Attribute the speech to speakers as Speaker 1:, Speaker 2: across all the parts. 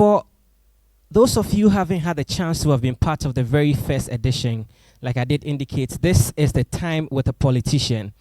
Speaker 1: For those of you who haven't had the chance to have been part of the very first edition, like I did indicate, this is the Time with a Politician.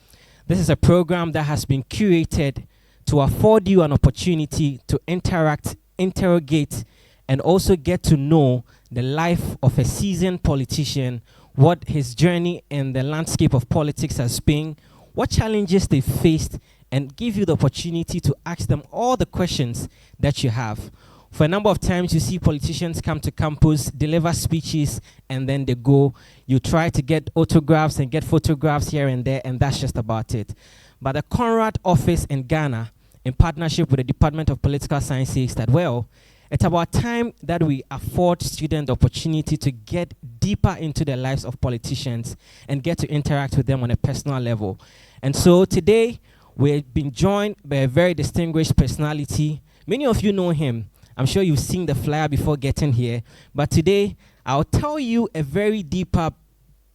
Speaker 1: This is a program that has been curated to afford you an opportunity to interact, interrogate, and also get to know the life of a seasoned politician, what his journey in the landscape of politics has been, what challenges they faced, and give you the opportunity to ask them all the questions that you have. For a number of times, you see politicians come to campus, deliver speeches, and then they go. You try to get autographs and get photographs here and there, and that's just about it. But the Conrad office in Ghana, in partnership with the Department of Political Science, says that, well, it's about time that we afford students the opportunity to get deeper into the lives of politicians and get to interact with them on a personal level. And so today, we've been joined by a very distinguished personality. Many of you know him. I'm sure you've seen the flyer before getting here. But today, I'll tell you a very deeper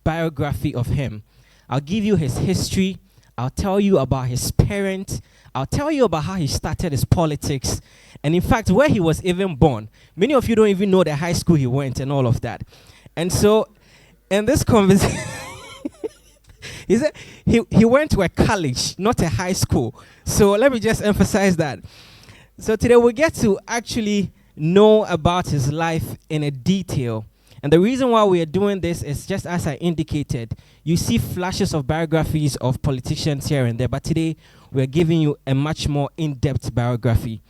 Speaker 1: biography of him. I'll give you his history. I'll tell you about his parents. I'll tell you about how he started his politics. And in fact, where he was even born. Many of you don't even know the high school he went and all of that. And so, in this conversation, he said he went to a college, not a high school. So let me just emphasize that. So today we get to actually know about his life in a detail. And the reason why we are doing this is just as I indicated, you see flashes of biographies of politicians here and there, but today we're giving you a much more in-depth biography.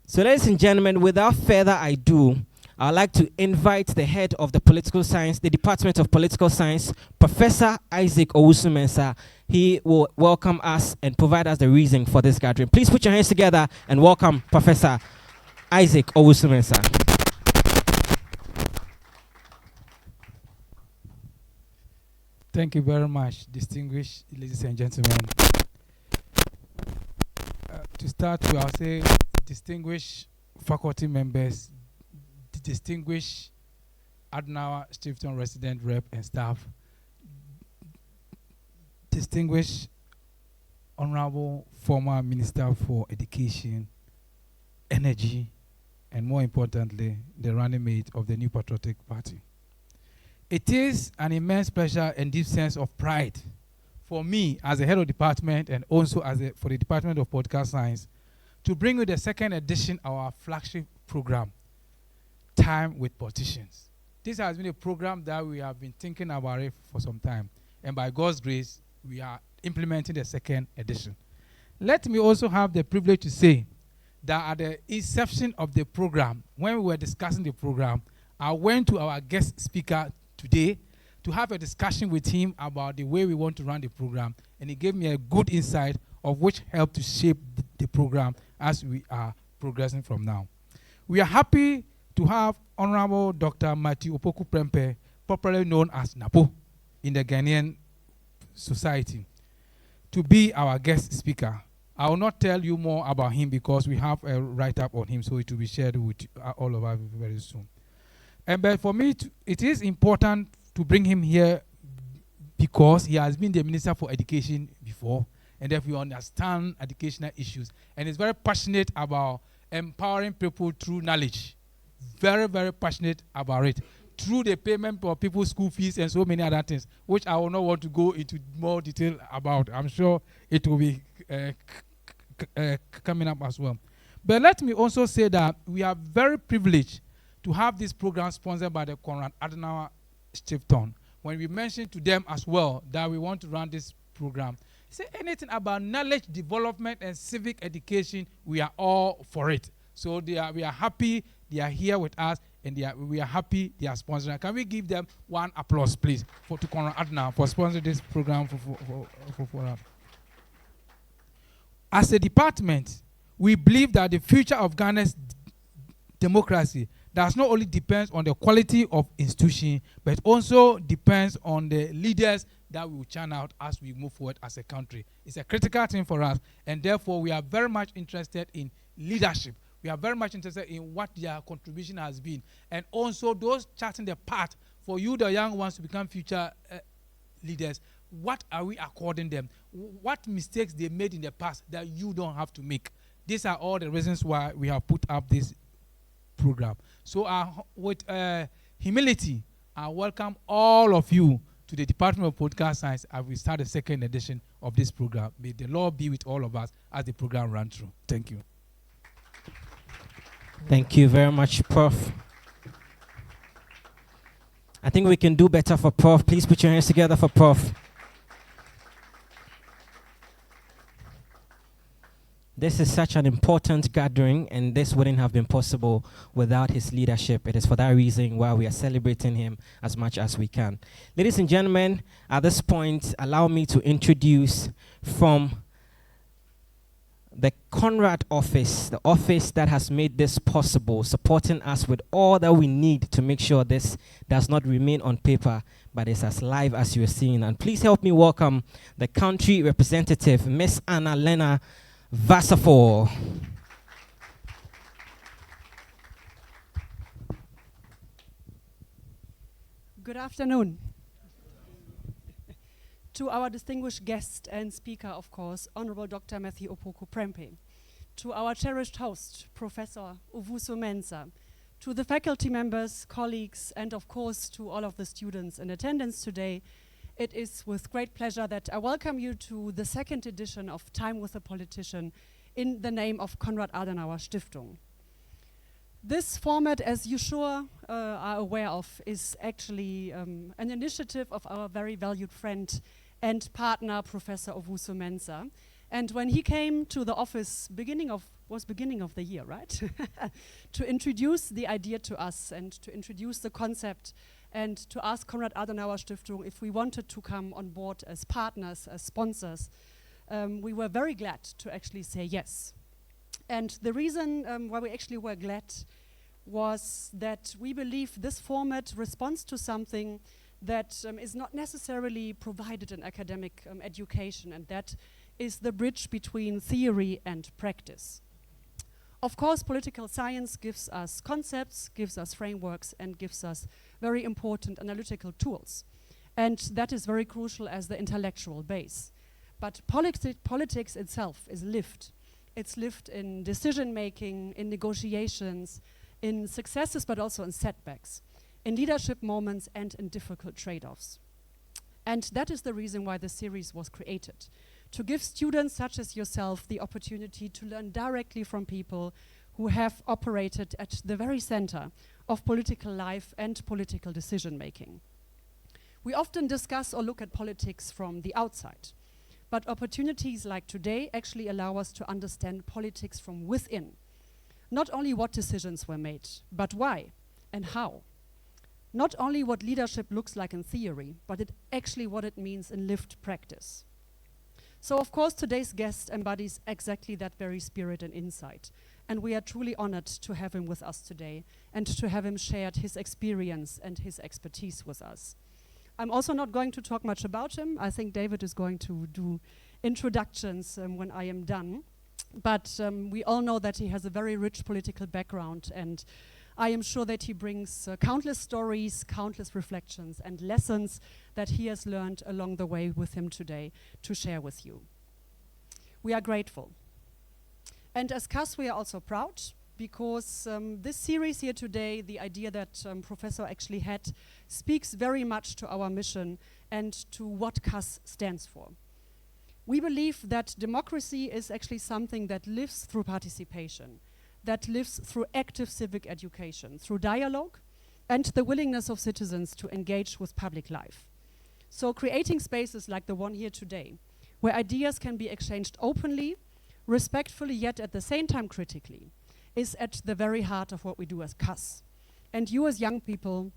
Speaker 1: So ladies and gentlemen, without further ado, I'd like to invite the head of the political science, the Department of Political Science, Professor Isaac Owusu-Mensah. He will welcome us and provide us the reason for this gathering. Please put your hands together and welcome Professor Isaac Owusu-Mensah.
Speaker 2: Thank you very much, distinguished ladies and gentlemen. To start with, I'll say distinguished faculty members, distinguished Adenauer-Stiftung resident rep and staff, distinguished honorable former Minister for Education, Energy, and more importantly, the running mate of the New Patriotic Party. It is an immense pleasure and deep sense of pride for me as the head of department and also for the Department of Political Science to bring you the second edition of our flagship program, Time with Politicians. This has been a program that we have been thinking about it for some time, and by God's grace, we are implementing the second edition. Let me also have the privilege to say that at the inception of the program, when we were discussing the program, I went to our guest speaker today to have a discussion with him about the way we want to run the program, and he gave me a good insight of which helped to shape the program as we are progressing from now. We are happy to have Honorable Dr. Matthew Opoku Prempeh, popularly known as Napo in the Ghanaian society, to be our guest speaker. I will not tell you more about him because we have a write-up on him, so it will be shared with all of us very soon. But for me, it is important to bring him here because he has been the Minister for Education before, and therefore we understand educational issues, and is very passionate about empowering people through knowledge. Very, very passionate about it. Through the payment of people's school fees and so many other things, which I will not want to go into more detail about. I'm sure it will be coming up as well. But let me also say that we are very privileged to have this program sponsored by the Konrad-Adenauer-Stiftung. When we mentioned to them as well that we want to run this program, say anything about knowledge development and civic education, we are all for it. So we are happy they are here with us, and we are happy they are sponsoring. Can we give them one applause, please, to Konrad-Adenauer for sponsoring this program for us? As a department, we believe that the future of Ghana's democracy does not only depend on the quality of institution, but also depends on the leaders that we will churn out as we move forward as a country. It's a critical thing for us, and therefore we are very much interested in leadership. We are very much interested in what their contribution has been, and also those charting the path for you, the young ones, to become future leaders. What are we according them? What mistakes they made in the past that you don't have to make? These are all the reasons why we have put up this program. So with humility, I welcome all of you to the Department of Political Science as we start the second edition of this program. May the Lord be with all of us as the program runs through. Thank you.
Speaker 1: Thank you very much, Prof. I think we can do better for Prof. Please put your hands together for Prof. This is such an important gathering, and this wouldn't have been possible without his leadership. It is for that reason why we are celebrating him as much as we can. Ladies and gentlemen, at this point, allow me to introduce from the Konrad office, the office that has made this possible, supporting us with all that we need to make sure this does not remain on paper, but is as live as you are seeing. And please help me welcome the country representative, Miss Anna Lena Vasafor.
Speaker 3: Good afternoon. To our distinguished guest and speaker, of course, Honorable Dr. Matthew Opoku Prempeh. To our cherished host, Professor Owusu Mensah. To the faculty members, colleagues, and of course to all of the students in attendance today, it is with great pleasure that I welcome you to the second edition of Time with a Politician in the name of Konrad-Adenauer-Stiftung. This format, as you sure are aware of, is actually an initiative of our very valued friend and partner, Professor Owusu Mensah. And when he came to the office beginning of the year, right? To introduce the idea to us and to introduce the concept and to ask Konrad-Adenauer-Stiftung if we wanted to come on board as partners, as sponsors, we were very glad to actually say yes. And the reason why we actually were glad was that we believe this format responds to something that is not necessarily provided in academic education, and that is the bridge between theory and practice. Of course, political science gives us concepts, gives us frameworks, and gives us very important analytical tools. And that is very crucial as the intellectual base. But politics itself is lived. It's lived in decision-making, in negotiations, in successes, but also in setbacks, in leadership moments, and in difficult trade-offs. And that is the reason why the series was created, to give students such as yourself the opportunity to learn directly from people who have operated at the very center of political life and political decision-making. We often discuss or look at politics from the outside, but opportunities like today actually allow us to understand politics from within. Not only what decisions were made, but why and how. Not only what leadership looks like in theory, but actually what it means in lived practice. So of course today's guest embodies exactly that very spirit and insight. And we are truly honored to have him with us today and to have him shared his experience and his expertise with us. I'm also not going to talk much about him. I think David is going to do introductions when I am done. But we all know that he has a very rich political background, and I am sure that he brings countless stories, countless reflections, and lessons that he has learned along the way with him today to share with you. We are grateful. And as CAS, we are also proud, because this series here today, the idea that Professor actually had, speaks very much to our mission and to what CAS stands for. We believe that democracy is actually something that lives through participation, that lives through active civic education, through dialogue, and the willingness of citizens to engage with public life. So creating spaces like the one here today, where ideas can be exchanged openly, respectfully, yet at the same time critically, is at the very heart of what we do as CAS. And you as young people,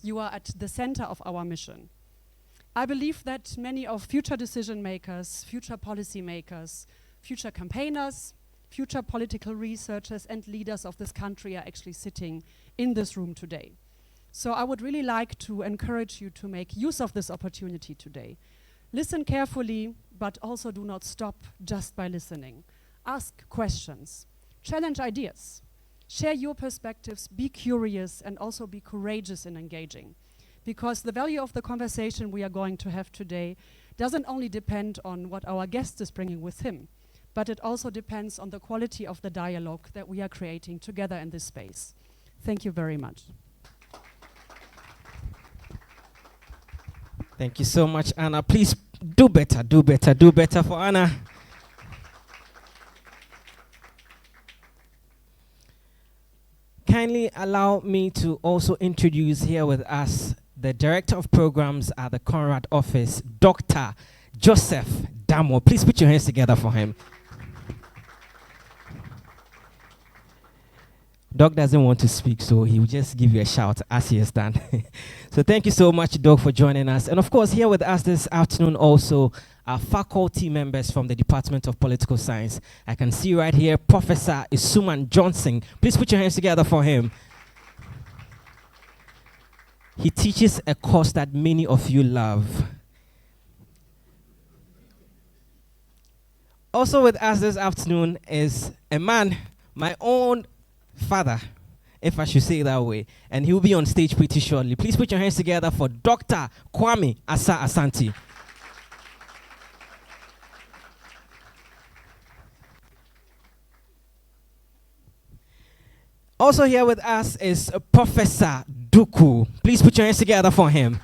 Speaker 3: you are at the center of our mission. I believe that many of future decision makers, future policy makers, future campaigners, future political researchers and leaders of this country are actually sitting in this room today. So I would really like to encourage you to make use of this opportunity today. Listen carefully, but also do not stop just by listening. Ask questions, challenge ideas, share your perspectives, be curious, and also be courageous in engaging. Because the value of the conversation we are going to have today doesn't only depend on what our guest is bringing with him, but it also depends on the quality of the dialogue that we are creating together in this space. Thank you very much.
Speaker 1: Thank you so much, Anna. Please do better, do better, do better for Anna. Kindly allow me to also introduce here with us the Director of Programs at the Conrad office, Dr. Joseph Damo. Please put your hands together for him. Doc doesn't want to speak, so he will just give you a shout as he is done. So thank you so much, Doc, for joining us. And of course, here with us this afternoon also are faculty members from the Department of Political Science. I can see right here Professor Isuman Johnson. Please put your hands together for him. He teaches a course that many of you love. Also with us this afternoon is a man, my own father, if I should say it that way, and he will be on stage pretty shortly. Please put your hands together for Dr. Kwame Asa Asante. Also here with us is Professor Duku. Please put your hands together for him.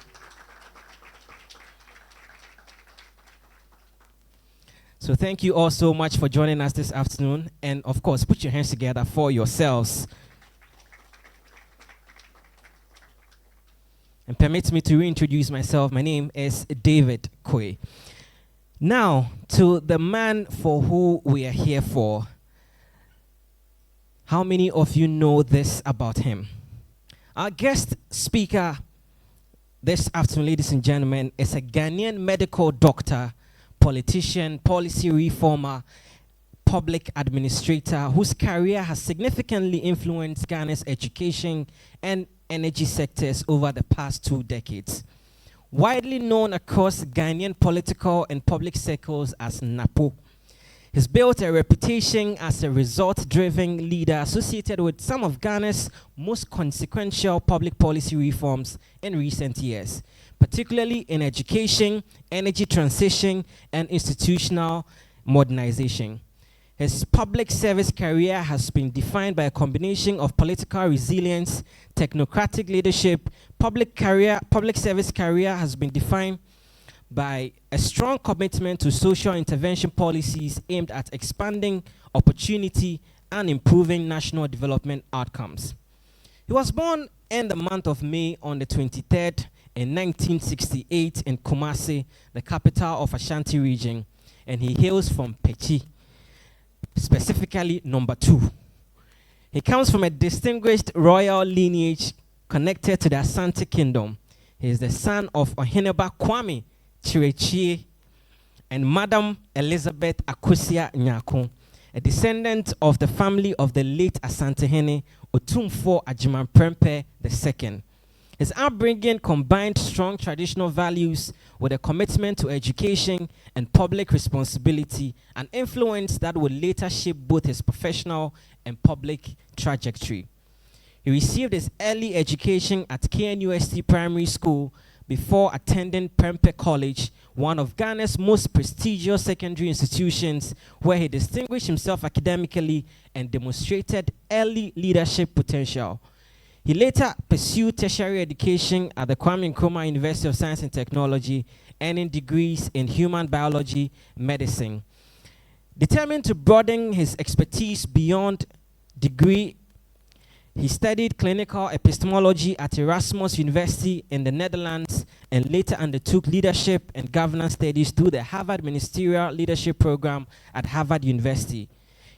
Speaker 1: So thank you all so much for joining us this afternoon. And of course, put your hands together for yourselves. And permit me to reintroduce myself. My name is David Kwe. Now, to the man for who we are here for. How many of you know this about him? Our guest speaker this afternoon, ladies and gentlemen, is a Ghanaian medical doctor, politician, policy reformer, public administrator whose career has significantly influenced Ghana's education and energy sectors over the past 2 decades. Widely known across Ghanaian political and public circles as Napo, he's built a reputation as a result-driven leader associated with some of Ghana's most consequential public policy reforms in recent years, particularly in education, energy transition, and institutional modernization. His public service career has been defined by a combination of political resilience, technocratic leadership. Public service career has been defined by a strong commitment to social intervention policies aimed at expanding opportunity and improving national development outcomes. He was born in the month of May on the 23rd in 1968 in Kumasi, the capital of Ashanti region, and he hails from Pechi, specifically number 2. He comes from a distinguished royal lineage connected to the Asante Kingdom. He is the son of Oheneba Kwame Chirechie and Madam Elizabeth Akosia Nyako, a descendant of the family of the late Asantehene Otumfuo Agyemang Prempeh II. His upbringing combined strong traditional values with a commitment to education and public responsibility, an influence that would later shape both his professional and public trajectory. He received his early education at KNUST Primary School before attending Prempeh College, one of Ghana's most prestigious secondary institutions, where he distinguished himself academically and demonstrated early leadership potential. He later pursued tertiary education at the Kwame Nkrumah University of Science and Technology, earning degrees in human biology, medicine. Determined to broaden his expertise beyond degree, he studied clinical epistemology at Erasmus University in the Netherlands and later undertook leadership and governance studies through the Harvard Ministerial Leadership Program at Harvard University.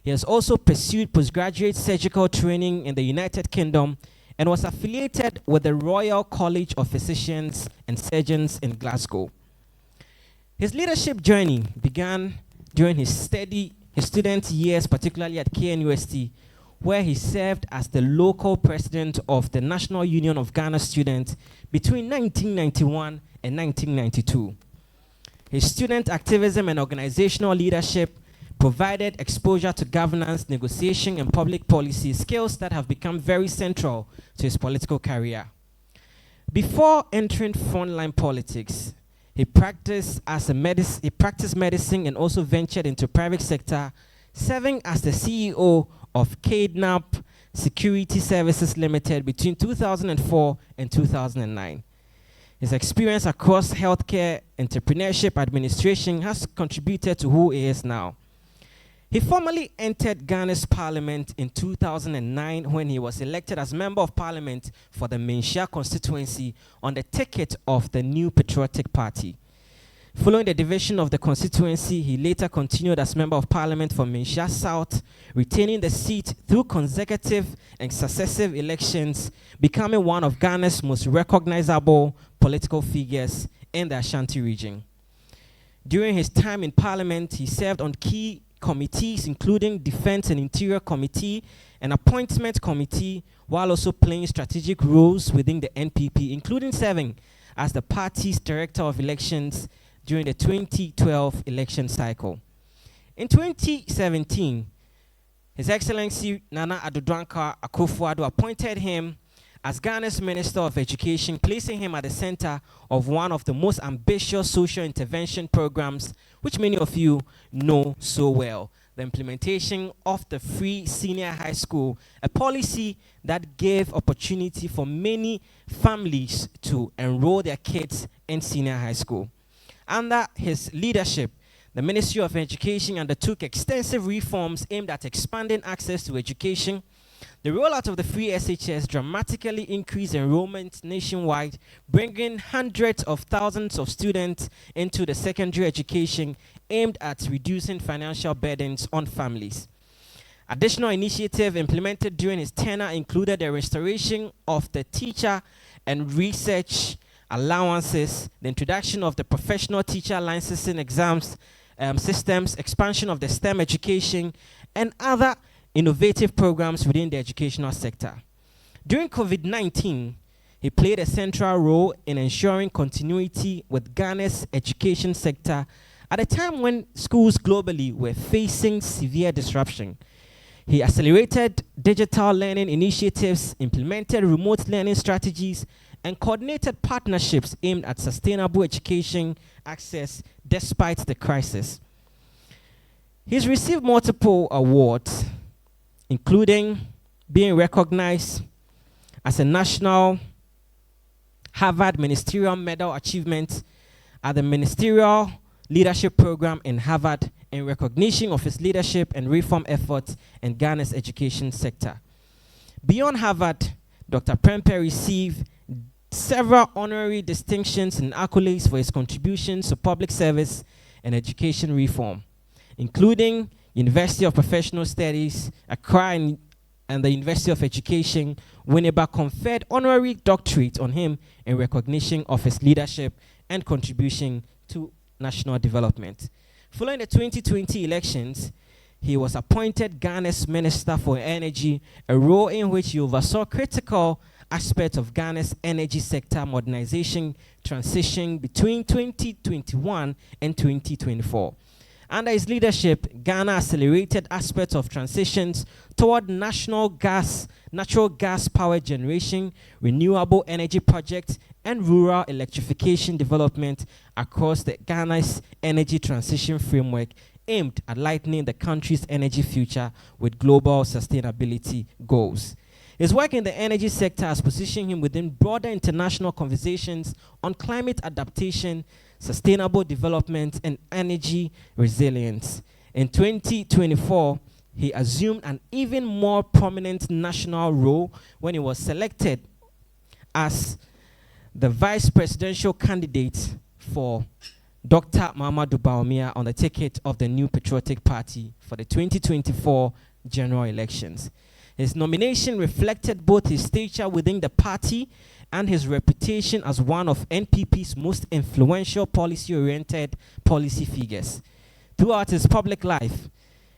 Speaker 1: He has also pursued postgraduate surgical training in the United Kingdom and was affiliated with the Royal College of Physicians and Surgeons in Glasgow. His leadership journey began during his student years, particularly at KNUST, where he served as the local president of the National Union of Ghana Students between 1991 and 1992. His student activism and organizational leadership provided exposure to governance, negotiation, and public policy, skills that have become very central to his political career. Before entering frontline politics, he practiced medicine and also ventured into private sector, serving as the CEO of Kidnap Security Services Limited between 2004 and 2009. His experience across healthcare, entrepreneurship, administration has contributed to who he is now. He formally entered Ghana's parliament in 2009 when he was elected as Member of Parliament for the Menchia constituency on the ticket of the New Patriotic Party. Following the division of the constituency, he later continued as Member of Parliament for Menchia South, retaining the seat through consecutive and successive elections, becoming one of Ghana's most recognizable political figures in the Ashanti region. During his time in Parliament, he served on key committees, including Defense and Interior Committee and Appointment Committee, while also playing strategic roles within the NPP, including serving as the party's Director of Elections during the 2012 election cycle. In 2017, His Excellency Nana Addo Dankwa Akufo-Addo appointed him as Ghana's Minister of Education, placing him at the center of one of the most ambitious social intervention programs, which many of you know so well, the implementation of the free senior high school, a policy that gave opportunity for many families to enroll their kids in senior high school. Under his leadership, the Ministry of Education undertook extensive reforms aimed at expanding access to education. The rollout of the free SHS dramatically increased enrollment nationwide, bringing hundreds of thousands of students into the secondary education aimed at reducing financial burdens on families. Additional initiatives implemented during his tenure included the restoration of the teacher and research allowances, the introduction of the professional teacher licensing exams systems, expansion of the STEM education, and other innovative programs within the educational sector. During COVID-19, he played a central role in ensuring continuity with Ghana's education sector at a time when schools globally were facing severe disruption. He accelerated digital learning initiatives, implemented remote learning strategies, and coordinated partnerships aimed at sustainable education access despite the crisis. He's received multiple awards, including being recognized as a National Harvard Ministerial Medal Achievement at the Ministerial Leadership Program in Harvard in recognition of his leadership and reform efforts in Ghana's education sector. Beyond Harvard, Dr. Prempeh received several honorary distinctions and accolades for his contributions to public service and education reform, including University of Professional Studies, Accra, and the University of Education. Winneba conferred honorary doctorate on him in recognition of his leadership and contribution to national development. Following the 2020 elections, he was appointed Ghana's Minister for Energy, a role in which he oversaw critical aspects of Ghana's energy sector modernization transition between 2021 and 2024. Under his leadership, Ghana accelerated aspects of transitions toward natural gas power generation, renewable energy projects, and rural electrification development across the Ghana's energy transition framework aimed at lightening the country's energy future with global sustainability goals. His work in the energy sector has positioned him within broader international conversations on climate adaptation, sustainable development, and energy resilience. In 2024, he assumed an even more prominent national role when he was selected as the vice presidential candidate for Dr. Mahamudu Bawumia on the ticket of the New Patriotic Party for the 2024 general elections. His nomination reflected both his stature within the party and his reputation as one of NPP's most influential policy-oriented policy figures. Throughout his public life,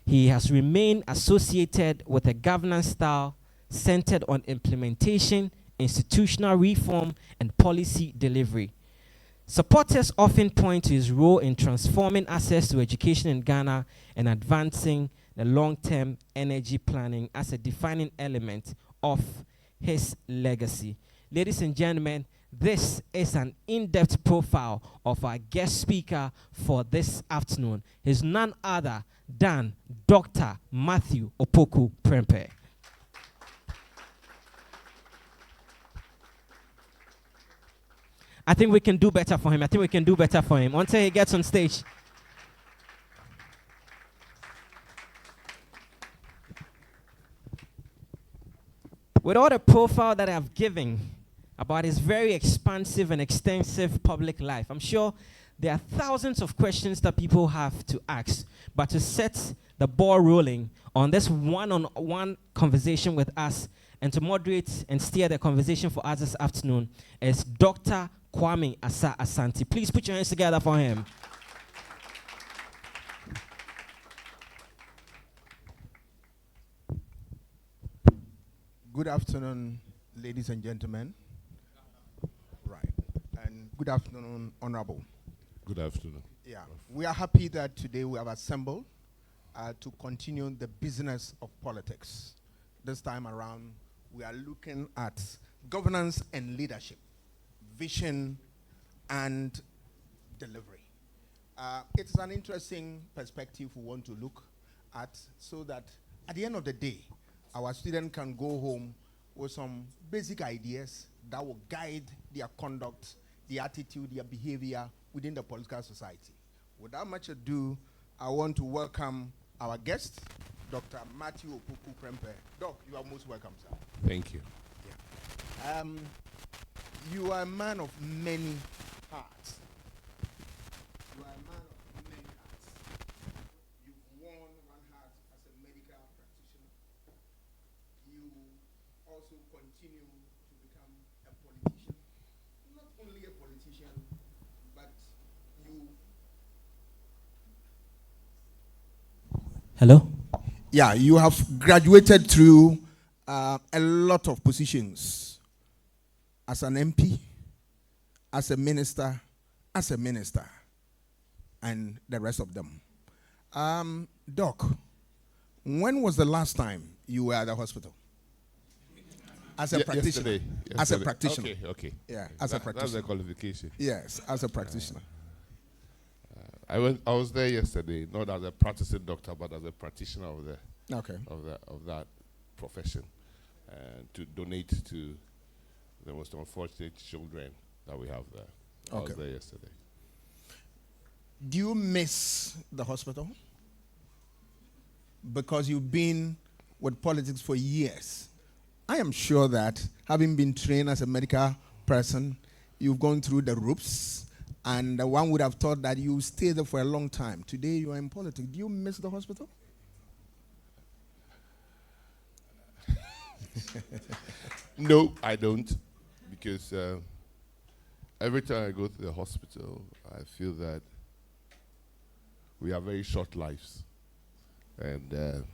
Speaker 1: he has remained associated with a governance style centered on implementation, institutional reform, and policy delivery. Supporters often point to his role in transforming access to education in Ghana and advancing the long-term energy planning as a defining element of his legacy. Ladies and gentlemen, this is an in-depth profile of our guest speaker for this afternoon. He's none other than Dr. Matthew Opoku Prempeh. I think we can do better for him. I think we can do better for him until he gets on stage. With all the profile that I've given about his very expansive and extensive public life, I'm sure there are thousands of questions that people have to ask. But to set the ball rolling on this one-on-one conversation with us and to moderate and steer the conversation for us this afternoon is Dr. Kwame Asa Asante. Please put your hands together for him.
Speaker 4: Good afternoon, ladies and gentlemen. Right. And good afternoon, Honorable.
Speaker 5: Good afternoon.
Speaker 4: Yeah. We are happy that today we have assembled to continue the business of politics. This time around, we are looking at governance and leadership, vision and delivery. It's an interesting perspective we want to look at so that at the end of the day, our students can go home with some basic ideas that will guide their conduct, their attitude, their behavior within the political society. Without much ado, I want to welcome our guest, Dr. Matthew Opoku Prempeh. Doc, you are most welcome, sir.
Speaker 5: Thank you.
Speaker 4: Yeah. You are a man of many hats. You are a man of many hats. You've worn one hat as a medical practitioner. You also continue to become a politician. Not only a politician, but you...
Speaker 1: Hello?
Speaker 4: Yeah, you have graduated through a lot of positions as an MP, as a minister, and the rest of them. Doc, when was the last time you were at the hospital? As a practitioner.
Speaker 5: Yesterday.
Speaker 4: As a practitioner.
Speaker 5: Okay.
Speaker 4: Yeah, as a practitioner.
Speaker 5: That's a qualification.
Speaker 4: Yes, as a practitioner.
Speaker 5: I was there yesterday, not as a practicing doctor, but as a practitioner of that profession, to donate to the most unfortunate children that we have there. I was there yesterday.
Speaker 4: Do you miss the hospital? Because you've been with politics for years. I am sure that having been trained as a medical person, you've gone through the ropes, and one would have thought that you stayed there for a long time. Today you are in politics. Do you miss the hospital?
Speaker 5: No, I don't, because every time I go to the hospital, I feel that we have very short lives, and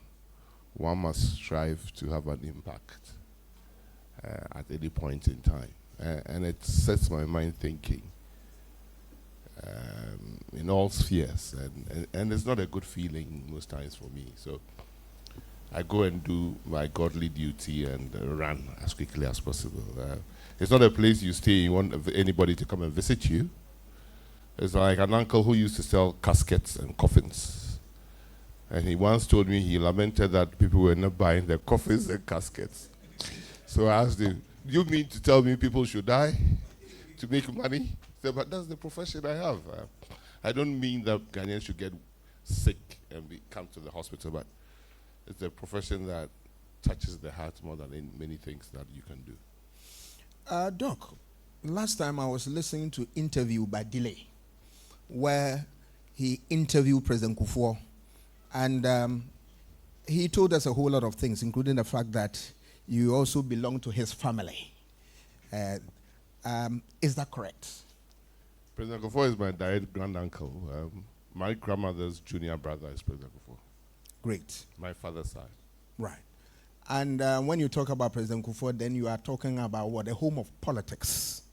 Speaker 5: one must strive to have an impact at any point in time. And it sets my mind thinking in all spheres, and it's not a good feeling most times for me. So I go and do my godly duty and run as quickly as possible. It's not a place you stay, you want anybody to come and visit you. It's like an uncle who used to sell caskets and coffins. And he once told me he lamented that people were not buying their coffins and caskets. So I asked him, do you mean to tell me people should die to make money? He said, but that's the profession I have. I don't mean that Ghanaians should get sick and come to the hospital, but it's a profession that touches the heart more than in many things that you can do.
Speaker 4: Doc, last time I was listening to interview by Delay, where he interviewed President Kufuor, and he told us a whole lot of things, including the fact that you also belong to his family. Is that correct?
Speaker 5: President Kufuor is my direct granduncle. My grandmother's junior brother is President Kufuor.
Speaker 4: Great.
Speaker 5: My father's side.
Speaker 4: Right. And when you talk about President Kufuor, then you are talking about what? The home of politics.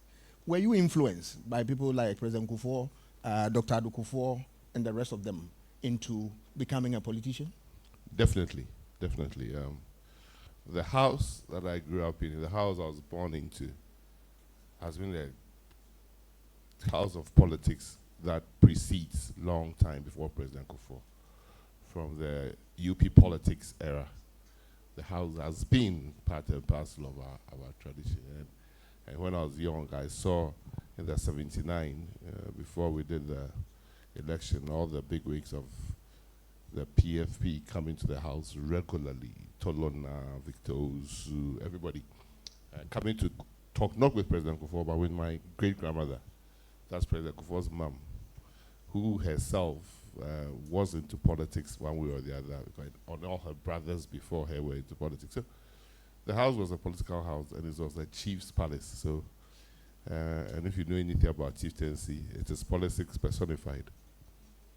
Speaker 4: Were you influenced by people like President Kufuor, Dr. Adu Kufuor, and the rest of them into becoming a politician?
Speaker 5: Definitely. The house that I grew up in, the house I was born into, has been a house of politics that precedes long time before President Kufuor. From the UP politics era, the house has been part and parcel of our tradition. And when I was young, I saw in the 79, before we did the election, all the big wigs of the PFP coming to the house regularly. Tolona, Victor Ozu, everybody coming to talk, not with President Kufuor, but with my great-grandmother. That's President Kufuor's mom, who herself was into politics one way or the other, because all her brothers before her were into politics. So the house was a political house, and it was a chief's palace. So, and if you know anything about chieftaincy, it is politics personified.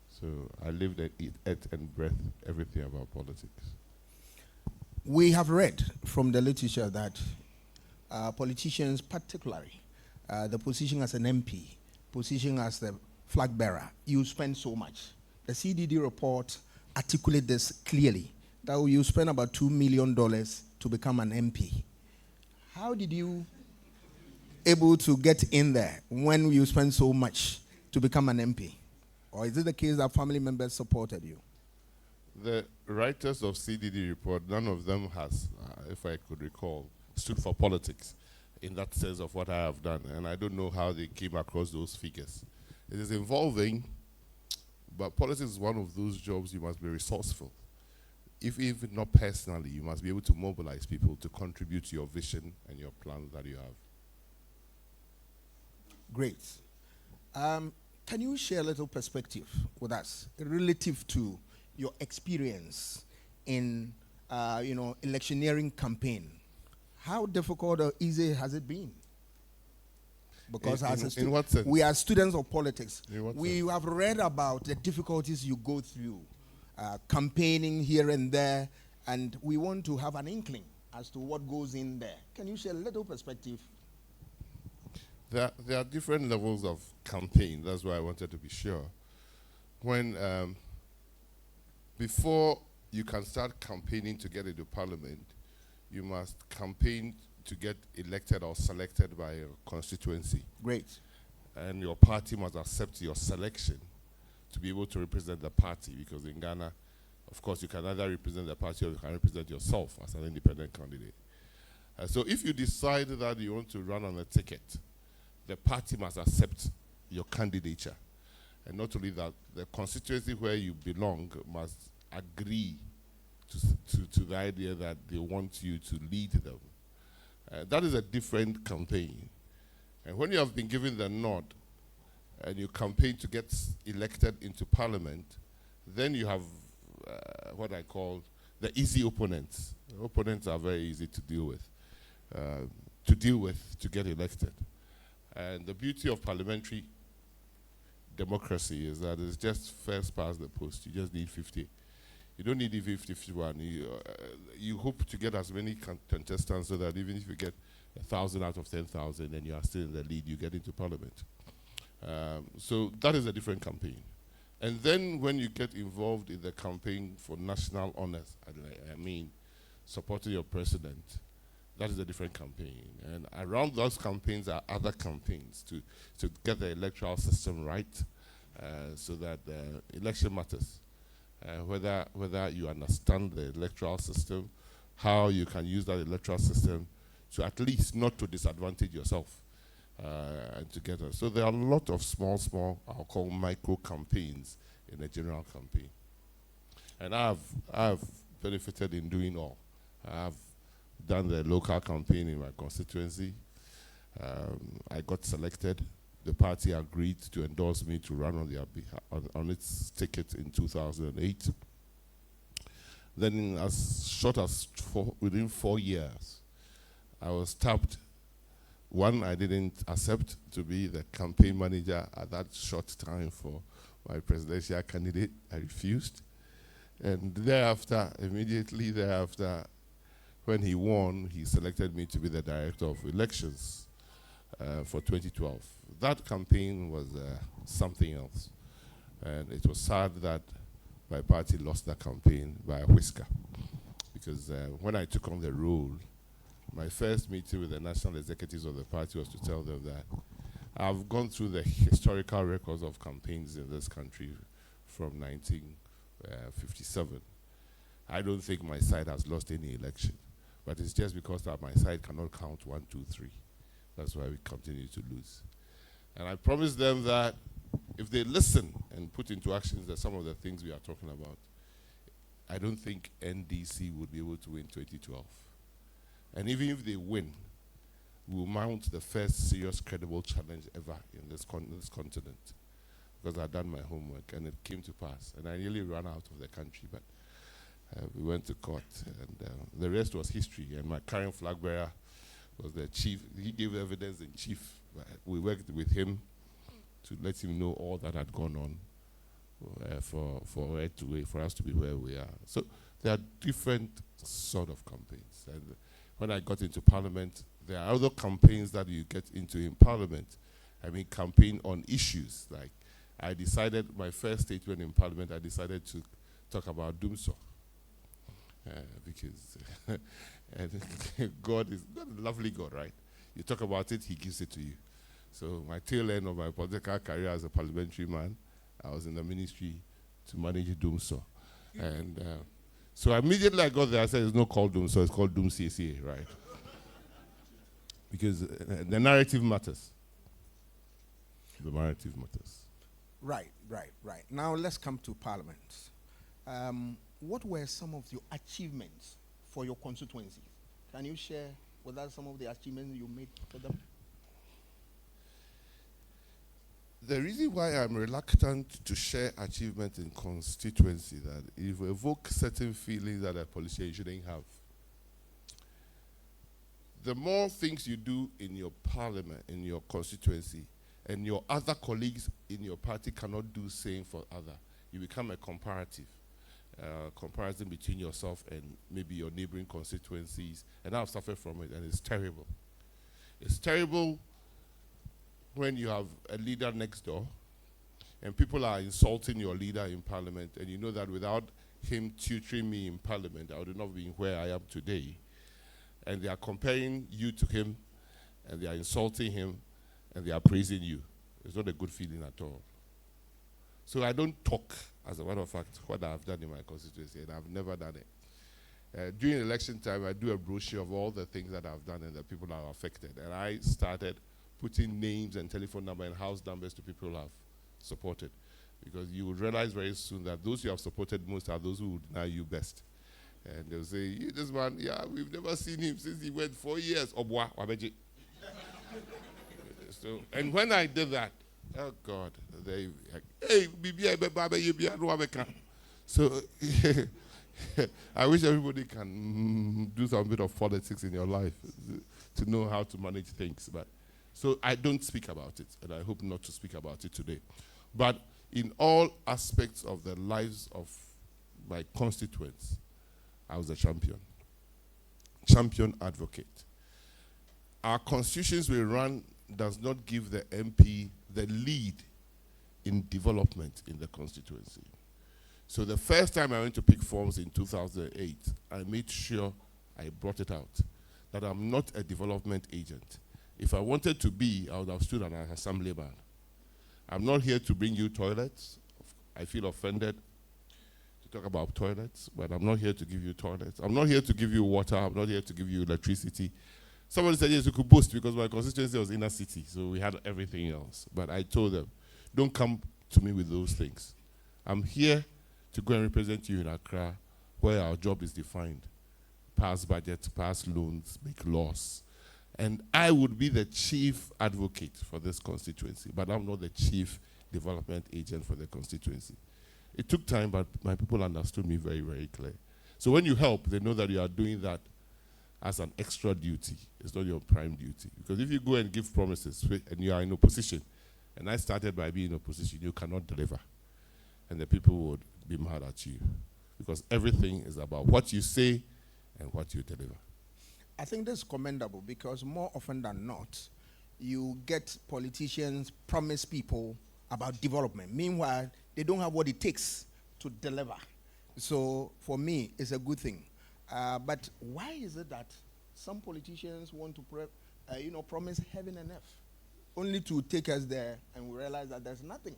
Speaker 5: So I lived and ate and breathed everything about politics.
Speaker 4: We have read from the literature that politicians, particularly the position as an MP, position as the flag bearer, you spend so much. The CDD report articulates this clearly, that you spend about $2 million to become an MP. How did you able to get in there when you spend so much to become an MP? Or is it the case that family members supported you?
Speaker 5: The writers of CDD report, none of them has, if I could recall, stood for politics in that sense of what I have done. And I don't know how they came across those figures. It is involving, but politics is one of those jobs you must be resourceful. If even not personally, you must be able to mobilize people to contribute to your vision and your plan that you have.
Speaker 4: Great. Can you share a little perspective with us relative to your experience in, electioneering campaign? How difficult or easy has it been? Because
Speaker 5: in what sense?
Speaker 4: We are students of politics. We
Speaker 5: sense?
Speaker 4: have read about the difficulties you go through, campaigning here and there, and we want to have an inkling as to what goes in there. Can you share a little perspective?
Speaker 5: There are different levels of campaign. That's why I wanted to be sure. When before you can start campaigning to get into parliament, you must campaign to get elected or selected by a constituency.
Speaker 4: Great.
Speaker 5: And your party must accept your selection to be able to represent the party, because in Ghana, of course, you can either represent the party or you can represent yourself as an independent candidate. So if you decide that you want to run on a ticket, the party must accept your candidature. And not only that, the constituency where you belong must agree to the idea that they want you to lead them. That is a different campaign. And when you have been given the nod and you campaign to get elected into parliament, then you have what I call the easy opponents. The opponents are very easy to deal with to get elected. And the beauty of parliamentary democracy is that it's just first past the post. You just need 50. You don't need even 51. You hope to get as many contestants so that even if you get 1,000 out of 10,000 and you are still in the lead, you get into parliament. So that is a different campaign. And then when you get involved in the campaign for national honors, I mean, supporting your president, that is a different campaign. And around those campaigns are other campaigns to get the electoral system right, so that the election matters. Whether you understand the electoral system, how you can use that electoral system to at least not to disadvantage yourself, and together. So there are a lot of small, I'll call micro campaigns in a general campaign. And I've benefited in doing all. I've done the local campaign in my constituency. I got selected. The party agreed to endorse me to run on their on its ticket in 2008. Then as short as within 4 years, I was tapped. One, I didn't accept to be the campaign manager at that short time for my presidential candidate. I refused. And immediately thereafter, when he won, he selected me to be the director of elections for 2012. That campaign was something else. And it was sad that my party lost that campaign by a whisker. Because when I took on the role, my first meeting with the national executives of the party was to tell them that I've gone through the historical records of campaigns in this country from 1957. I don't think my side has lost any election, but it's just because that my side cannot count 1, 2, 3. That's why we continue to lose. And I promised them that if they listen and put into action some of the things we are talking about, I don't think NDC would be able to win 2012. And even if they win, we will mount the first serious, credible challenge ever in this continent. Because I've done my homework, and it came to pass. And I nearly ran out of the country, but we went to court. And the rest was history. And my current flag bearer was the chief. He gave evidence in chief. We worked with him to let him know all that had gone on for us to be where we are. So there are different sort of campaigns. And when I got into Parliament, there are other campaigns that you get into in Parliament. I mean, campaign on issues. Like, I decided, my first statement in Parliament, I decided to talk about doomsday. Because and God is a lovely God, right? You talk about it, he gives it to you. So my tail end of my political career as a parliamentary man, I was in the ministry to manage doomsday. And so immediately I got there, I said, it's not called doomsday, it's called doomsday, right? Because the narrative matters. The narrative matters.
Speaker 4: Right. Now let's come to Parliament. What were some of your achievements for your constituency? Can you share with us some of the achievements you made for them?
Speaker 5: The reason why I'm reluctant to share achievements in constituency that it will evoke certain feelings that a politician shouldn't have. The more things you do in your parliament, in your constituency, and your other colleagues in your party cannot do same for other, you become a comparative. Comparison between yourself and maybe your neighboring constituencies, and I've suffered from it, and it's terrible. It's terrible when you have a leader next door, and people are insulting your leader in Parliament, and you know that without him tutoring me in Parliament, I would not be where I am today. And they are comparing you to him, and they are insulting him, and they are praising you. It's not a good feeling at all. So I don't talk, as a matter of fact, what I've done in my constituency, and I've never done it. During election time, I do a brochure of all the things that I've done and the people that are affected. And I started putting names and telephone number and house numbers to people who have supported. Because you will realize very soon that those you have supported most are those who will deny you best. And they'll say, this man, yeah, we've never seen him since he went 4 years. So, and when I did that, oh God, they like, hey, so I wish everybody can do some bit of politics in your life to know how to manage things. But so I don't speak about it, and I hope not to speak about it today. But in all aspects of the lives of my constituents, I was a champion advocate. Our constitutions we run does not give the MP the lead in development in the constituency. So the first time I went to pick forms in 2008, I made sure I brought it out, that I'm not a development agent. If I wanted to be, I would have stood as an assemblyman. I'm not here to bring you toilets. I feel offended to talk about toilets, but I'm not here to give you toilets. I'm not here to give you water. I'm not here to give you electricity. Somebody said, yes, you could boost because my constituency was inner city, so we had everything else. But I told them, don't come to me with those things. I'm here to go and represent you in Accra, where our job is defined. Pass budget, pass loans, make laws. And I would be the chief advocate for this constituency, but I'm not the chief development agent for the constituency. It took time, but my people understood me very, very clear. So when you help, they know that you are doing that as an extra duty. It's not your prime duty. Because if you go and give promises and you are in opposition, and I started by being in opposition, you cannot deliver. And the people would be mad at you. Because everything is about what you say and what you deliver.
Speaker 4: I think this is commendable because more often than not, you get politicians promise people about development. Meanwhile, they don't have what it takes to deliver. So for me, it's a good thing. But why is it that some politicians want to promise heaven and earth, only to take us there and we realize that there's nothing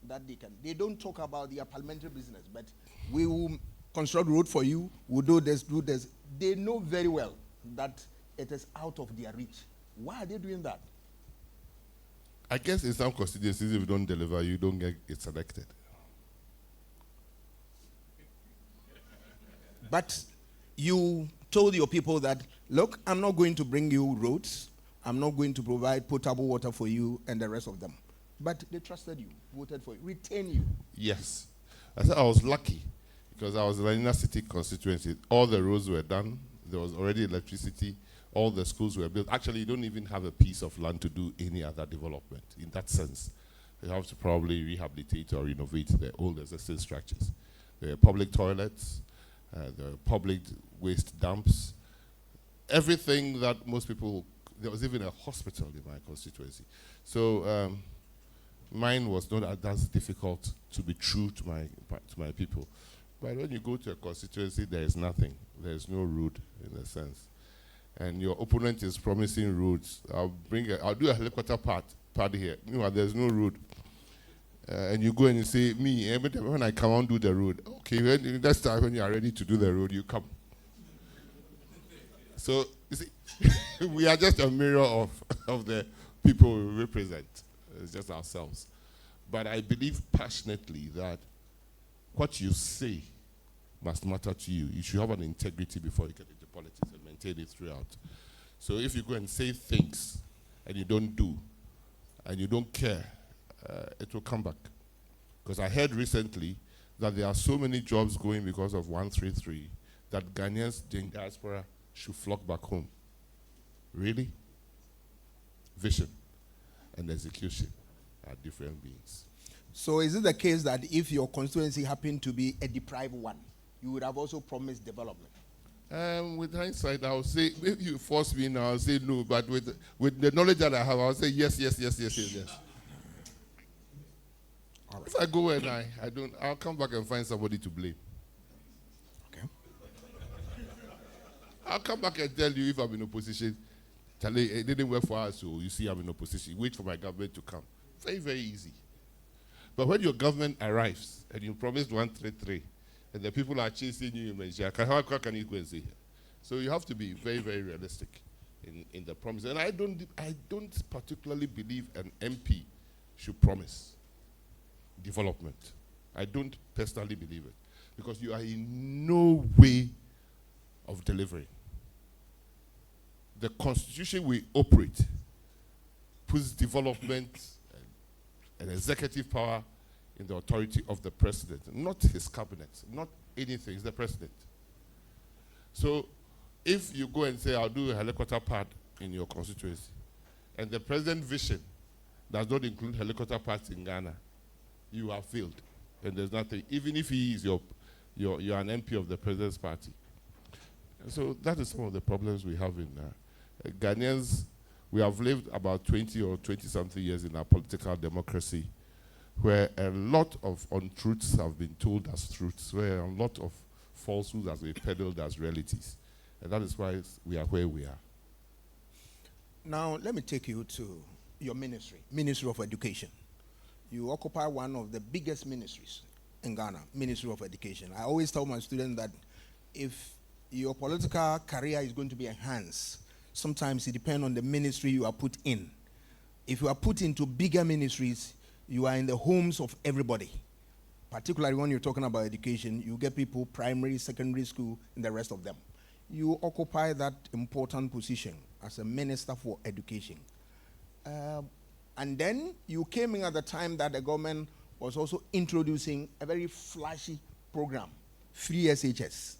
Speaker 4: that they can. They don't talk about their parliamentary business, but we will construct road for you, we'll do this, do this. They know very well that it is out of their reach. Why are they doing that?
Speaker 5: I guess in some constituencies, if you don't deliver, you don't get it selected.
Speaker 4: But you told your people that, look, I'm not going to bring you roads. I'm not going to provide potable water for you and the rest of them. But they trusted you, voted for you, retained you.
Speaker 5: Yes. I said I was lucky because I was in the inner city constituency. All the roads were done. There was already electricity. All the schools were built. Actually, you don't even have a piece of land to do any other development in that sense. You have to probably rehabilitate or renovate the old existing structures. There are public toilets, there are public waste dumps, everything that most people, there was even a hospital in my constituency. So mine was not as difficult to be true to my people. But when you go to a constituency, there is nothing. There is no road in a sense. And your opponent is promising roads. I'll do a helicopter pad here. Meanwhile, there's no road. And you go and you say, me, every time when I come on, do the road. Okay, next time when you are ready to do the road, you come. So, you see, we are just a mirror of the people we represent. It's just ourselves. But I believe passionately that what you say must matter to you. You should have an integrity before you get into politics and maintain it throughout. So if you go and say things and you don't do, and you don't care, it will come back. Because I heard recently that there are so many jobs going because of 133 that Ghanaians in diaspora should flock back home. Really? Vision and execution are different beings.
Speaker 4: So is it the case that if your constituency happened to be a deprived one, you would have also promised development?
Speaker 5: With hindsight, I would say, if you force me now, I'll say no. But with the knowledge that I have, I'll say yes. All right. If I go and I don't, I'll come back and find somebody to blame.
Speaker 4: Okay.
Speaker 5: I'll come back and tell you if I'm in opposition. Tell you, it didn't work for us, so you see I'm in opposition. Wait for my government to come. Very, very easy. But when your government arrives and you promised 133, and the people are chasing you, how can you go and say? So you have to be very, very realistic in the promise. And I don't particularly believe an MP should promise development. I don't personally believe it. Because you are in no way of delivering. The constitution we operate puts development and executive power in the authority of the president, not his cabinet, not anything, it's the president. So if you go and say, I'll do a helicopter pad in your constituency, and the president's vision does not include helicopter pads in Ghana, you have failed. And there's nothing, even if he is you're an MP of the president's party. And so that is some of the problems we have in Ghanaians. We have lived about 20 or 20-something years in our political democracy, where a lot of untruths have been told as truths, where a lot of falsehoods have been peddled as realities. And that is why we are where we are.
Speaker 4: Now, let me take you to your ministry, Ministry of Education. You occupy one of the biggest ministries in Ghana, Ministry of Education. I always tell my students that if your political career is going to be enhanced, sometimes it depends on the ministry you are put in. If you are put into bigger ministries, you are in the homes of everybody. Particularly when you're talking about education, you get people primary, secondary school, and the rest of them. You occupy that important position as a minister for education. And then you came in at the time that the government was also introducing a very flashy program, free SHS.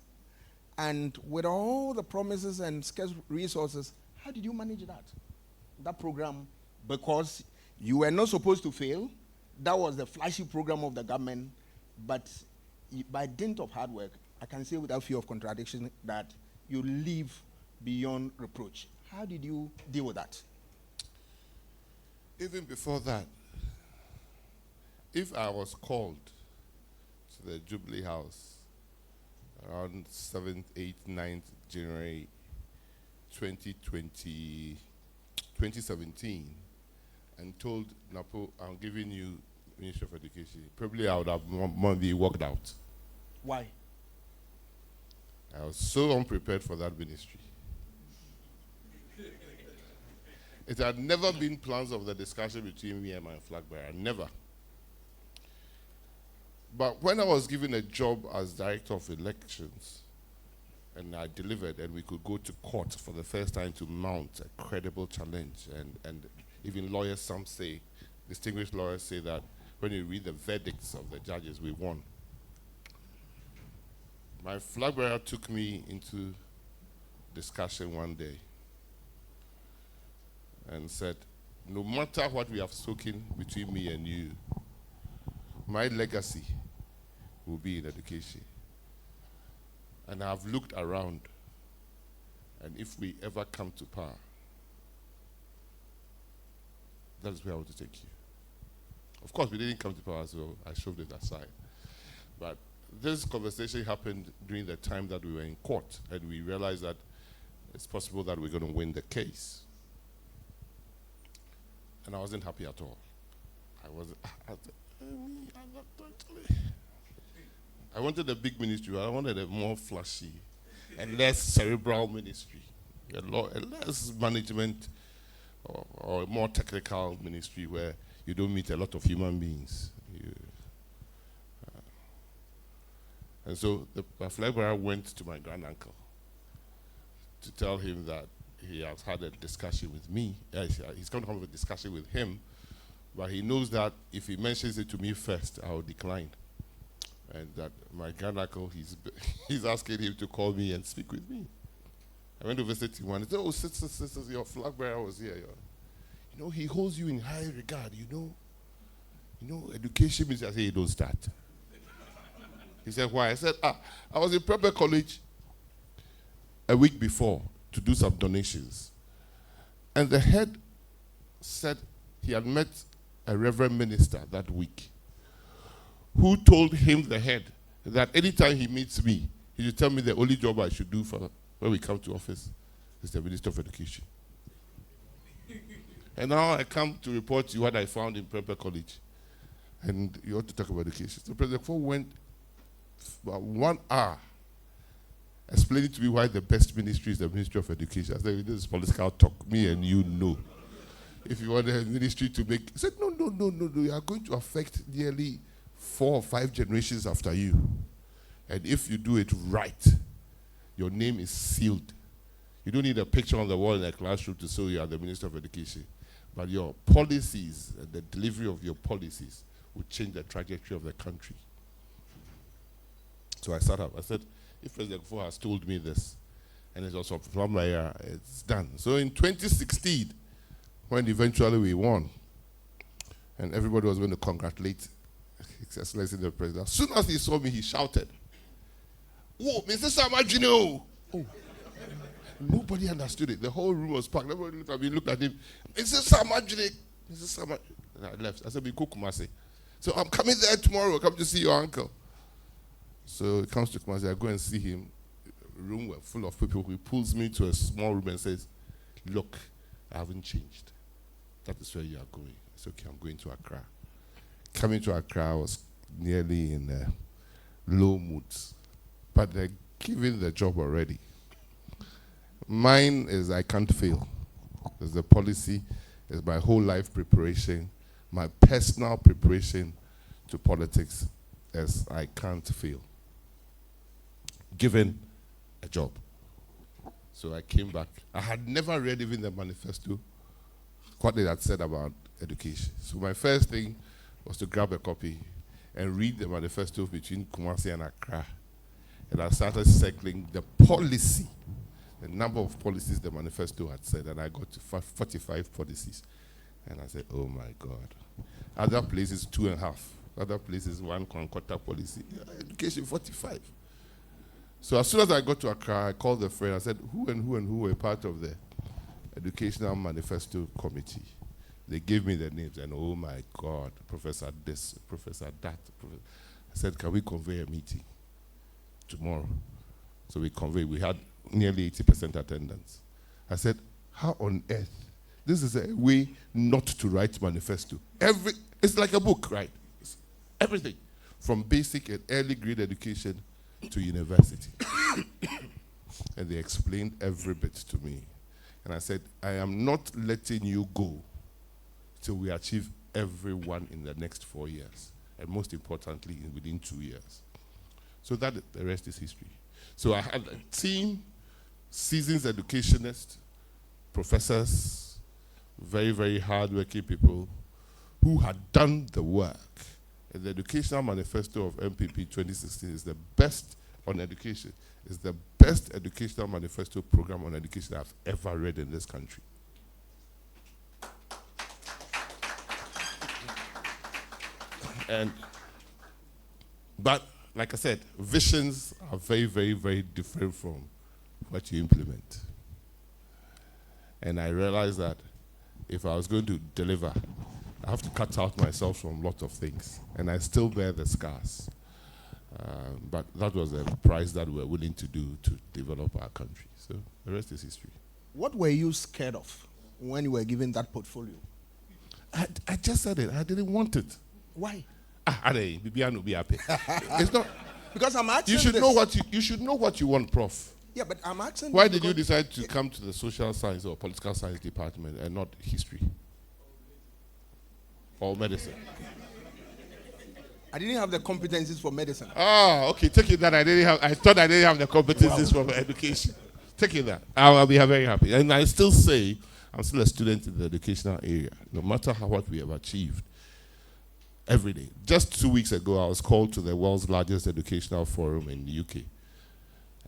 Speaker 4: And with all the promises and scarce resources, how did you manage that program? Because you were not supposed to fail. That was the flashy program of the government. But by dint of hard work, I can say without fear of contradiction that you live beyond reproach. How did you deal with that?
Speaker 5: Even before that, if I was called to the Jubilee House around 7th, 8th, 9th January 2017 and told Napo, I'm giving you Ministry of Education, probably I would have maybe walked out.
Speaker 4: Why?
Speaker 5: I was so unprepared for that ministry. It had never been plans of the discussion between me and my flag bearer, never. But when I was given a job as director of elections, and I delivered, and we could go to court for the first time to mount a credible challenge, and even lawyers, some say, distinguished lawyers say that when you read the verdicts of the judges, we won. My flag bearer took me into discussion one day and said, no matter what we have spoken between me and you, my legacy will be in education. And I've looked around, and if we ever come to power, that's where I want to take you. Of course, we didn't come to power, so I shoved it aside. But this conversation happened during the time that we were in court, and we realized that it's possible that we're going to win the case. And I wasn't happy at all. I wanted a big ministry. I wanted a more flashy and less cerebral ministry, a less management or a more technical ministry where you don't meet a lot of human beings. And so the flag bearer went to my granduncle to tell him that he has had a discussion with me. He's going to have a discussion with him, but he knows that if he mentions it to me first, I will decline. And that my granduncle, he's asking him to call me and speak with me. I went to visit him and he said, oh, sisters, your flag bearer was here. You know, he holds you in high regard, you know, education means, I said, you don't start. He said, why? I said, I was in Prempeh College a week before to do some donations. And the head said he had met a reverend minister that week who told him, the head, that anytime he meets me, he should tell me the only job I should do for when we come to office is the Minister of Education. And now I come to report to you what I found in Prempeh College. And you ought to talk about education. So President Kufo went about 1 hour explaining to me why the best ministry is the Ministry of Education. I said, this is political talk. Me and you know. If you want the ministry to make... He said, no. You are going to affect nearly 4 or 5 generations after you. And if you do it right, your name is sealed. You don't need a picture on the wall in a classroom to show you are the Minister of Education. But your policies and the delivery of your policies will change the trajectory of the country. So I sat up. I said, if President Kufo has told me this, and it's also from my, it's done. So in 2016, when eventually we won, and everybody was going to congratulate His Excellency the President, as soon as he saw me, he shouted, "Oh, Mr. Samajino!" Oh. Nobody understood it. The whole room was packed. Everybody looked at me, looked at him. Mr. Samajino! Mr. Samajino! And I left. I said, Kumasi. So I'm coming there tomorrow. Come to see your uncle. So he comes to Kumasi. I go and see him. Room full of people. He pulls me to a small room and says, "Look, I haven't changed. That is where you are going." It's okay, I'm going to Accra. Coming to Accra, I was nearly in low moods. But they're giving the job already. Mine is I can't fail. There's the policy, it's my whole life preparation, my personal preparation to politics as I can't fail. Given a job. So I came back. I had never read even the manifesto, what they had said about education. So my first thing was to grab a copy and read the manifesto between Kumasi and Accra. And I started circling the policy, the number of policies the manifesto had said, and I got to 45 policies. And I said, oh my God. Other places, 2.5. Other places, 1 quarter policy. Education, 45. So as soon as I got to Accra, I called a friend. I said, who and who were part of the Educational Manifesto Committee? They gave me their names, and oh my God, Professor this, Professor that. I said, can we convey a meeting tomorrow? So we convened. We had nearly 80% attendance. I said, how on earth? This is a way not to write manifesto. It's like a book, right? It's everything, from basic and early grade education to university. And they explained every bit to me. And I said, I am not letting you go till we achieve everyone in the next 4 years. And most importantly, within 2 years. So that the rest is history. So I had a team, seasoned educationists, professors, very, very hard-working people who had done the work. And the Educational Manifesto of MPP 2016 is the best on education. It's the best educational manifesto program on education I've ever read in this country. But like I said, visions are very, very, very different from what you implement. And I realized that if I was going to deliver, I have to cut out myself from a lot of things. And I still bear the scars. But that was a price that we were willing to do to develop our country. So the rest is history.
Speaker 4: What were you scared of when you were given that portfolio?
Speaker 5: I just said it. I didn't want it.
Speaker 4: Why?
Speaker 5: It's not.
Speaker 4: Because I'm asking
Speaker 5: You should
Speaker 4: this.
Speaker 5: know what you should know what you want, Prof.
Speaker 4: Yeah, but I'm asking.
Speaker 5: Why did you decide to come to the social science or political science department and not history or medicine?
Speaker 4: I didn't have the competencies for medicine.
Speaker 5: Ah, okay. Take it that I thought I didn't have the competencies for education. Take it that. I'll be very happy. And I still say I'm still a student in the educational area, no matter what we have achieved. Every day. Just 2 weeks ago, I was called to the world's largest educational forum in the UK.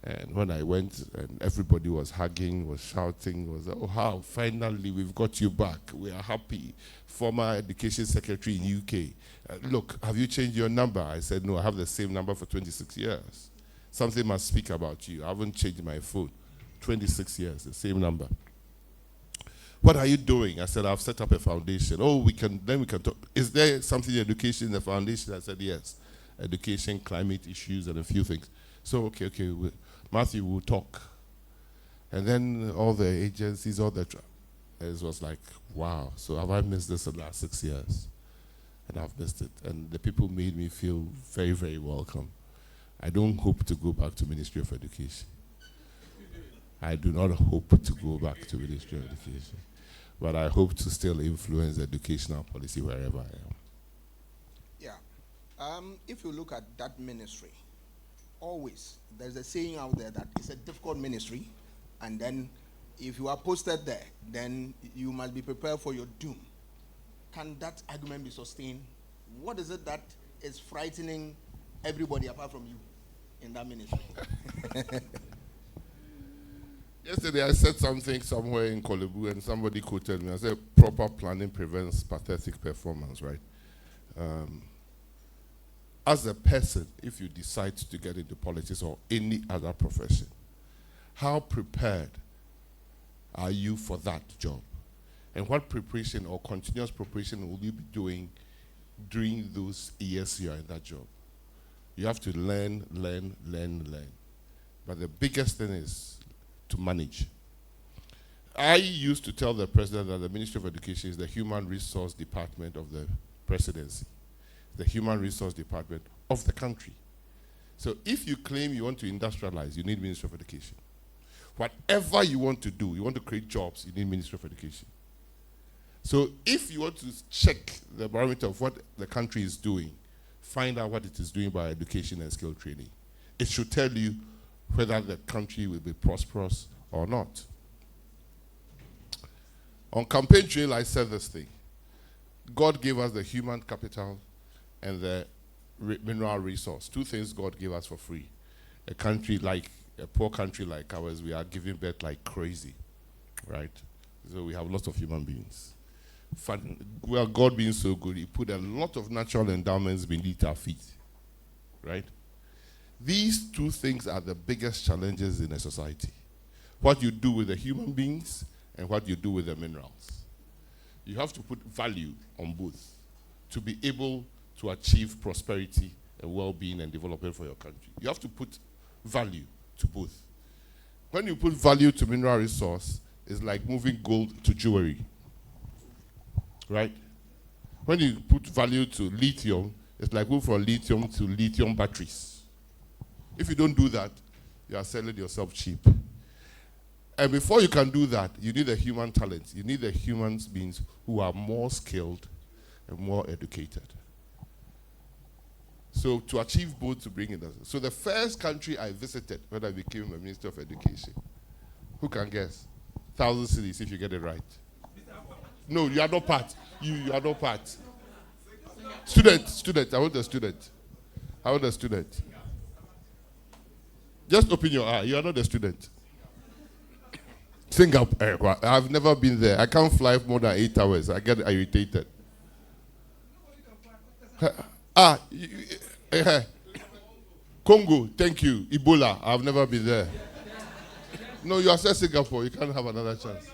Speaker 5: And when I went, and everybody was hugging, was shouting, was, oh, how, finally, we've got you back. We are happy. Former education secretary in UK. Look, have you changed your number? I said, no, I have the same number for 26 years. Something must speak about you. I haven't changed my phone. 26 years, the same number. What are you doing? I said, I've set up a foundation. Oh, then we can talk. Is there something in education in the foundation? I said, yes. Education, climate issues, and a few things. So, okay, Matthew will talk. And then all the agencies, it was like, wow. So have I missed this in the last 6 years? And I've missed it. And the people made me feel very, very welcome. I don't hope to go back to Ministry of Education. I do not hope to go back to Ministry of Education. But I hope to still influence educational policy wherever I am.
Speaker 4: Yeah. If you look at that ministry, always, there's a saying out there that it's a difficult ministry, and then if you are posted there, then you must be prepared for your doom. Can that argument be sustained? What is it that is frightening everybody apart from you in that ministry?
Speaker 5: Yesterday, I said something somewhere in Kolebu, and somebody quoted me. I said, proper planning prevents pathetic performance, right? As a person, if you decide to get into politics or any other profession, how prepared are you for that job? And what preparation or continuous preparation will you be doing during those years you are in that job? You have to learn. But the biggest thing is to manage. I used to tell the president that the Ministry of Education is the human resource department of the presidency, the human resource department of the country. So if you claim you want to industrialize, you need Ministry of Education. Whatever you want to do, you want to create jobs, you need Ministry of Education. So if you want to check the barometer of what the country is doing, find out what it is doing by education and skill training. It should tell you whether the country will be prosperous or not. On campaign trail, I said this thing. God gave us the human capital and the mineral resource. Two things God gave us for free. A poor country like ours, we are giving birth like crazy, right? So we have lots of human beings. Well, God being so good, He put a lot of natural endowments beneath our feet, right? These two things are the biggest challenges in a society. What you do with the human beings and what you do with the minerals. You have to put value on both to be able to achieve prosperity and well-being and development for your country. You have to put value to both. When you put value to mineral resource, it's like moving gold to jewelry, right? When you put value to lithium, it's like moving from lithium to lithium batteries. If you don't do that, you are selling yourself cheap. And before you can do that, you need a human talent. You need the human beings who are more skilled and more educated. So to achieve both, to bring it down. So the first country I visited when I became a Minister of Education, who can guess? 1,000 cities if you get it right. No, you are not part. You are not part. Student. I want a student. Just open your eye. You are not a student. Singapore. I've never been there. I can't fly more than 8 hours. I get irritated. Congo, thank you. Ebola, I've never been there. No, you are said Singapore. You can't have another chance.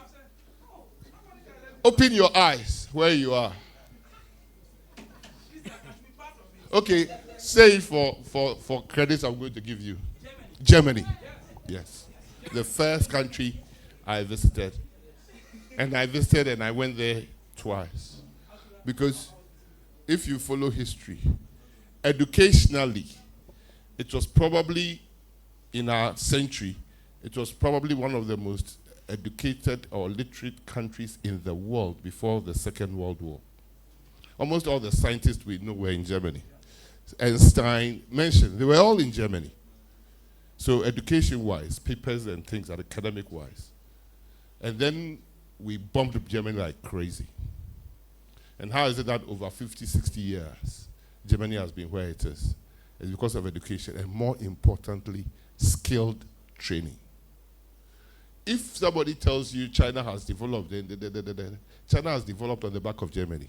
Speaker 5: Open your eyes where you are. Okay, say it for credits I'm going to give you. Germany. Yes. The first country I visited. And I went there twice. Because if you follow history, educationally, it was probably, in our century, it was probably one of the most educated or literate countries in the world before the Second World War. Almost all the scientists we know were in Germany. Einstein mentioned, they were all in Germany. So education-wise, papers and things, academic-wise. And then we bombed Germany like crazy. And how is it that over 50, 60 years, Germany has been where it is? It's because of education, and more importantly, skilled training. If somebody tells you China has developed, China has developed on the back of Germany.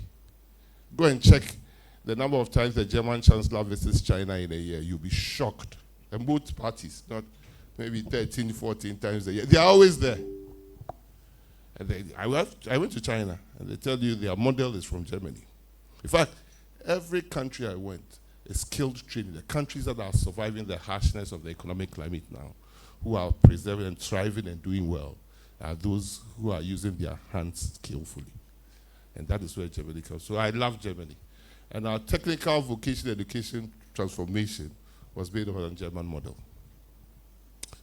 Speaker 5: Go and check the number of times the German chancellor visits China in a year. You'll be shocked. And both parties, not maybe 13, 14 times a year. They are always there. And I went to China, and they tell you their model is from Germany. In fact, every country I went is skilled training. The countries that are surviving the harshness of the economic climate now, who are preserving and thriving and doing well, are those who are using their hands skillfully. And that is where Germany comes. So I love Germany. And our technical vocational education transformation was based on the German model.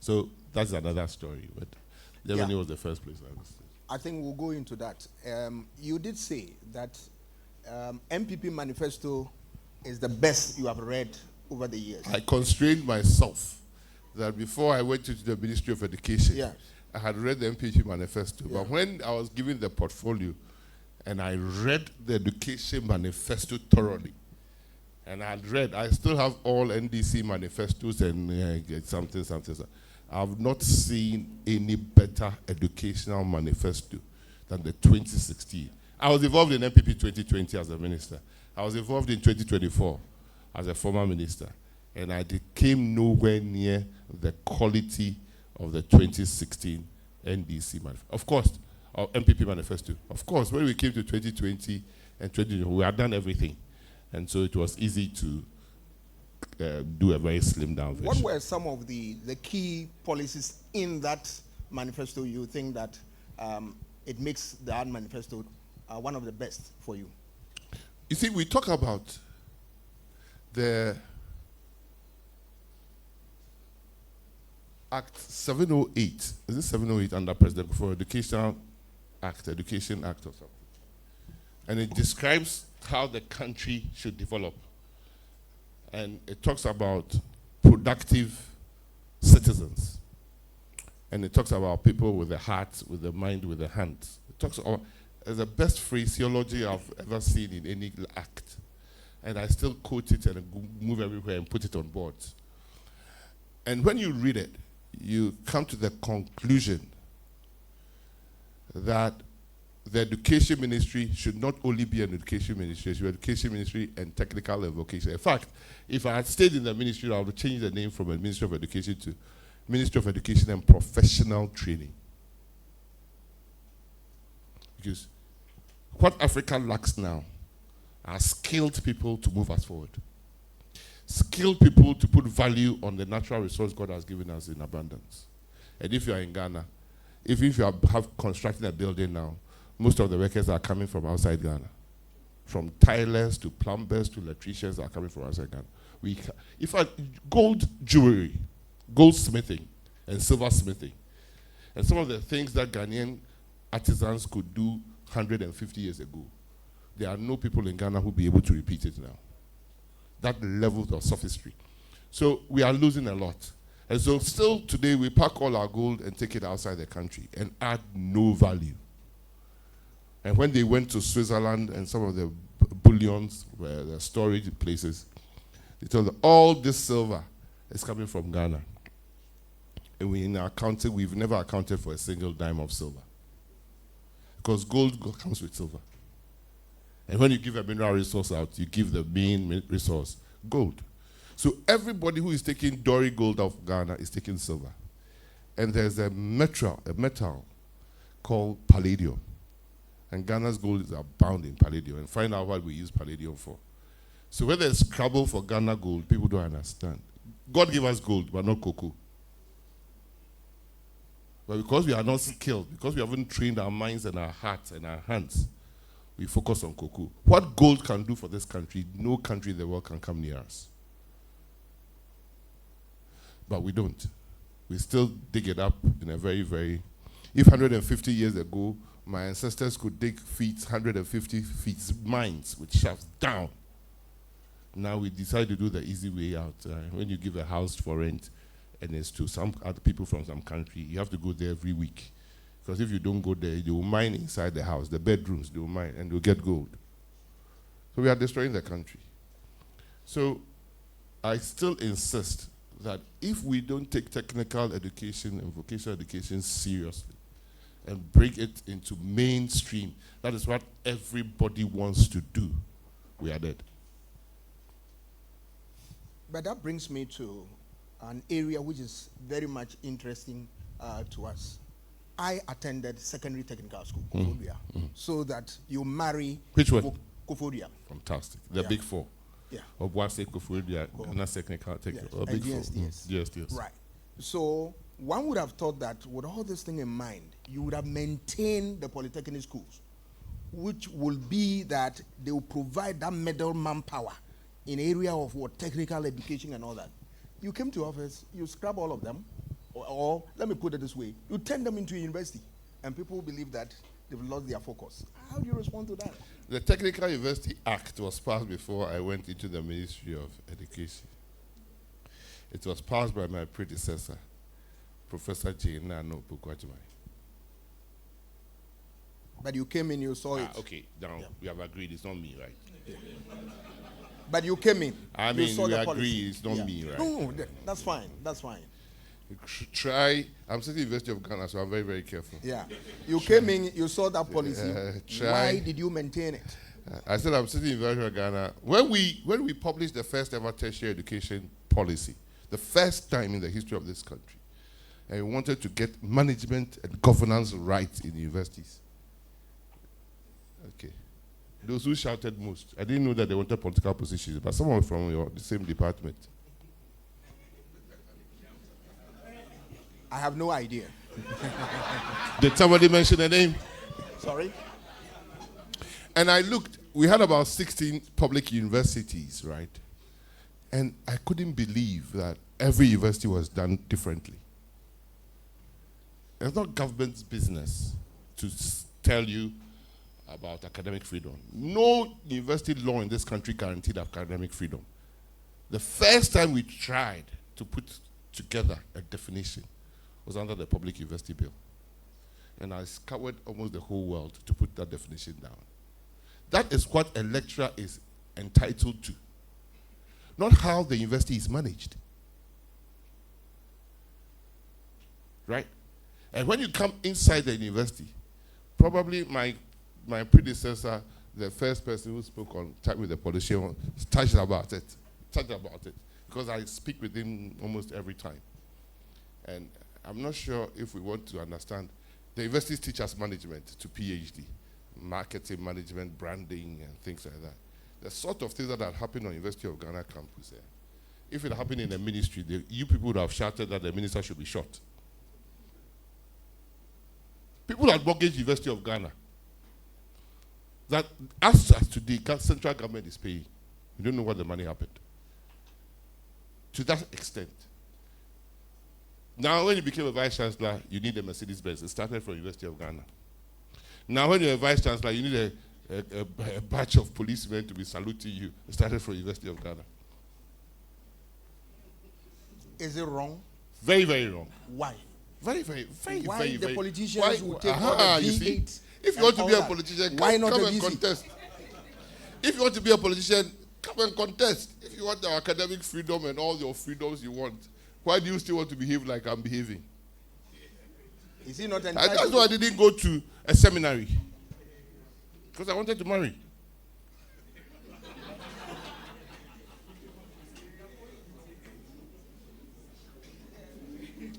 Speaker 5: So that's another story. But Germany was the first place I visited.
Speaker 4: I think we'll go into that. You did say that MPP manifesto is the best you have read over the years.
Speaker 5: I constrained myself that before I went into the Ministry of Education, I had read the MPP manifesto. But when I was given the portfolio and I read the education manifesto thoroughly, and I still have all NDC manifestos and something. I've not seen any better educational manifesto than the 2016. I was involved in MPP 2020 as a minister. I was involved in 2024 as a former minister. And I came nowhere near the quality of the 2016 NDC manifesto. Of course, or MPP manifesto. Of course, when we came to 2020 and 2020, we had done everything. And so it was easy to do a very slim down version.
Speaker 4: What were some of the key policies in that manifesto you think that it makes that manifesto one of the best for you?
Speaker 5: You see, we talk about the Act 708. Is it 708 under President for Education Act or something? And it describes how the country should develop. And it talks about productive citizens. And it talks about people with the heart, with the mind, with the hands. It talks about, it's the best phraseology I've ever seen in any act. And I still quote it and move everywhere and put it on boards. And when you read it, you come to the conclusion that the education ministry should not only be an education ministry, it should be an education ministry and technical and vocational. In fact, if I had stayed in the ministry, I would change the name from a Ministry of Education to Ministry of Education and Professional Training. Because what Africa lacks now are skilled people to move us forward. Skilled people to put value on the natural resource God has given us in abundance. And if you are in Ghana, if you have constructing a building now, most of the workers are coming from outside Ghana. From tilers to plumbers to electricians are coming from outside Ghana. Gold jewelry, goldsmithing, and silversmithing. And some of the things that Ghanaian artisans could do 150 years ago, there are no people in Ghana who will be able to repeat it now. That level of sophistry. So we are losing a lot. And so still today we pack all our gold and take it outside the country and add no value. And when they went to Switzerland and some of the bullions, where the storage places, they told them all this silver is coming from Ghana. And we've never accounted for a single dime of silver. Because gold comes with silver. And when you give a mineral resource out, you give the main resource, gold. So everybody who is taking Dory gold out of Ghana is taking silver. And there's a metal called palladium. And Ghana's gold is abound in palladium. And find out what we use palladium for. So when there's trouble for Ghana gold, people don't understand. God gave us gold, but not cocoa. But because we are not skilled, because we haven't trained our minds and our hearts and our hands, we focus on cocoa. What gold can do for this country, no country in the world can come near us. But we don't. We still dig it up in a very, very... If 150 years ago, my ancestors could dig 150 feet mines with shafts down, now we decide to do the easy way out. When you give a house for rent, and it's to some other people from some country, you have to go there every week. Because if you don't go there, they will mine inside the house, the bedrooms, they will mine, and they'll get gold. So we are destroying the country. So I still insist that if we don't take technical education and vocational education seriously and bring it into mainstream, that is what everybody wants to do, we are dead.
Speaker 4: But that brings me to an area which is very much interesting to us. I attended secondary technical school, Kofodia, so that you marry...
Speaker 5: Which one?
Speaker 4: Kofodia.
Speaker 5: Fantastic. The big four.
Speaker 4: Yeah.
Speaker 5: Obuasi, Kofodia, Ghana Technical, big four. Yes.
Speaker 4: Right. So one would have thought that with all this thing in mind, you would have maintained the polytechnic schools, which will be that they will provide that middle manpower in area of what technical education and all that. You came to office, you scrap all of them, or let me put it this way, you turn them into a university, and people believe that they've lost their focus. How do you respond to that?
Speaker 5: The Technical University Act was passed before I went into the Ministry of Education. It was passed by my predecessor, Professor Nano Opoku.
Speaker 4: But you came in, you saw it.
Speaker 5: Okay, now we have agreed it's not me, right?
Speaker 4: Yeah. But you came in.
Speaker 5: I mean, we agree it's not me, right?
Speaker 4: No, that's fine. That's fine.
Speaker 5: Try. I'm sitting in the University of Ghana, so I'm very, very careful.
Speaker 4: Yeah. You came in, you saw that policy. Why did you maintain it?
Speaker 5: I said I'm sitting in the University of Ghana. When we published the first ever tertiary education policy, the first time in the history of this country, and we wanted to get management and governance right in universities. Okay. Those who shouted most, I didn't know that they wanted political positions, but someone from the same department.
Speaker 4: I have no idea.
Speaker 5: Did somebody mention a name?
Speaker 4: Sorry?
Speaker 5: And I looked, we had about 16 public universities, right? And I couldn't believe that every university was done differently. It's not government's business to tell you about academic freedom. No university law in this country guaranteed academic freedom. The first time we tried to put together a definition was under the Public University Bill. And I scoured almost the whole world to put that definition down. That is what a lecturer is entitled to, not how the university is managed. Right? And when you come inside the university, probably my predecessor, the first person who spoke on Chat with the Politician, touched about it, because I speak with him almost every time. And I'm not sure if we want to understand. The universities teach us management to PhD, marketing, management, branding, and things like that. The sort of things that had happened on University of Ghana campus. If it happened in a ministry, you people would have shouted that the minister should be shot. People at mortgage University of Ghana, that as today, central government is paying. We don't know what the money happened. To that extent. Now, when you became a vice chancellor, you need a Mercedes-Benz. It started from University of Ghana. Now, when you're a vice chancellor, you need a batch of policemen to be saluting you. It started from University of Ghana.
Speaker 4: Is it wrong?
Speaker 5: Very, very wrong.
Speaker 4: Why?
Speaker 5: Very, very, very,
Speaker 4: Why
Speaker 5: very,
Speaker 4: the
Speaker 5: very.
Speaker 4: politicians will take all the
Speaker 5: you see?
Speaker 4: V8?
Speaker 5: If you want to be a politician,
Speaker 4: why not
Speaker 5: come
Speaker 4: the
Speaker 5: and
Speaker 4: VC?
Speaker 5: contest. If you want to be a politician, come and contest. If you want the academic freedom and all your freedoms you want, why do you still want to behave like I'm behaving?
Speaker 4: Is he not
Speaker 5: That's
Speaker 4: entitled?
Speaker 5: why I didn't go to a seminary. Because I wanted to marry.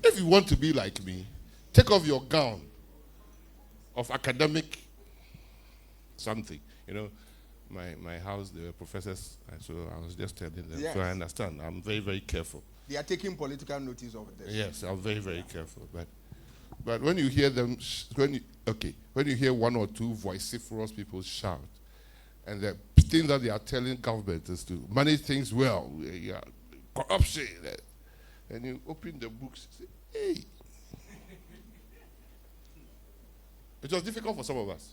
Speaker 5: If you want to be like me, take off your gown of academic something. You know, my house, there were professors, and so I was just telling them.
Speaker 4: Yes.
Speaker 5: So I understand. I'm very, very careful.
Speaker 4: They are taking political notice of this.
Speaker 5: Yes, I'm very, very careful. But when you hear them, when you hear one or two vociferous people shout, and the thing that they are telling government is to manage things well, yeah, corruption, and you open the books, say, hey. It was difficult for some of us.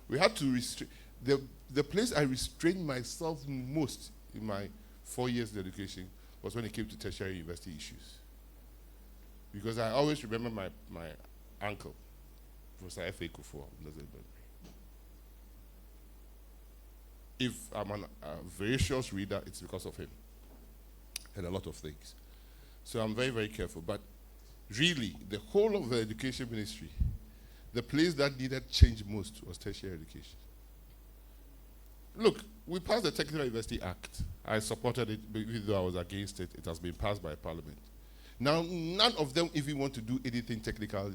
Speaker 5: We had to restrain. The place I restrained myself most in my 4 years of education was when it came to tertiary university issues. Because I always remember my uncle, Professor F.A. Kufuor. If I'm a voracious reader, it's because of him and a lot of things. So I'm very, very careful. But really, the whole of the education ministry, the place that needed change most was tertiary education. Look, we passed the Technical University Act. I supported it, even though I was against it. It has been passed by Parliament. Now, none of them even want to do anything technical.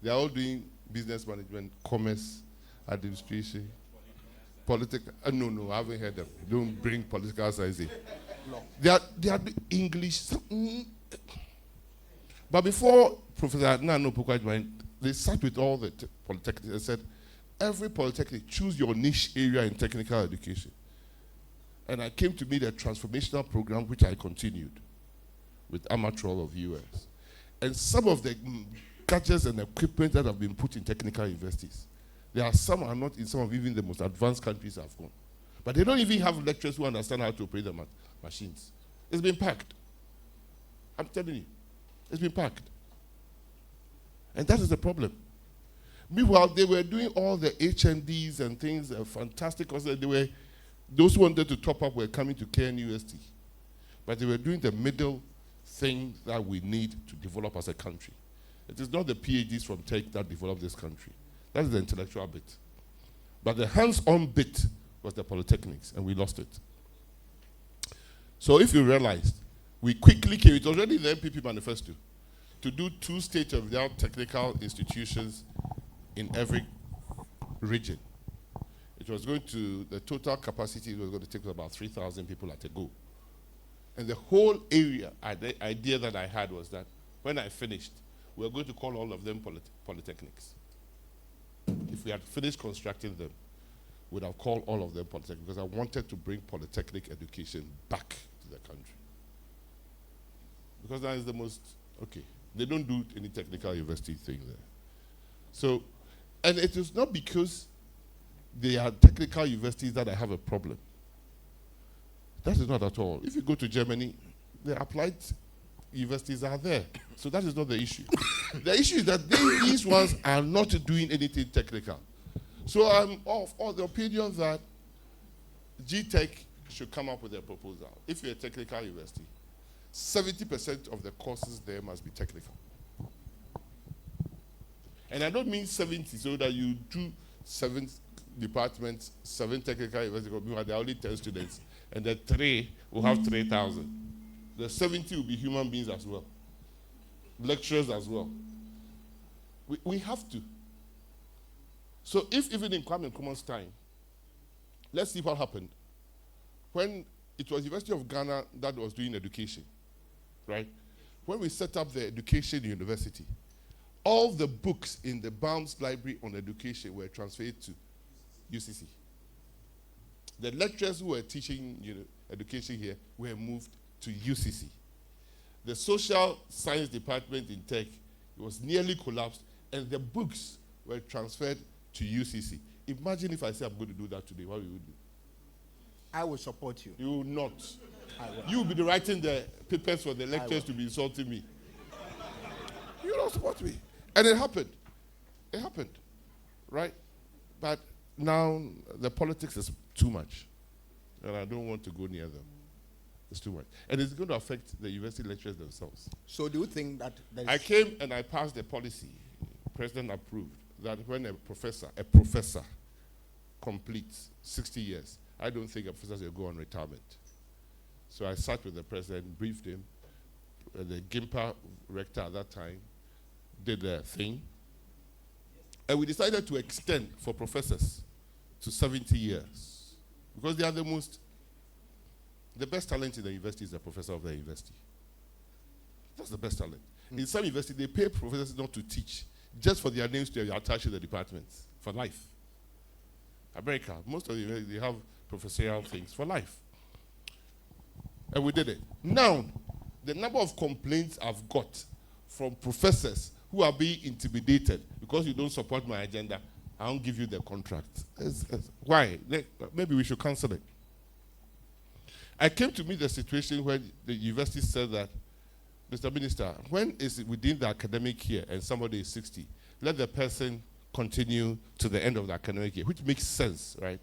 Speaker 5: They are all doing business management, commerce, administration, political. No, I haven't heard them. Don't bring political science in. They are doing English. But before Professor Adenauer-Stiftung, they sat with all the polytechnics and said, every polytechnic, choose your niche area in technical education. And I came to meet a transformational program which I continued with Amatrol of US. And some of the gadgets and equipment that have been put in technical universities, there are some are not in some of even the most advanced countries I've gone. But they don't even have lecturers who understand how to operate the machines. It's been packed. I'm telling you, it's been packed. And that is the problem. Meanwhile, they were doing all the HNDs and things, fantastic courses. Those who wanted to top up were coming to KNUST. But they were doing the middle thing that we need to develop as a country. It is not the PhDs from tech that develop this country. That is the intellectual bit. But the hands-on bit was the polytechnics, and we lost it. So if you realized, we quickly came, it was already in the MPP manifesto, to do 2 state-of-the-art technical institutions in every region. It was going to, the total capacity was going to take about 3,000 people at a go. And the whole area, the idea that I had was that when I finished, we were going to call all of them polytechnics. If we had finished constructing them, we would have called all of them polytechnics because I wanted to bring polytechnic education back to the country. Because that is the most, they don't do any technical university thing there. So, and it is not because they are technical universities that I have a problem. That is not at all. If you go to Germany, the applied universities are there. So that is not the issue. The issue is that these ones are not doing anything technical. So I'm of the opinion that GTech should come up with a proposal. If you're a technical university, 70% of the courses there must be technical. And I don't mean 70 so that you do 7 departments, 7 technical universities, there are only 10 students, and the 3 will have 3,000. The 70 will be human beings as well, lecturers as well. We have to. So if even in Kwame Nkrumah's time, let's see what happened. When it was University of Ghana that was doing education, right? When we set up the education university, all the books in the BAMS library on education were transferred to UCC. The lecturers who were teaching education here were moved to UCC. The social science department in Tech, it was nearly collapsed, and the books were transferred to UCC. Imagine if I say I'm going to do that today, what will you do?
Speaker 4: I will support you.
Speaker 5: You will not.
Speaker 4: I will.
Speaker 5: You will be writing the papers for the lecturers to be insulting me. You don't support me. And it happened. It happened. Right? But now the politics is too much. And I don't want to go near them. It's too much. And it's going to affect the university lecturers themselves.
Speaker 4: So do you think that
Speaker 5: I came and I passed the policy, President approved, that when a professor completes 60 years, I don't think a professor will go on retirement. So I sat with the president, briefed him. The GIMPA rector at that time did the thing. And we decided to extend for professors to 70 years. Because they are the best talent in the university is the professor of the university. That's the best talent. In some universities, they pay professors not to teach, just for their names to be attached to the departments for life. America, most of the universities, they have professorial things for life. And we did it. Now, the number of complaints I've got from professors who are being intimidated because you don't support my agenda, I won't give you the contract. Why? Maybe we should cancel it. I came to meet the situation where the university said that, Mr. Minister, when is it within the academic year and somebody is 60, let the person continue to the end of the academic year, which makes sense, right?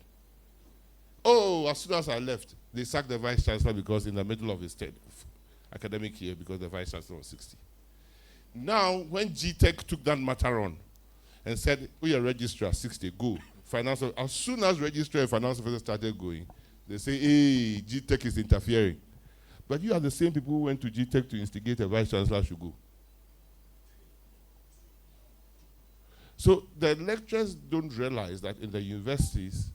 Speaker 5: Oh, as soon as I left, they sacked the vice chancellor because in the middle of his academic year, because the vice chancellor was 60. Now, when GTech took that matter on and said, we are registrar, 60, go. Finance, as soon as registrar and finance officer started going, they say, hey, GTech is interfering. But you are the same people who went to GTech to instigate a vice chancellor should go. So the lecturers don't realize that in the universities,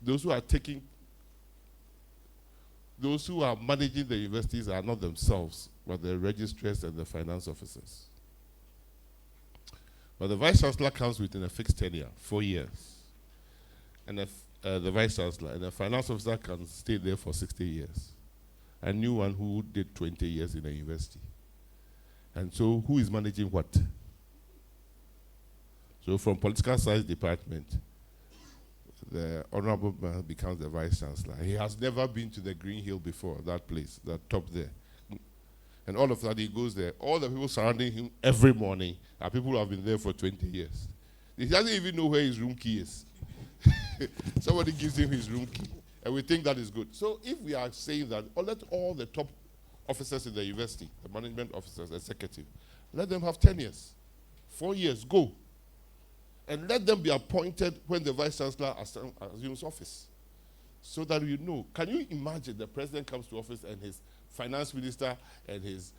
Speaker 5: those who are managing the universities are not themselves, but the registrars and the finance officers. But the vice chancellor comes within a fixed tenure, 4 years. And the vice chancellor and the finance officer can stay there for 60 years. A new one who did 20 years in a university. And so who is managing what? So from political science department, the honorable man becomes the vice chancellor. He has never been to the Green Hill before, that place, that top there. And all of that, he goes there. All the people surrounding him every morning are people who have been there for 20 years. He doesn't even know where his room key is. Somebody gives him his room key. And we think that is good. So if we are saying that, let all the top officers in the university, the management officers, executive, let them have 10 years, 4 years, go. And let them be appointed when the vice chancellor assumes office. So that you know. Can you imagine the president comes to office and his finance minister and his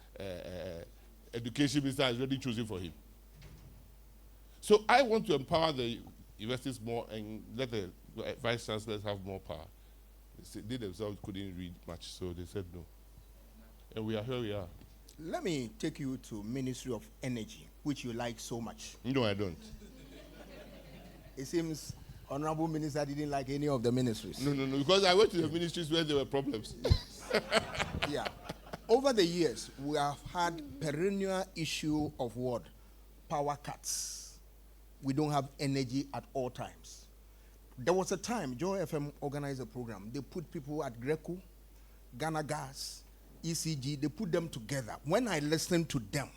Speaker 5: education minister is already chosen for him? So I want to empower the universities more and let the vice chancellors have more power. They themselves couldn't read much, so they said no. And we are here we are.
Speaker 4: Let me take you to Ministry of Energy, which you like so much.
Speaker 5: No, I don't.
Speaker 4: It seems Honorable Minister didn't like any of the ministries.
Speaker 5: No, because I went to the ministries where there were problems.
Speaker 4: Yeah. Over the years, we have had perennial issue of what? Power cuts. We don't have energy at all times. There was a time Joy FM organized a program. They put people at Greco, Ghana Gas, ECG. They put them together. When I listened to them,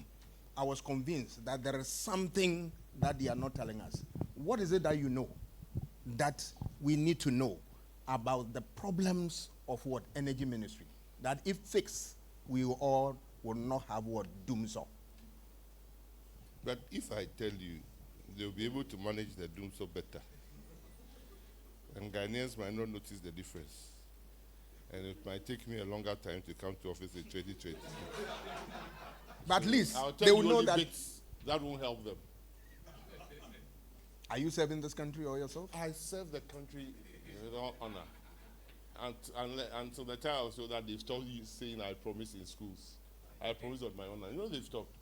Speaker 4: I was convinced that there is something that they are not telling us. What is it that you know that we need to know about the problems of what? Energy ministry. That if fixed, we all will not have what? Doomsday.
Speaker 5: But if I tell you, they'll be able to manage the doomsday better. And Ghanaians might not notice the difference. And it might take me a longer time to come to office in 2020.
Speaker 4: But at least
Speaker 5: they will know that that won't help them.
Speaker 4: Are you serving this country or yourself?
Speaker 5: I serve the country with all honor. Until the time so that they've stopped saying I promise in schools. I promise on my honor. You know they've stopped.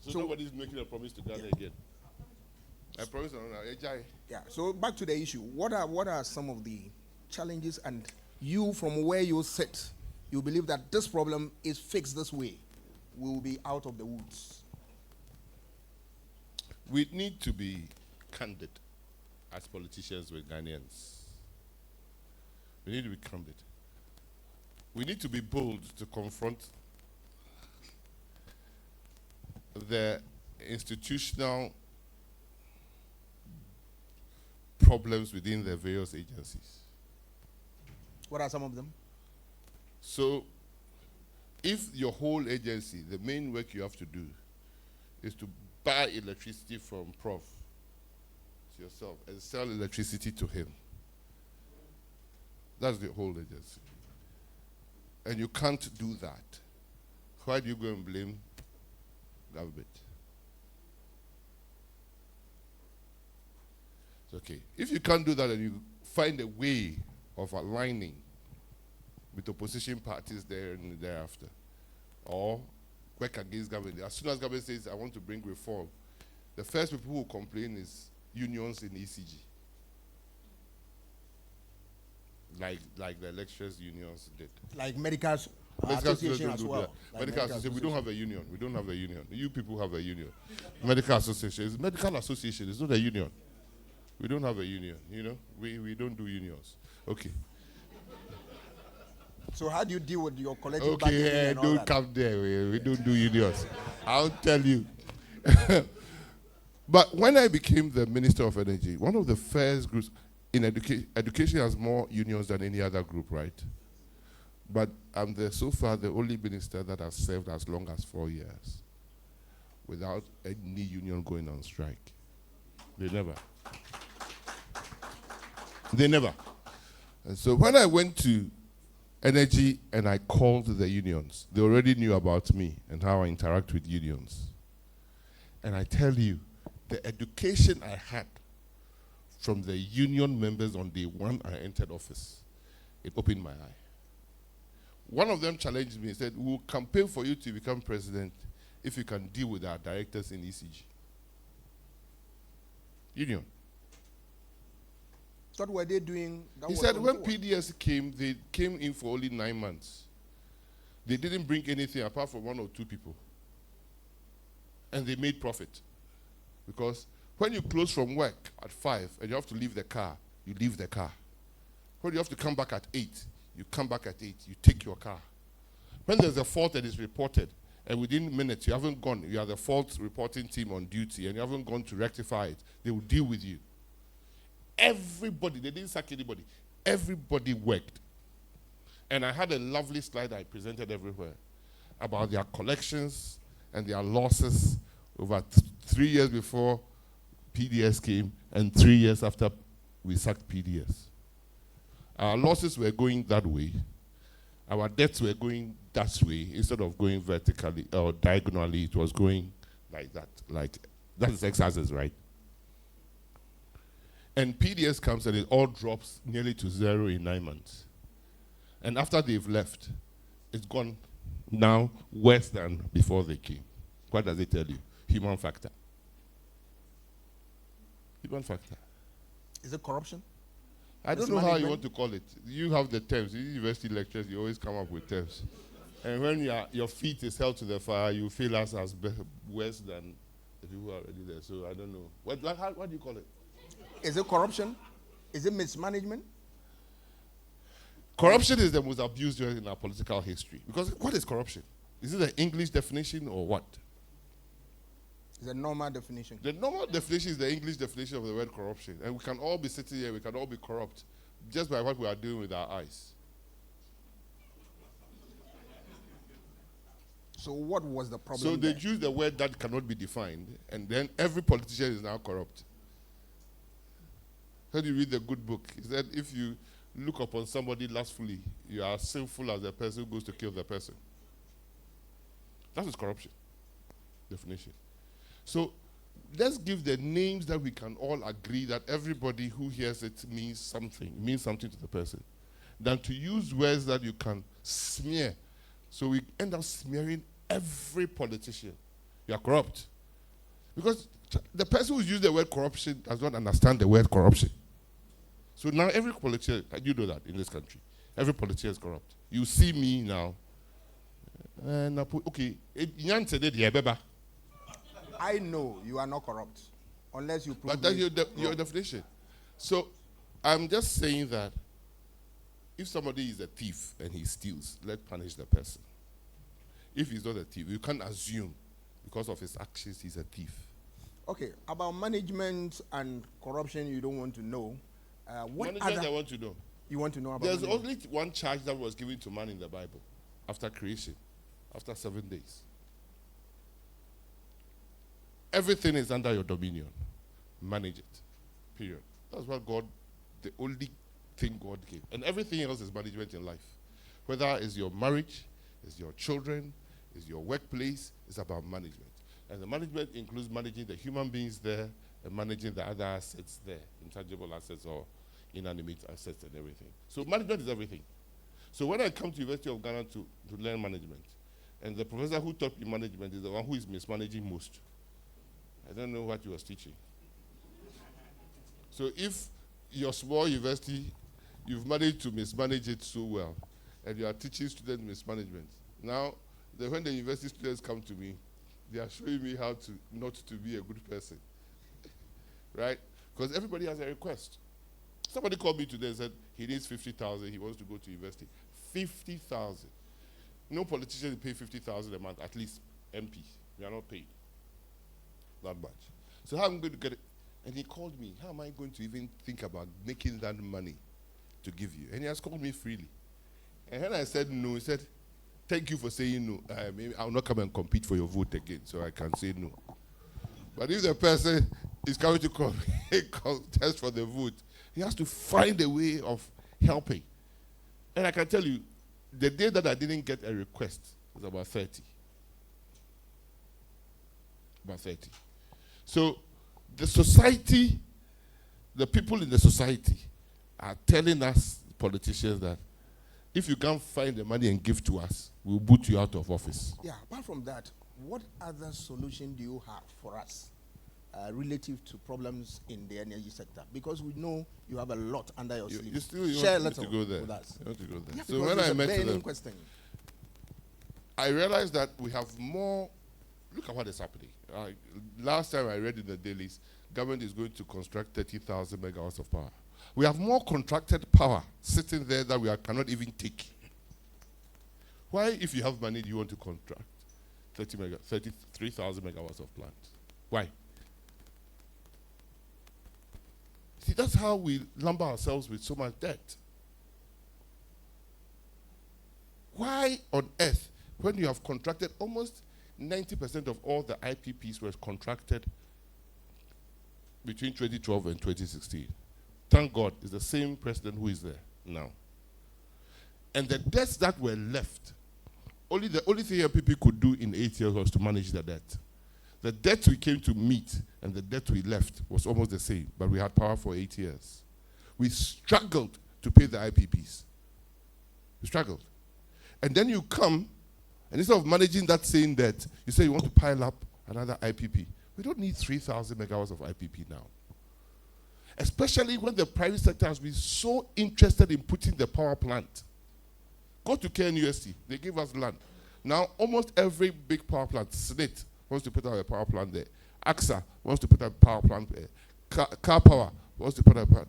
Speaker 5: So nobody's making a promise to Ghana again. I promise on honor.
Speaker 4: Yeah. So back to the issue. What are some of the challenges, and you from where you sit, you believe that this problem is fixed this way, we will be out of the woods?
Speaker 5: We need to be candid as politicians with Ghanaians. We need to be candid. We need to be bold to confront the institutional problems within the various agencies.
Speaker 4: What are some of them?
Speaker 5: So, if your whole agency, the main work you have to do is to buy electricity from Prof to yourself and sell electricity to him, that's the whole agency. And you can't do that. Why do you go and blame government? It's okay. If you can't do that and you find a way of aligning with opposition parties there and thereafter, or work against government. As soon as government says, I want to bring reform, the first people who will complain is unions in ECG. Like the lecturers unions did.
Speaker 4: Like medical association as well. Like
Speaker 5: medical association, we don't have a union. We don't have a union. You people have a union. Medical association. It's medical association. It's not a union. We don't have a union, you know. We don't do unions. Okay.
Speaker 4: So how do you deal with your collective
Speaker 5: bargaining
Speaker 4: and all
Speaker 5: don't
Speaker 4: that?
Speaker 5: come there. We don't do unions. I'll tell you. But when I became the Minister of Energy, one of the first groups in education has more unions than any other group, right? But I'm so far the only minister that has served as long as 4 years without any union going on strike. They never. They never. And so when I went to Energy and I called the unions, they already knew about me and how I interact with unions. And I tell you, the education I had from the union members on day one I entered office, it opened my eye. One of them challenged me and said, we'll campaign for you to become president if you can deal with our directors in ECG. Union.
Speaker 4: What were they doing?
Speaker 5: He said when PDS came, they came in for only 9 months. They didn't bring anything apart from 1 or 2 people. And they made profit. Because when you close from work at 5 and you have to leave the car, you leave the car. When you have to come back at 8, you come back at 8, you take your car. When there's a fault that is reported, and within minutes you haven't gone, you are the fault reporting team on duty, and you haven't gone to rectify it, they will deal with you. Everybody, they didn't sack anybody. Everybody worked. And I had a lovely slide I presented everywhere about their collections and their losses over 3 years before PDS came and 3 years after we sacked PDS. Our losses were going that way. Our debts were going that way. Instead of going vertically or diagonally, it was going like that. Like, that is x-axis, right? And PDS comes and it all drops nearly to 0 in 9 months. And after they've left, it's gone now worse than before they came. What does it tell you? Human factor. Human factor.
Speaker 4: Is it corruption?
Speaker 5: I don't know how you want to call it. You have the terms. You university lectures, you always come up with terms. And when your feet is held to the fire, you feel as worse than the people who are already there. So I don't know. What do you call it?
Speaker 4: Is it corruption? Is it mismanagement?
Speaker 5: Corruption is the most abused word in our political history. Because what is corruption? Is it an English definition or what?
Speaker 4: It's a normal definition.
Speaker 5: The normal definition is the English definition of the word corruption. And we can all be sitting here, we can all be corrupt just by what we are doing with our eyes.
Speaker 4: So what was the problem?
Speaker 5: So they use the word that cannot be defined, and then every politician is now corrupt. When you read the good book, it said if you look upon somebody lustfully, you are as sinful as the person who goes to kill the person. That is corruption. Definition. So let's give the names that we can all agree that everybody who hears it means something to the person, than to use words that you can smear. So we end up smearing every politician. You are corrupt. Because the person who's used the word corruption does not understand the word corruption. So now every politician, you know that in this country, Every politician is corrupt. You see me now. Okay.
Speaker 4: I know you are not corrupt unless you prove.
Speaker 5: But that's your definition. So I'm just saying that if somebody is a thief and he steals, let's punish the person. If he's not a thief, you can't assume because of his actions he's a thief.
Speaker 4: Okay, about management and corruption, you don't want to know. What
Speaker 5: management I want to know.
Speaker 4: You want to know about?
Speaker 5: There's only one charge that was given to man in the Bible after creation, after 7 days. Everything is under your dominion. Manage it. Period. That's what God, the only thing God gave. And everything else is management in life. Whether it's your marriage, it's your children, it's your workplace, it's about management. And the management includes managing the human beings there and managing the other assets there, intangible assets or inanimate assets and everything. So management is everything. So when I come to University of Ghana to learn management, and the professor who taught me management is the one who is mismanaging most. I don't know what he was teaching. So if your small university, you've managed to mismanage it so well, and you are teaching students mismanagement, now when the university students come to me, they are showing me how to not to be a good person, right? Because everybody has a request. Somebody called me today and said he needs 50,000. He wants to go to university. 50,000. No politician pay 50,000 a month. At least MPs, they are not paid that much. So how am I going to get it? And he called me. How am I going to even think about making that money to give you? And he has called me freely. And when I said no, he said, "Thank you for saying no. Maybe I'll not come and compete for your vote again, so I can say no." But if the person is coming to contest for the vote, he has to find a way of helping. And I can tell you, the day that I didn't get a request was about 30. About 30. So the society, the people in the society are telling us, politicians, that if you can't find the money and give to us, we'll boot you out of office.
Speaker 4: Yeah, apart from that, what other solution do you have for us relative to problems in the energy sector? Because we know you have a lot under your sleeve.
Speaker 5: You share a lot to go there. With us. You want to go there.
Speaker 4: Yeah,
Speaker 5: so when I met them,
Speaker 4: question.
Speaker 5: I realized that we have more. Look at what is happening. Last time I read in the dailies, government is going to construct 30,000 megawatts of power. We have more contracted power sitting there that we cannot even take. Why, if you have money, do you want to contract 33,000 megawatts of plant? Why? See, that's how we lumber ourselves with so much debt. Why on earth, when you have contracted almost 90% of all the IPPs were contracted between 2012 and 2016. Thank God, it's the same president who is there now. And the debts that were left, the only thing IPP could do in 8 years was to manage the debt. The debt we came to meet and the debt we left was almost the same, but we had power for 8 years. We struggled to pay the IPPs. We struggled. And then you come, and instead of managing that same debt, you say you want to pile up another IPP. We don't need 3,000 megawatts of IPP now. Especially when the private sector has been so interested in putting the power plant. Go to KNUST, they give us land. Now, almost every big power plant, SNIT wants to put out a power plant there. AXA wants to put out a power plant there. Car Power wants to put out a power.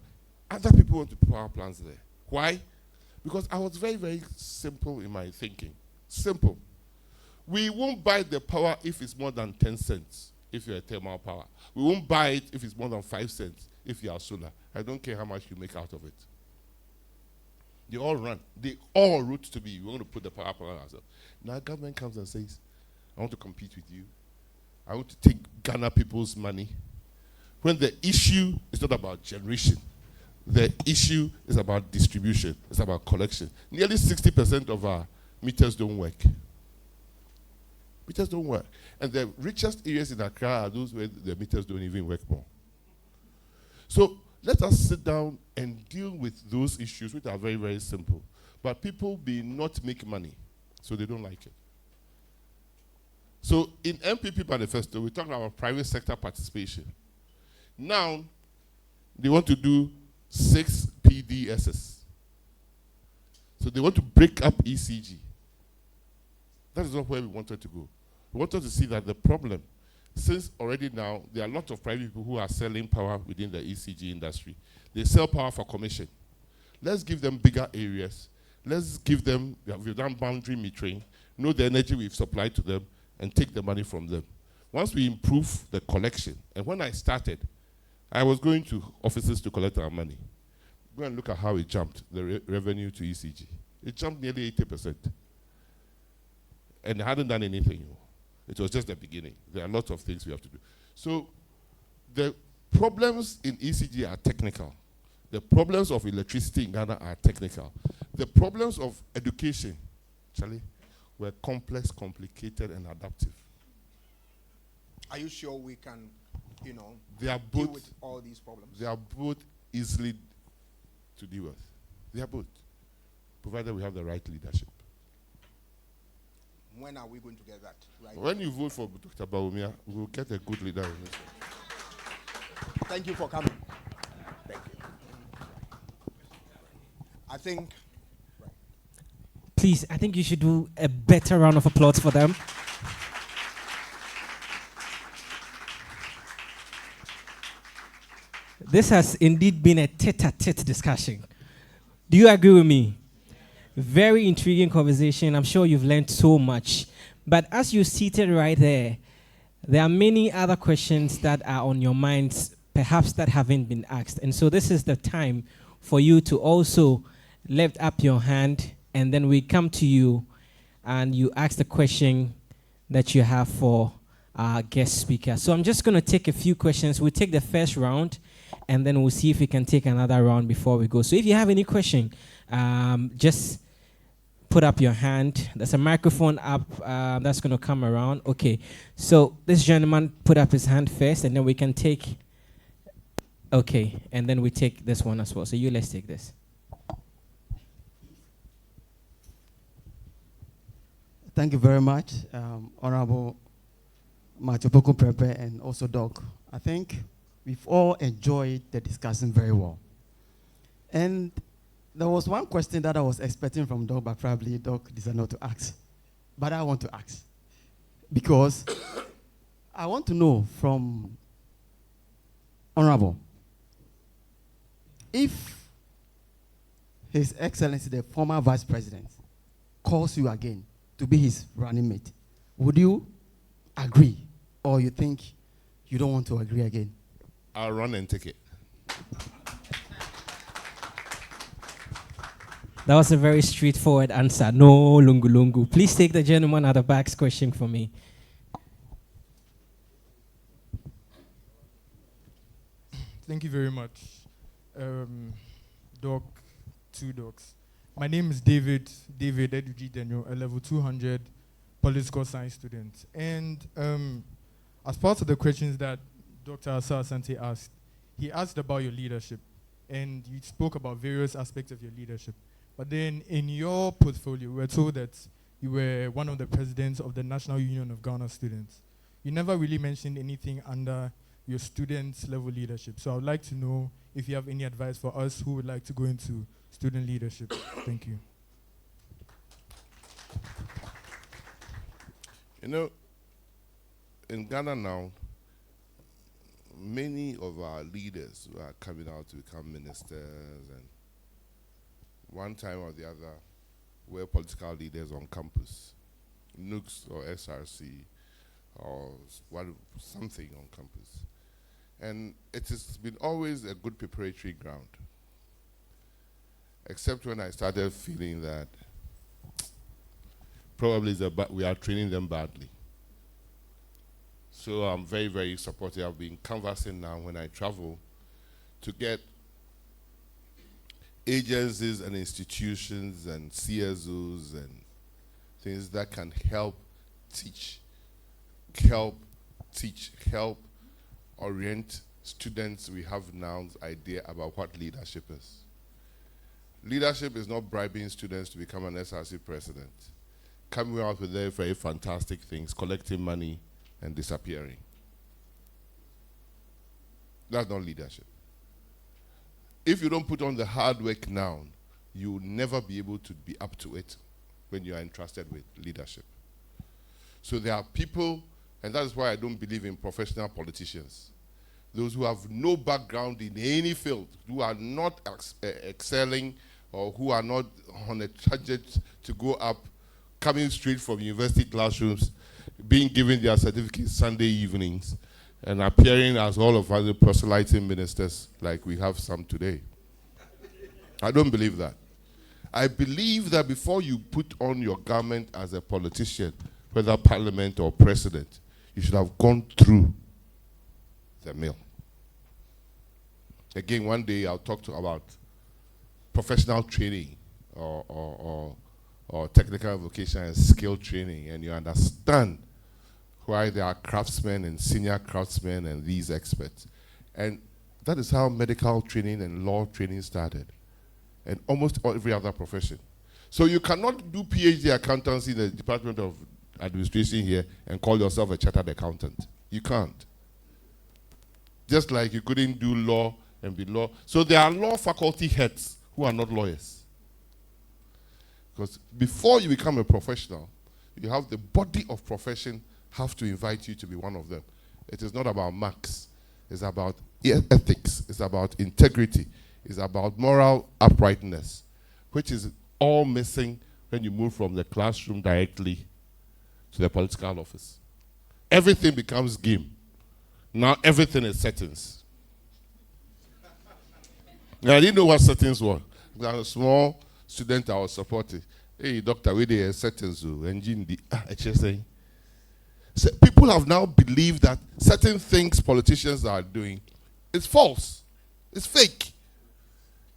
Speaker 5: Other people want to put power plants there. Why? Because I was very, very simple in my thinking. Simple. We won't buy the power if it's more than 10 cents, if you're a thermal power. We won't buy it if it's more than 5 cents, if you are solar. I don't care how much you make out of it. They all run. They all route to me. We want to put the power plant ourselves. Now government comes and says, I want to compete with you. I want to take Ghana people's money. When the issue is not about generation, the issue is about distribution. It's about collection. Nearly 60% of our meters don't work. Meters don't work. And the richest areas in Accra are those where the meters don't even work more. So let us sit down and deal with those issues, which are very, very simple. But people may not make money, so they don't like it. So in MPP manifesto, we talk about private sector participation. Now, they want to do 6 PDSs. So they want to break up ECG. That is not where we wanted to go. We wanted to see that the problem, since already now there are lots of private people who are selling power within the ECG industry. They sell power for commission. Let's give them bigger areas. Let's give them, we've done boundary metering, know the energy we've supplied to them, and take the money from them. Once we improve the collection, and when I started, I was going to offices to collect our money. Go and look at how it jumped, the revenue to ECG. It jumped nearly 80%. And I hadn't done anything. It was just the beginning. There are lots of things we have to do. So the problems in ECG are technical. The problems of electricity in Ghana are technical. The problems of education, Charlie, were complex, complicated, and adaptive.
Speaker 4: Are you sure we can,
Speaker 5: they are
Speaker 4: deal
Speaker 5: both,
Speaker 4: with all these problems?
Speaker 5: They are both easily to deal with. They are both, provided we have the right leadership.
Speaker 4: When are we going to get that right?
Speaker 5: When you vote for Dr. Bawumia, we will get a good leader in this.
Speaker 4: Thank you for coming. Thank you. I think.
Speaker 1: Please, I think you should do a better round of applause for them. This has indeed been a tete-a-tete discussion. Do you agree with me? Very intriguing conversation. I'm sure you've learned so much. But as you're seated right there, there are many other questions that are on your minds, perhaps that haven't been asked. And so this is the time for you to also lift up your hand, and then we come to you and you ask the question that you have for our guest speaker. So I'm just going to take a few questions. We'll take the first round, and then we'll see if we can take another round before we go. So if you have any question, just put up your hand. There's a microphone up that's going to come around. Okay. So this gentleman put up his hand first, and then we can take. Okay. And then we take this one as well. So let's take this.
Speaker 6: Thank you very much, Honorable Opoku Prempeh, and also Doc. I think we've all enjoyed the discussion very well. And there was one question that I was expecting from Doc, but probably Doc decided not to ask. But I want to ask. Because I want to know from Honorable, if His Excellency, the former Vice President, calls you again to be his running mate, would you agree, or you think you don't want to agree again?
Speaker 5: I'll run and take it.
Speaker 1: That was a very straightforward answer. No lungu lungu. Please take the gentleman at the back's question for me.
Speaker 7: Thank you very much. Doc, two docs. My name is David Eduji Daniel, a level 200 political science student. And as part of the questions that Dr. Asa Asante asked, he asked about your leadership. And you spoke about various aspects of your leadership. But then in your portfolio, we were told that you were one of the presidents of the National Union of Ghana Students. You never really mentioned anything under your student level leadership. So I would like to know if you have any advice for us who would like to go into student leadership. Thank you.
Speaker 5: In Ghana now, many of our leaders who are coming out to become ministers, and one time or the other were political leaders on campus, NUCS or SRC or something on campus. And it has been always a good preparatory ground, except when I started feeling that probably we are training them badly. So I'm very, very supportive. I've been canvassing now when I travel to get agencies and institutions and CSOs and things that can help orient students we have now's idea about what leadership is. Leadership is not bribing students to become an SRC president, coming out with very, very fantastic things, collecting money and disappearing. That's not leadership. If you don't put on the hard work now you will never be able to be up to it when you are entrusted with leadership. So there are people, and that is why I don't believe in professional politicians. Those who have no background in any field, who are not excelling, or who are not on a trajectory to go up, coming straight from university classrooms, being given their certificates Sunday evenings, and appearing as all of us proselyting ministers like we have some today. I don't believe that. I believe that before you put on your garment as a politician, whether parliament or president, you should have gone through the mill. Again, one day I'll talk about professional training or technical vocation and skill training, and you understand why there are craftsmen and senior craftsmen and these experts. And that is how medical training and law training started, and almost every other profession. So you cannot do PhD accountancy in the Department of Administration here and call yourself a chartered accountant. You can't. Just like you couldn't do law and be law. So there are law faculty heads who are not lawyers. Because before you become a professional, you have the body of profession have to invite you to be one of them. It is not about marks. It's about ethics. It's about integrity. It's about moral uprightness, which is all missing when you move from the classroom directly to the political office. Everything becomes game. Now everything is settings. Now, I didn't know what settings were. I was a small student I was supporting. Hey, doctor, we did settings, engine the HSA. So people have now believed that certain things politicians are doing is false. It's fake.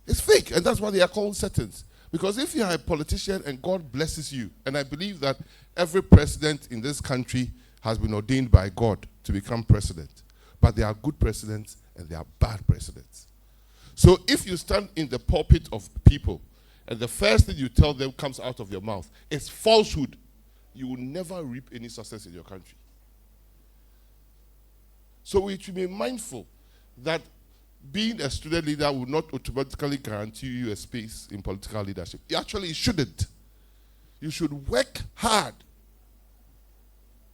Speaker 5: It's fake, and that's why they are called settings. Because if you are a politician and God blesses you, and I believe that every president in this country has been ordained by God to become president, but there are good presidents and there are bad presidents. So if you stand in the pulpit of people and the first thing you tell them comes out of your mouth is falsehood, you will never reap any success in your country. So we should be mindful that being a student leader will not automatically guarantee you a space in political leadership. Actually, it shouldn't. You should work hard.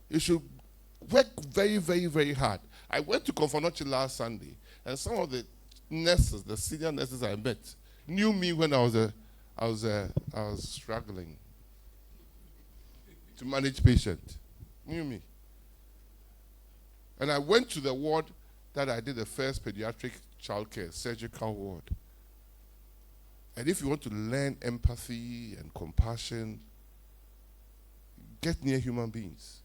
Speaker 5: You should work very, very, very hard. I went to Konfanochi last Sunday, and some of the nurses, the senior nurses I met, knew me when I was struggling to manage patients. Knew me. And I went to the ward that I did the first pediatric childcare surgical ward. And if you want to learn empathy and compassion, get near human beings.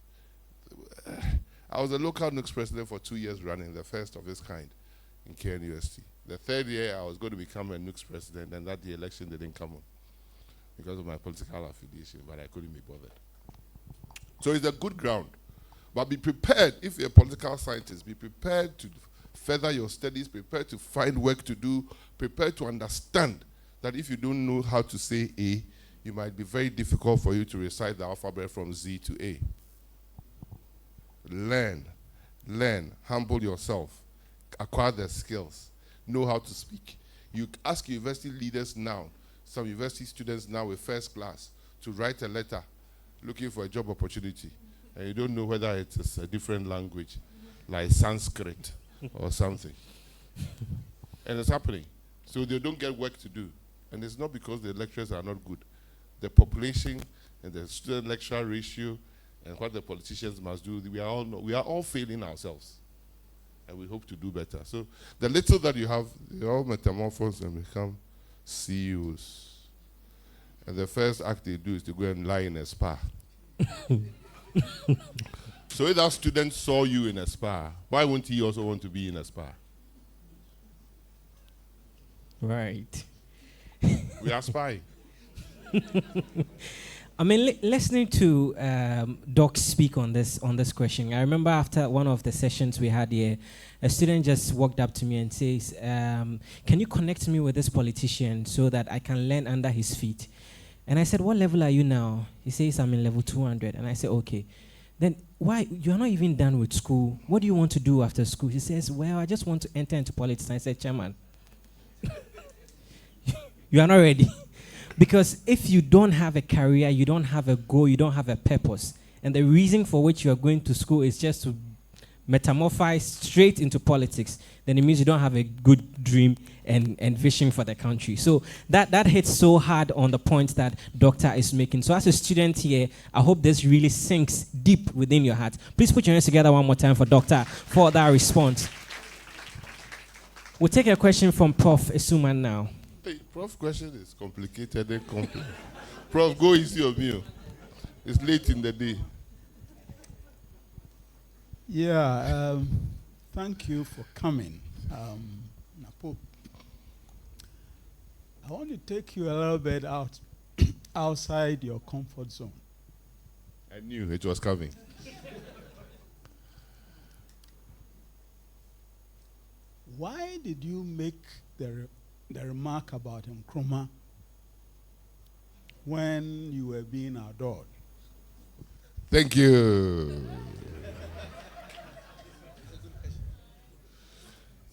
Speaker 5: I was a local NUCS president for 2 years running, the first of its kind in KNUST. The third year, I was going to become a NUCS president, and that the election didn't come on because of my political affiliation, but I couldn't be bothered. So it's a good ground. But be prepared, if you're a political scientist, be prepared to further your studies, prepared to find work to do, prepared to understand that if you don't know how to say A, it might be very difficult for you to recite the alphabet from Z to A. Learn, humble yourself, acquire the skills, know how to speak. You ask university leaders now, some university students now with first class, to write a letter looking for a job opportunity, and you don't know whether it's a different language, like Sanskrit or something. And it's happening. So they don't get work to do. And it's not because the lecturers are not good. The population and the student-lecturer ratio and what the politicians must do, we are all failing ourselves. And we hope to do better. So the little that you have, they all metamorphose and become CEOs. And the first act they do is to go and lie in a spa. So if that student saw you in a spa, why wouldn't he also want to be in a spa?
Speaker 1: Right.
Speaker 5: We are spying.
Speaker 1: I mean, listening to Doc speak on this question, I remember after one of the sessions we had here, a student just walked up to me and says, can you connect me with this politician so that I can learn under his feet? And I said, what level are you now? He says, I'm in level 200. And I said, okay. Then why, you're not even done with school. What do you want to do after school? He says, well, I just want to enter into politics. And I said, Chairman, you are not ready. Because if you don't have a career, you don't have a goal, you don't have a purpose, and the reason for which you are going to school is just to metamorphose straight into politics, then it means you don't have a good dream and vision for the country. So that hits so hard on the point that Doctor is making. So as a student here, I hope this really sinks deep within your heart. Please put your hands together one more time for Doctor for that response. We'll take a question from Prof. Isuman now.
Speaker 5: Hey, Prof, question is complicated and complex. Prof, go easy on me. It's late in the day.
Speaker 8: Yeah, thank you for coming. Napo, I want to take you a little bit outside your comfort zone.
Speaker 5: I knew it was coming.
Speaker 8: Why did you make the remark about Nkrumah when you were being adored?
Speaker 5: Thank you.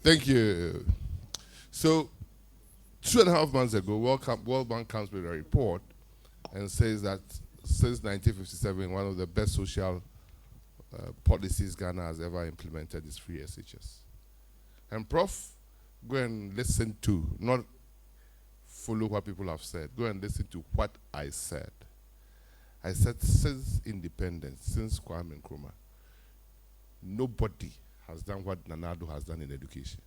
Speaker 5: Thank you. So, 2.5 months ago, World Bank comes with a report and says that since 1957, one of the best social policies Ghana has ever implemented is free SHS. And Prof, go and listen to, not follow what people have said, go and listen to what I said. I said since independence, since Kwame Nkrumah, nobody has done what Nana Addo has done in education.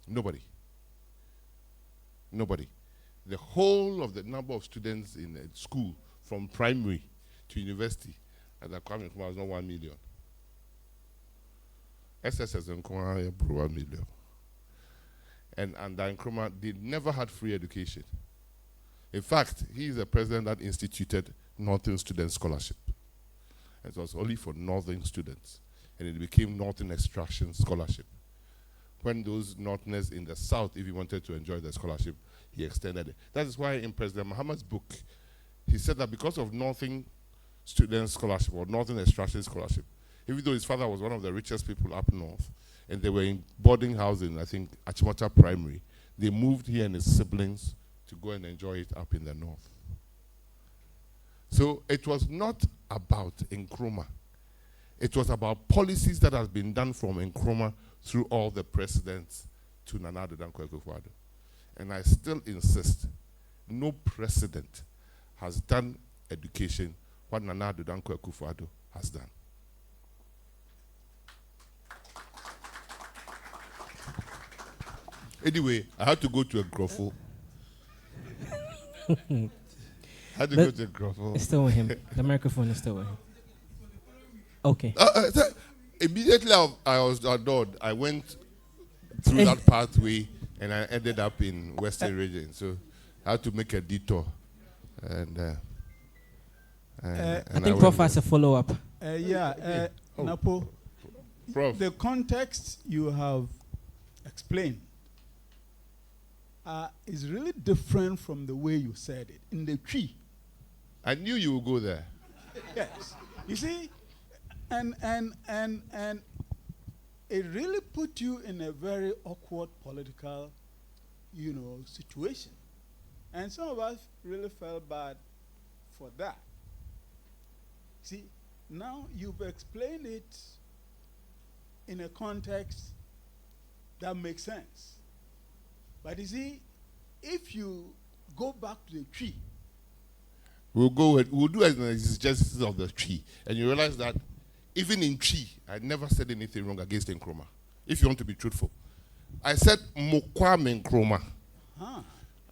Speaker 5: Nobody. Nobody. The whole of the number of students in a school, from primary to university, at the Kwame Nkrumah was not 1 million. SSS Nkrumah 1 million. And Nkrumah, they never had free education. In fact, he is the president that instituted Northern Student Scholarship. It was only for Northern students, and it became Northern Extraction Scholarship. When those Northerners in the South, if he wanted to enjoy the scholarship, he extended it. That is why in President Muhammad's book, he said that because of Northern Student Scholarship or Northern Extraction Scholarship, even though his father was one of the richest people up north, and they were in boarding housing, I think, Achimota Primary, they moved he and his siblings to go and enjoy it up in the north. So it was not about Nkrumah. It was about policies that has been done from Nkrumah through all the presidents to Nana Addo Dankwa Akufo-Addo. And I still insist, no president has done education what Nana Addo Dankwa Akufo-Addo has done. Anyway, I had to go to a grofo.
Speaker 1: It's still with him. The microphone is still with him. Okay.
Speaker 5: Immediately I was adored. I went through that pathway and I ended up in Western region. So I had to make a detour. And
Speaker 1: I think Prof has a follow-up.
Speaker 8: Napo,
Speaker 5: Prof.
Speaker 8: The context you have explained is really different from the way you said it. In the tree.
Speaker 5: I knew you would go there.
Speaker 8: Yes. You see, and it really put you in a very awkward political, situation. And some of us really felt bad for that. See, now you've explained it in a context that makes sense. But you see, if you go back to the tree,
Speaker 5: we'll do an exegesis of the tree, and you realize that even in tree, I never said anything wrong against Nkrumah. If you want to be truthful, I said Kwame Nkrumah.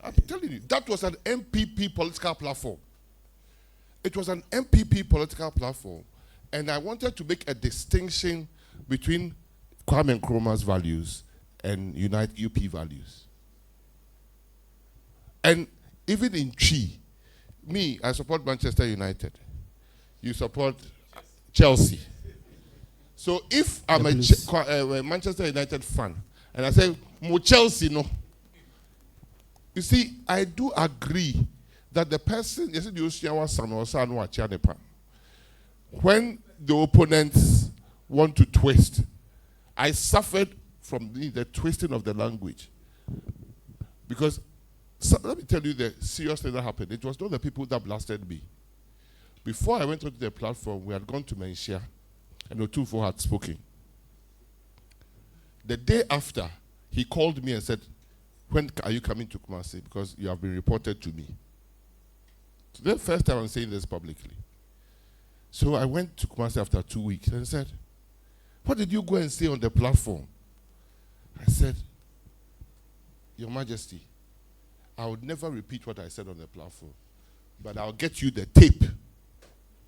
Speaker 5: I'm telling you, that was an MPP political platform. It was an MPP political platform, and I wanted to make a distinction between Kwame Nkrumah's values and Unite UP values. And even in tree, me, I support Manchester United. You support Chelsea. So if I'm a Manchester United fan, and I say, Mo Chelsea, no. You see, I do agree that the person, when the opponents want to twist, I suffered from the twisting of the language. Because So let me tell you the serious thing that happened. It was not the people that blasted me. Before I went onto the platform, we had gone to Menshia, and Otufo had spoken. The day after, he called me and said, when are you coming to Kumasi? Because you have been reported to me. So the first time I'm saying this publicly. So I went to Kumasi after 2 weeks and said, what did you go and say on the platform? I said, Your Majesty, I would never repeat what I said on the platform, but I'll get you the tape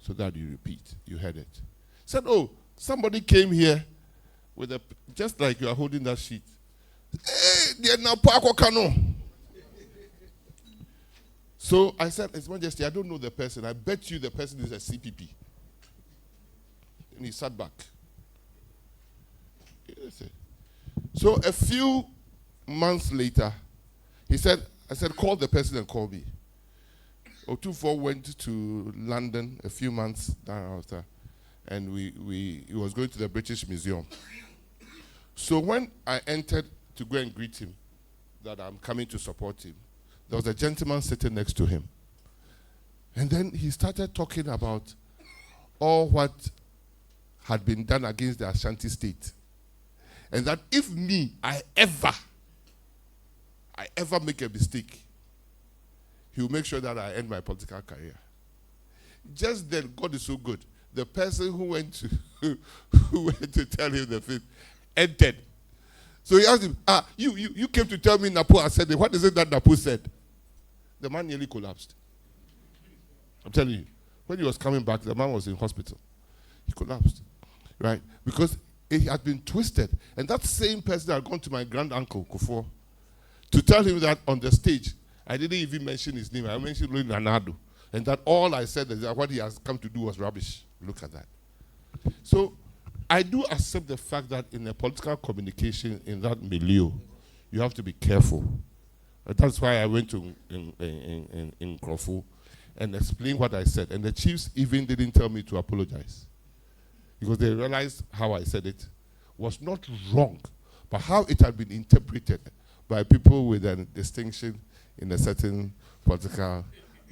Speaker 5: so that you repeat. You heard it. Said, oh, somebody came here with a, just like you are holding that sheet. So I said, His Majesty, I don't know the person. I bet you the person is a CPP. And he sat back. So a few months later, I said, call the person and call me. Otufo went to London a few months down after, and he was going to the British Museum. So when I entered to go and greet him, that I'm coming to support him, there was a gentleman sitting next to him. And then he started talking about all what had been done against the Ashanti state. And that if I ever make a mistake, he will make sure that I end my political career. Just then, God is so good. The person who went to tell him the faith entered. So he asked him, you came to tell me Napo has said it. What is it that Napo said? The man nearly collapsed. I'm telling you. When he was coming back, the man was in hospital. He collapsed. Right? Because it had been twisted. And that same person had gone to my grand-uncle, Kufuor, to tell him that on the stage, I didn't even mention his name. I mentioned Louis Nanado. And that all I said is that what he has come to do was rubbish. Look at that. So I do accept the fact that in a political communication in that milieu, you have to be careful. That's why I went to in Krofu and explained what I said. And the chiefs even didn't tell me to apologize. Because they realized how I said it was not wrong, but how it had been interpreted by people with a distinction in a certain political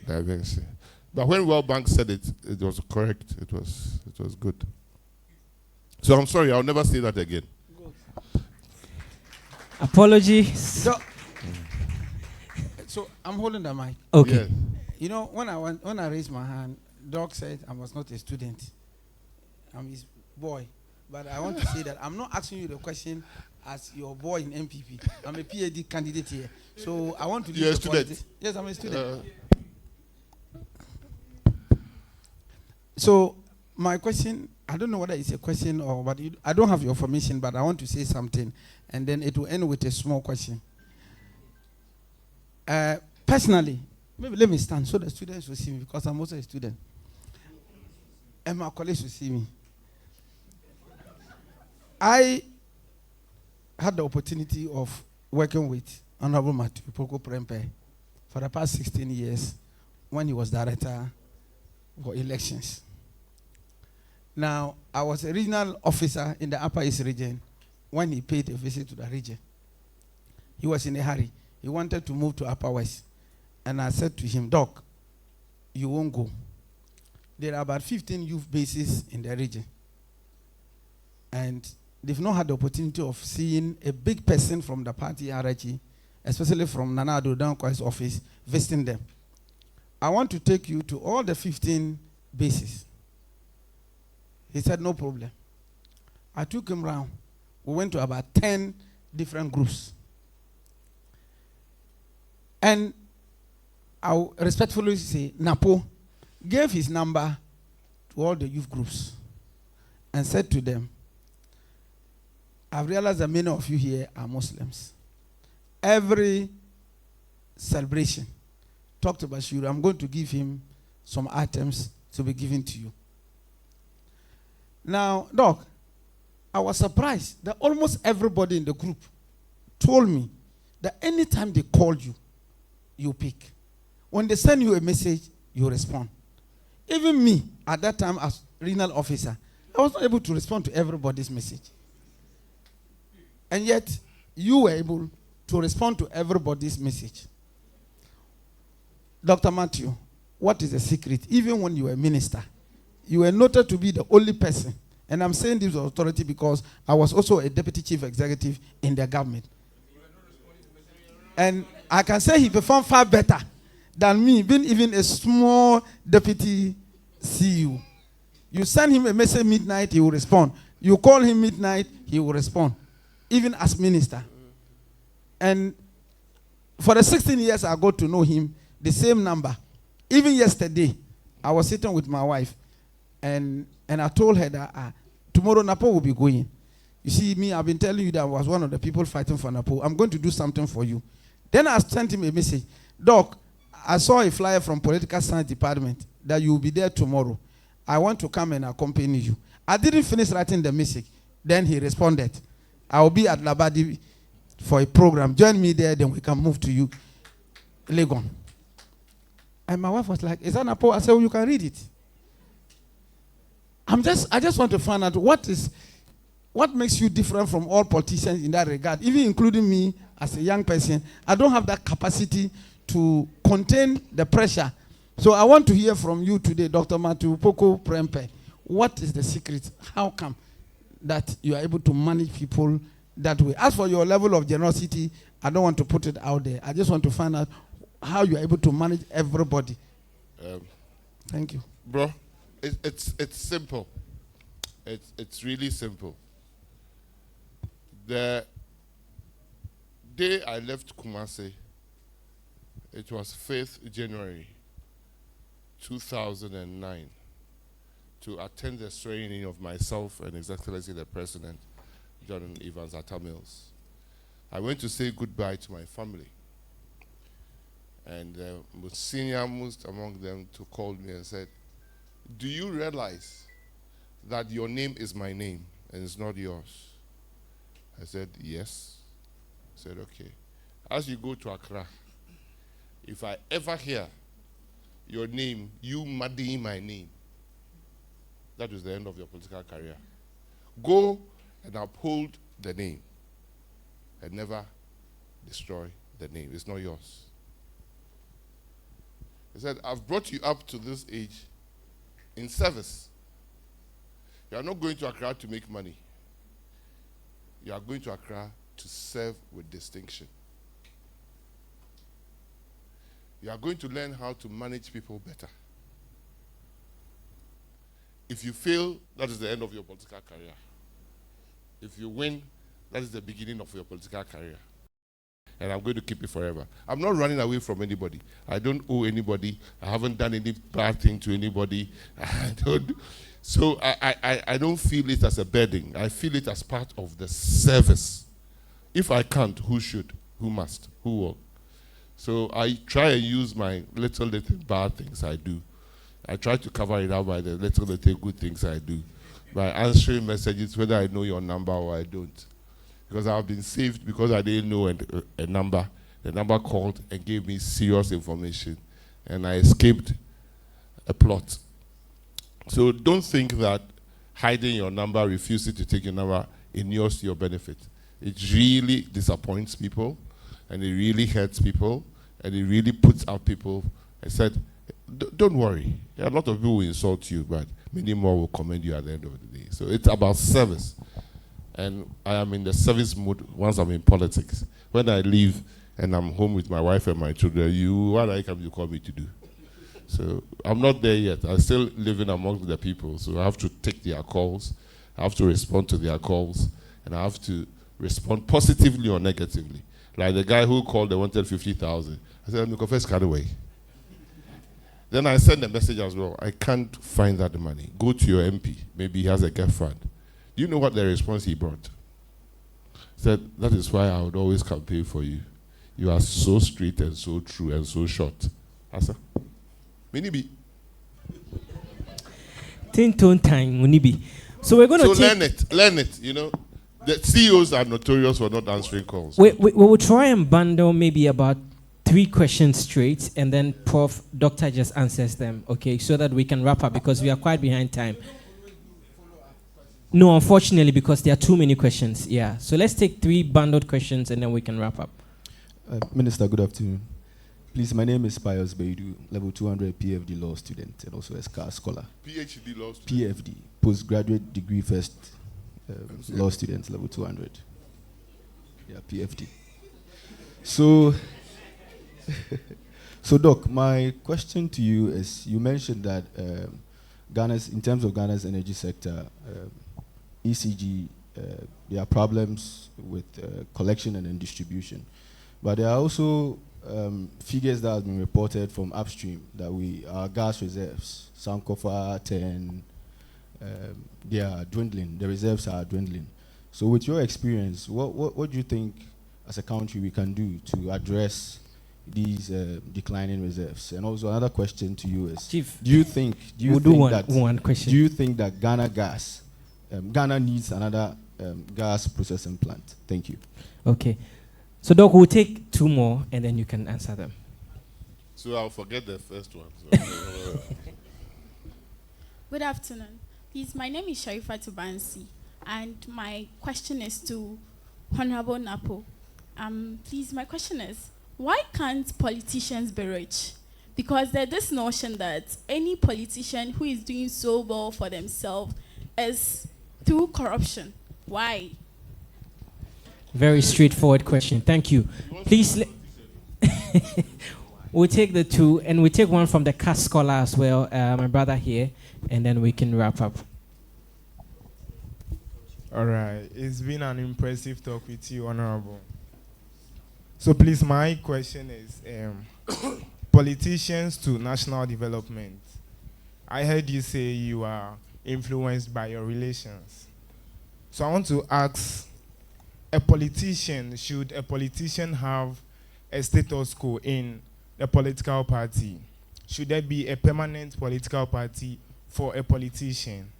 Speaker 5: dimension. But when World Bank said it, it was correct. It was good. So I'm sorry, I'll never say that again.
Speaker 1: Apologies.
Speaker 2: So I'm holding the mic.
Speaker 1: Okay.
Speaker 5: Yes.
Speaker 2: You know, when I raised my hand, Doc said I was not a student. I'm his boy. But I want to say that I'm not asking you the question as your boy in MPP. I'm a PhD candidate here. So I want to
Speaker 5: You're a student?
Speaker 2: Yes, I'm a student. So my question, I don't know whether it's a question or what. I don't have your information, but I want to say something. And then it will end with a small question. Personally, maybe let me stand so the students will see me because I'm also a student. And my colleagues will see me. I had the opportunity of working with Honorable Opoku Prempeh for the past 16 years when he was director for elections. Now, I was a regional officer in the Upper East region when he paid a visit to the region. He was in a hurry. He wanted to move to Upper West. And I said to him, Doc, you won't go. There are about 15 youth bases in the region. And they've not had the opportunity of seeing a big person from the party hierarchy, especially from Nana Addo Dankwa's office, visiting them. I want to take you to all the 15 bases. He said, no problem. I took him round. We went to about 10 different groups. And I will respectfully say, Napo gave his number to all the youth groups and said to them, I've realized that many of you here are Muslims. Every celebration, talk to Bashir. I'm going to give him some items to be given to you. Now, Doc, I was surprised that almost everybody in the group told me that anytime they call you, you pick. When they send you a message, you respond. Even me, at that time as regional officer, I was not able to respond to everybody's message. And yet, you were able to respond to everybody's message.
Speaker 9: Dr. Matthew, what is the secret? Even when you were a minister, you were noted to be the only person. And I'm saying this with authority because I was also a deputy chief executive in the government. And I can say he performed far better than me, being even a small deputy CEO. You send him a message midnight, he will respond. You call him midnight, he will respond, even as minister. And for the 16 years I got to know him, the same number. Even yesterday, I was sitting with my wife, and I told her that tomorrow Napo will be going. You see, me, I've been telling you that I was one of the people fighting for Napo. I'm going to do something for you. Then I sent him a message. Doc, I saw a flyer from Political Science Department that you will be there tomorrow. I want to come and accompany you. I didn't finish writing the message. Then he responded, I will be at Labadi for a program. Join me there, then we can move to you. Legon. And my wife was like, is that Napo? I said, well, you can read it. I just want to find out what makes you different from all politicians in that regard, even including me as a young person. I don't have that capacity to contain the pressure. So I want to hear from you today, Dr. Opoku Prempeh. What is the secret? How come that you are able to manage people that way? As for your level of generosity, I don't want to put it out there. I just want to find out how you are able to manage everybody. Thank you.
Speaker 5: Bro, it's simple. It's really simple. The day I left Kumasi, it was 5th January 2009, to attend the swearing-in of myself and His Excellency the President, John Evans Atta Mills. I went to say goodbye to my family. And the most senior most among them called me and said, do you realize that your name is my name and it's not yours? I said, yes. I said, okay. As you go to Accra, if I ever hear your name, you muddying my name, that is the end of your political career. Go and uphold the name and never destroy the name. It's not yours. He said, I've brought you up to this age in service. You are not going to Accra to make money. You are going to Accra to serve with distinction. You are going to learn how to manage people better. If you fail, that is the end of your political career. If you win, that is the beginning of your political career. And I'm going to keep it forever. I'm not running away from anybody. I don't owe anybody. I haven't done any bad thing to anybody. So I don't feel it as a burden. I feel it as part of the service. If I can't, who should? Who must? Who will? So I try and use my little bad things I do. I try to cover it up by the little good things I do. By answering messages, whether I know your number or I don't. Because I've been saved because I didn't know a number. The number called and gave me serious information. And I escaped a plot. So don't think that hiding your number, refusing to take your number, inures to your benefit. It really disappoints people, and it really hurts people, and it really puts out people. I said, don't worry. A lot of people will insult you, but many more will commend you at the end of the day. So it's about service. And I am in the service mood once I'm in politics. When I leave and I'm home with my wife and my children, what are you coming to call me to do? So I'm not there yet. I'm still living among the people. So I have to take their calls. I have to respond to their calls. And I have to respond positively or negatively. Like the guy who called, they wanted 50,000. I said, I'm confess kind of way. Then I send a message as well. I can't find that money. Go to your MP. Maybe he has a girlfriend. Do you know what the response he brought? He said, that is why I would always campaign for you. You are so straight and so true and so short. Asa? Minibi.
Speaker 1: Tin-tone time, Munibi. So we're going to
Speaker 5: learn it, you know. The CEOs are notorious for not answering calls.
Speaker 1: We will try and bundle maybe about 3 questions straight, and then Doctor just answers them, okay, so that we can wrap up because we are quite behind time. No, unfortunately, because there are too many questions. Yeah. So let's take 3 bundled questions and then we can wrap up.
Speaker 10: Minister, good afternoon. Please, my name is Pius Beidu, level 200 PFD law student and also a SCAR scholar.
Speaker 5: PhD law student?
Speaker 10: PFD, postgraduate degree first law student, level 200. Yeah, PFD. So, so Doc, my question to you is, you mentioned that in terms of Ghana's energy sector, ECG, there are problems with collection and then distribution. But there are also figures that have been reported from upstream that our gas reserves, Sankofa 10, they are dwindling. The reserves are dwindling. So with your experience, what do you think as a country we can do to address these declining reserves? And also another question to you is,
Speaker 1: Chief,
Speaker 10: do you think that Ghana needs another gas processing plant? Thank you.
Speaker 1: Okay. So, Doc, we'll take two more, and then you can answer them.
Speaker 5: So I'll forget the first one. So
Speaker 11: Good afternoon. Please, my name is Sharifa Tubansi, and my question is to Honorable Napo. Please, my question is, why can't politicians be rich? Because there's this notion that any politician who is doing so well for themselves is through corruption. Why?
Speaker 1: Very straightforward question. Thank you. Please, we'll take the two, and we'll take one from the CAS scholar as well, my brother here, and then we can wrap up.
Speaker 12: All right. It's been an impressive talk with you, Honorable. So please, my question is, politicians to national development. I heard you say you are influenced by your relations. So I want to ask, should a politician have a status quo in a political party? Should there be a permanent political party for a politician?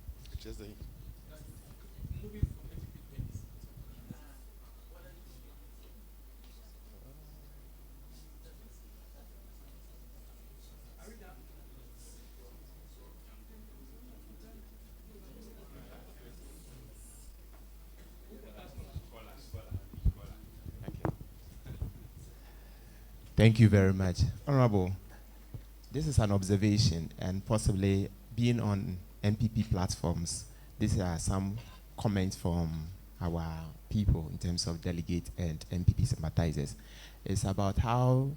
Speaker 13: Thank you very much. Honorable, this is an observation, and possibly being on MPP platforms, these are some comments from our people in terms of delegates and MPP sympathizers. It's about how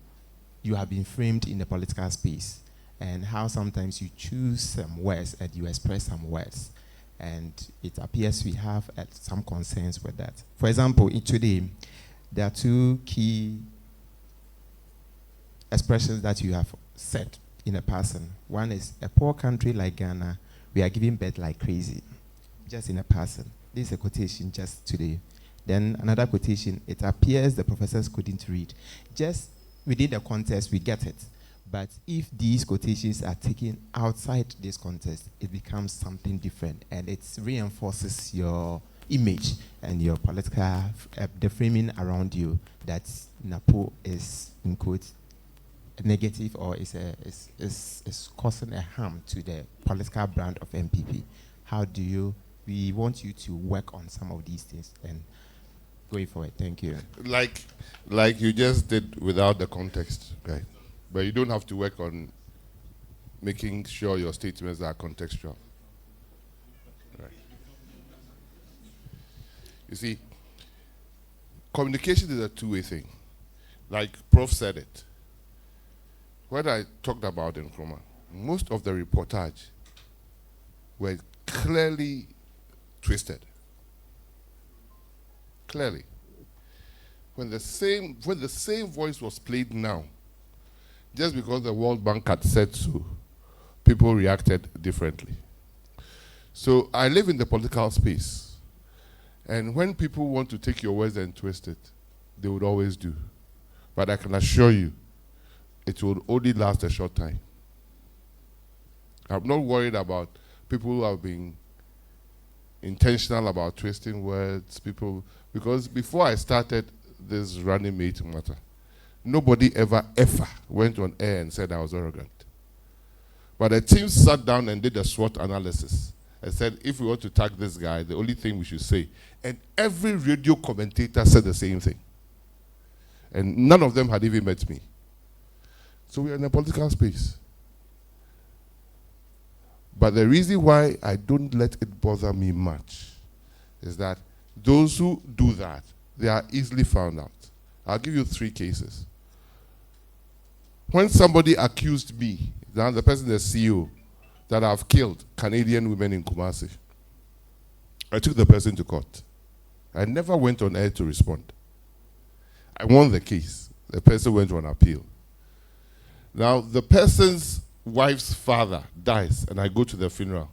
Speaker 13: you have been framed in the political space and how sometimes you choose some words and you express some words. And it appears we have some concerns with that. For example, today, there are two key expressions that you have said in a person. One is, a poor country like Ghana, we are giving birth like crazy, just in a person. This is a quotation just today. Then another quotation, it appears the professors couldn't read. Just within the context, we get it. But if these quotations are taken outside this context, it becomes something different, and it reinforces your image and your political, the framing around you that NAPO is, in quotes, negative or is causing a harm to the political brand of MPP. How do we want you to work on some of these things and going forward? Thank you.
Speaker 5: Like you just did without the context, right? But you don't have to work on making sure your statements are contextual. Right. You see, communication is a two-way thing. Like Prof said it. What I talked about in Nkrumah, most of the reportage were clearly twisted. Clearly. When the same voice was played now, just because the World Bank had said so, people reacted differently. So I live in the political space, and when people want to take your words and twist it, they would always do. But I can assure you, it will only last a short time. I'm not worried about people who have been intentional about twisting words, because before I started this running mate matter, nobody ever went on air and said I was arrogant. But the team sat down and did a SWOT analysis and said, if we want to tag this guy, the only thing we should say. And every radio commentator said the same thing. And none of them had even met me. So we are in a political space. But the reason why I don't let it bother me much is that those who do that, they are easily found out. I'll give you 3 cases. When somebody accused me, now the person, the CEO, that I've killed Canadian women in Kumasi, I took the person to court. I never went on air to respond. I won the case. The person went on appeal. Now, the person's wife's father dies, and I go to the funeral.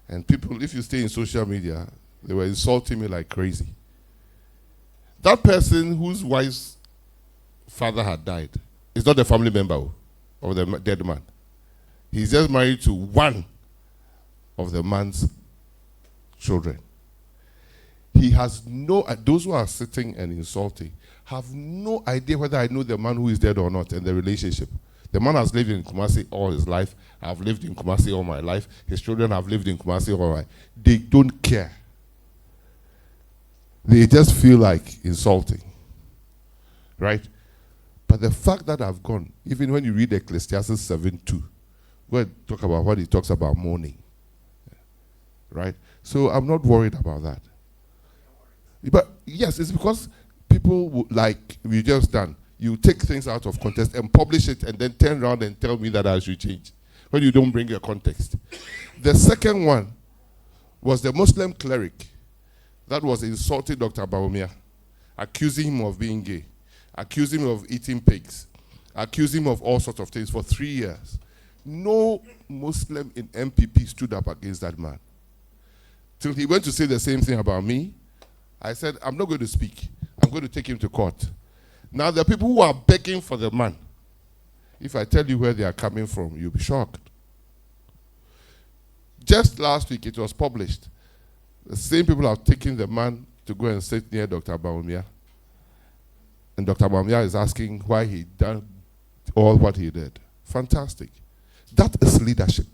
Speaker 5: And people, if you stay in social media, they were insulting me like crazy. That person whose wife's father had died is not a family member of the dead man. He's just married to one of the man's children. He has no, those who are sitting and insulting have no idea whether I know the man who is dead or not in the relationship. The man has lived in Kumasi all his life. I've lived in Kumasi all my life. His children have lived in Kumasi all my life. They don't care. They just feel like insulting. Right? But the fact that I've gone, even when you read Ecclesiastes 7:2, where talk about what he talks about mourning. Right? So I'm not worried about that. But yes, it's because people like we just done. You take things out of context and publish it and then turn around and tell me that I should change when you don't bring a context. The second one was the Muslim cleric that was insulting Dr. Bawumia, accusing him of being gay, accusing him of eating pigs, accusing him of all sorts of things for 3 years. No Muslim in MPP stood up against that man. Till he went to say the same thing about me. I said, I'm not going to speak. I'm going to take him to court. Now, the people who are begging for the man, if I tell you where they are coming from, you'll be shocked. Just last week, it was published. The same people are taking the man to go and sit near Dr. Bawumia. And Dr. Bawumia is asking why he done all what he did. Fantastic. That is leadership.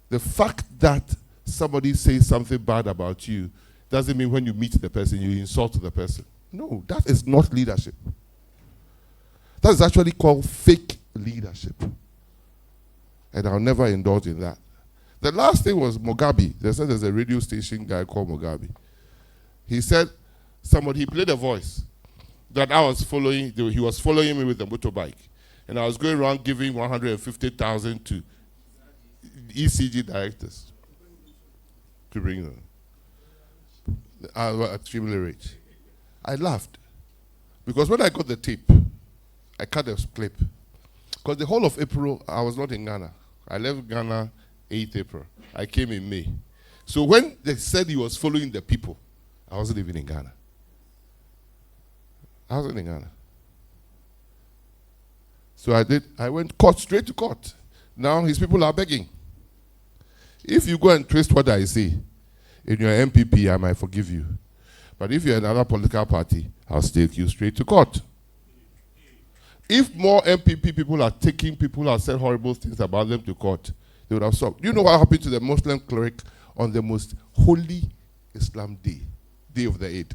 Speaker 5: The fact that somebody says something bad about you doesn't mean when you meet the person, you insult the person. No, that is not leadership. That is actually called fake leadership. And I'll never indulge in that. The last thing was Mugabe. They said there's a radio station guy called Mugabe. He said, he played a voice that I was following, he was following me with a motorbike. And I was going around giving 150,000 to ECG directors to bring them. I was extremely rich. I laughed. Because when I got the tape, I cut a clip. Because the whole of April, I was not in Ghana. I left Ghana 8th April. I came in May. So when they said he was following the people, I wasn't even in Ghana. I wasn't in Ghana. So I went straight to court. Now his people are begging. If you go and twist what I say, in your MPP, I might forgive you. But if you're another political party, I'll take you straight to court. If more MPP people are taking people who have said horrible things about them to court, they would have stopped. You know what happened to the Muslim cleric on the most holy Islam day, Day of the Eid?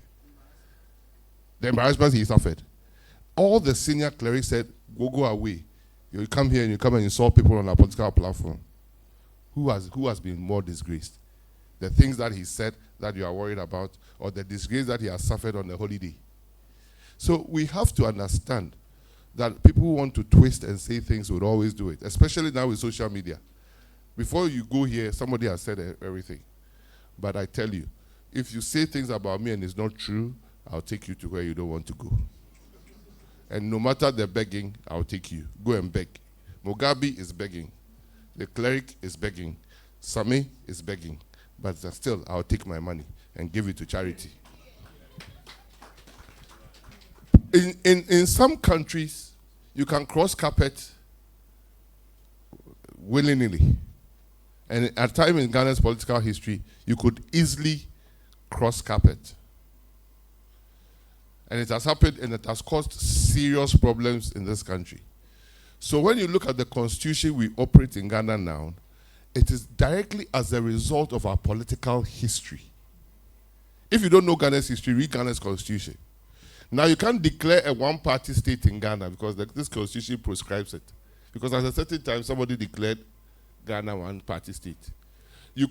Speaker 5: The embarrassment he suffered. All the senior clerics said, go away. You come here and you come and insult people on a political platform. Who has been more disgraced? The things that he said that you are worried about, or the disgrace that he has suffered on the holiday. So we have to understand that people who want to twist and say things would always do it, especially now with social media. Before you go here, somebody has said everything. But I tell you, if you say things about me and it's not true, I'll take you to where you don't want to go. And no matter the begging, I'll take you. Go and beg. Mugabe is begging. The cleric is begging. Sami is begging. But still, I'll take my money and give it to charity. In some countries, you can cross carpet willy-nilly. And at a time in Ghana's political history, you could easily cross carpet. And it has happened and it has caused serious problems in this country. So when you look at the constitution we operate in Ghana now, it is directly as a result of our political history. If you don't know Ghana's history, read Ghana's constitution. Now, you can't declare a one-party state in Ghana because this constitution prescribes it. Because at a certain time, somebody declared Ghana one-party state. You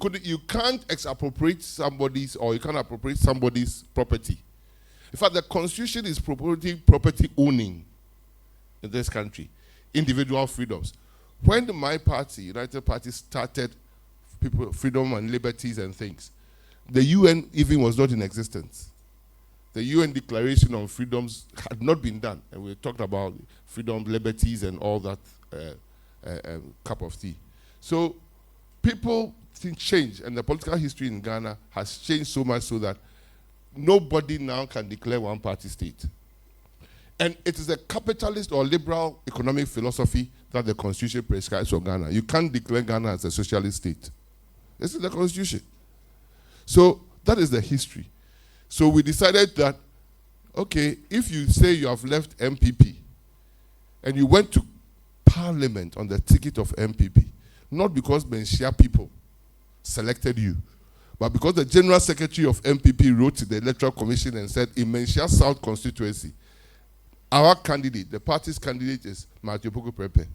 Speaker 5: can't expropriate somebody's, or you can't appropriate somebody's property. In fact, the constitution is promoting property owning in this country, individual freedoms. When my party, United Party, started people freedom and liberties and things, the UN even was not in existence. The UN Declaration on Freedoms had not been done, and we talked about freedom, liberties, and all that cup of tea. So people think change, and the political history in Ghana has changed so much so that nobody now can declare one-party state. And it is a capitalist or liberal economic philosophy that the Constitution prescribes for Ghana. You can't declare Ghana as a socialist state. This is the Constitution. So that is the history. So we decided that, okay, if you say you have left MPP and you went to Parliament on the ticket of MPP, not because Menshia people selected you, but because the General Secretary of MPP wrote to the Electoral Commission and said, in Menshia South constituency, our candidate, the party's candidate is Opoku Prempeh.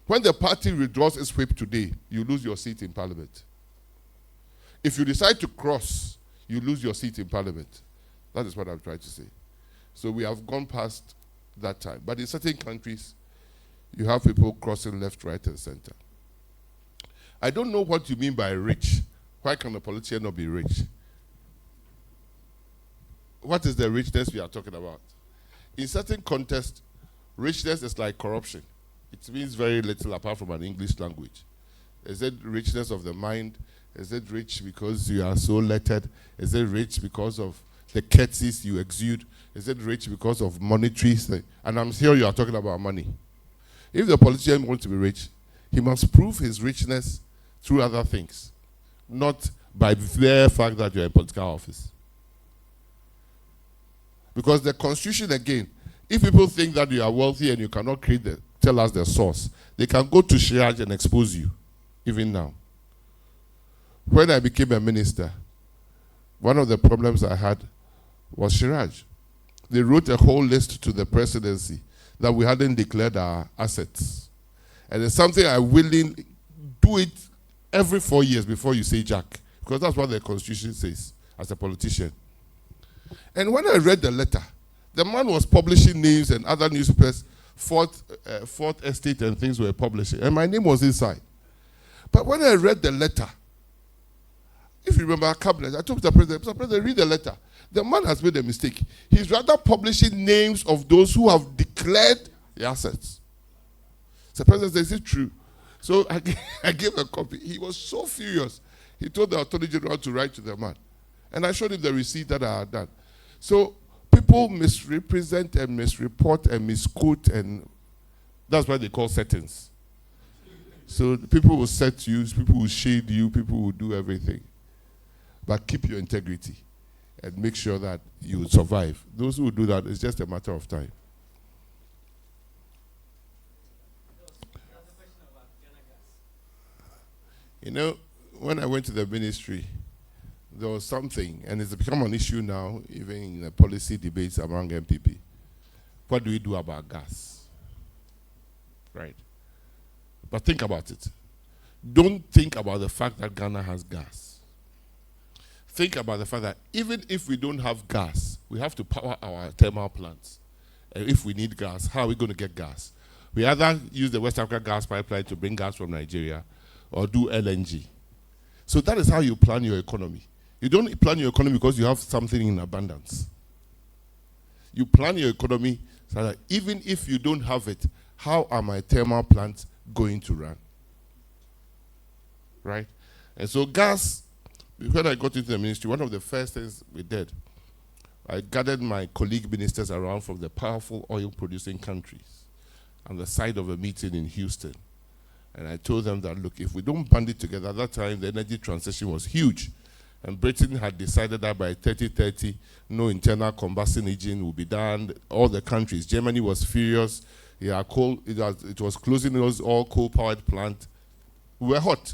Speaker 5: When the party withdraws its whip today, you lose your seat in Parliament. If you decide to cross, you lose your seat in Parliament. That is what I'm trying to say. So we have gone past that time. But in certain countries, you have people crossing left, right, and center. I don't know what you mean by rich. Why can a politician not be rich? What is the richness we are talking about? In certain contexts, richness is like corruption. It means very little apart from an English language. Is it richness of the mind? Is it rich because you are so lettered? Is it rich because of the courtesies you exude? Is it rich because of monetary thing? And I'm sure you are talking about money. If the politician wants to be rich, he must prove his richness through other things, not by the mere fact that you're in political office. Because the Constitution, again, if people think that you are wealthy and you cannot tell us the source, they can go to Shiraj and expose you, even now. When I became a minister, one of the problems I had was Shiraj. They wrote a whole list to the presidency that we hadn't declared our assets. And it's something I willingly do it every 4 years before you say Jack, because that's what the Constitution says as a politician. And when I read the letter, the man was publishing names and other newspapers, Fourth Estate and things were publishing, and my name was inside. But when I read the letter, if you remember our cabinet, I told Mr. President, Mr. President, read the letter. The man has made a mistake. He's rather publishing names of those who have declared the assets. Mr. President says, is it true? So I gave a copy. He was so furious. He told the Attorney General to write to the man. And I showed him the receipt that I had done. So people misrepresent and misreport and misquote, and that's why they call settings. So people will set you, people will shade you, people will do everything. But keep your integrity and make sure that you will survive. Those who do that, it's just a matter of time. You know, when I went to the ministry, there was something, and it's become an issue now, even in the policy debates among MPP. What do we do about gas? Right? But think about it. Don't think about the fact that Ghana has gas. Think about the fact that even if we don't have gas, we have to power our thermal plants. And if we need gas, how are we going to get gas? We either use the West Africa gas pipeline to bring gas from Nigeria or do LNG. So that is how you plan your economy. You don't plan your economy because you have something in abundance. You plan your economy so that even if you don't have it, how are my thermal plants going to run? Right? And so gas, when I got into the ministry, one of the first things we did, I gathered my colleague ministers around from the powerful oil-producing countries on the side of a meeting in Houston. And I told them that, look, if we don't band it together, at that time the energy transition was huge. And Britain had decided that by 2030, no internal combustion engine will be done. All the countries, Germany was furious. Yeah, it was closing those all coal-powered plants. We were hot.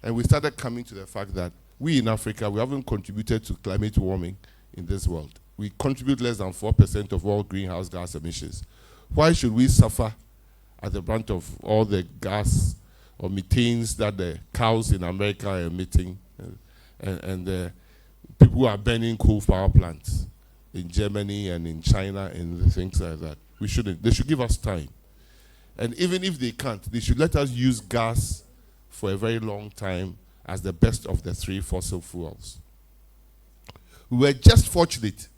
Speaker 5: And we started coming to the fact that we in Africa, we haven't contributed to climate warming in this world. we contribute less than 4% of all greenhouse gas emissions. Why should we suffer at the brunt of all the gas or methanes that the cows in America are emitting, and the people who are burning coal power plants in Germany and in China and things like that? We shouldn't. They should give us time. And even if they can't, they should let us use gas for a very long time as the best of the three fossil fuels. We were just fortunate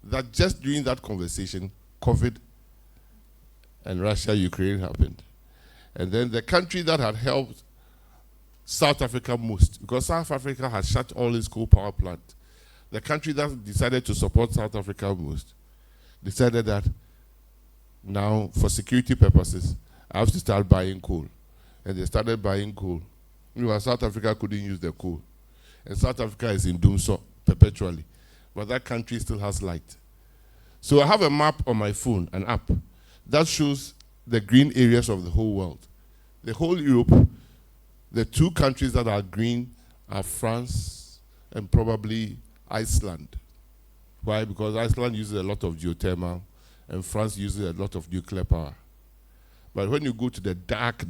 Speaker 5: that just during that conversation, COVID and Russia-Ukraine happened. And then the country that had helped South Africa most, because South Africa had shut all its coal power plants, the country that decided to support South Africa most decided that now, for security purposes, I have to start buying coal. And they started buying coal. South Africa couldn't use the coal. And South Africa is in doomsday perpetually. But that country still has light. So I have a map on my phone, an app, that shows the green areas of the whole world. The whole Europe, the two countries that are green are France and probably Iceland. Why? Because Iceland uses a lot of geothermal and France uses a lot of nuclear power. But when you go to the dark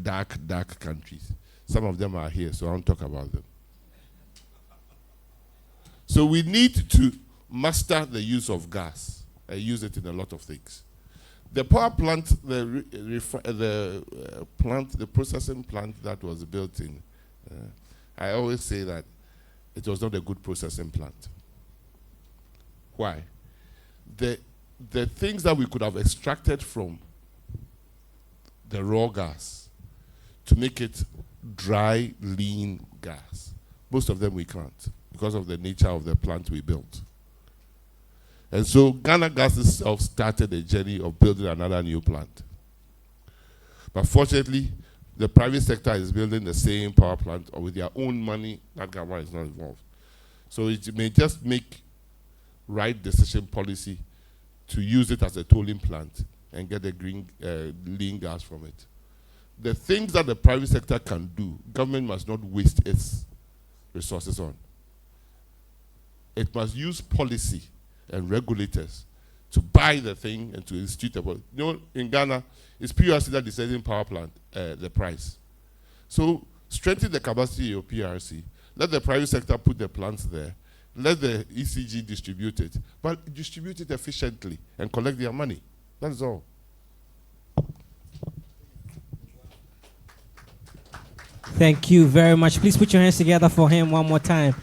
Speaker 5: countries, some of them are here, so I won't talk about them. So we need to master the use of gas and use it in a lot of things. The power plant, the processing plant that was built in, I always say that it was not a good processing plant. Why? The things that we could have extracted from the raw gas to make it dry, lean gas, most of them we can't because of the nature of the plant we built. And so Ghana Gas itself started a journey of building another new plant. But fortunately, the private sector is building the same power plant or with their own money. That government is not involved. So it may just make right decision policy to use it as a tolling plant and get the green lean gas from it. The things that the private sector can do, government must not waste its resources on. It must use policy and regulators to buy the thing and to institute a policy. You know, in Ghana, it's PRC that decides in power plant the price. So strengthen the capacity of PRC. Let the private sector put the plants there. Let the ECG distribute it, but distribute it efficiently and collect their money. That's all.
Speaker 1: Thank you very much. Please put your hands together for him one more time.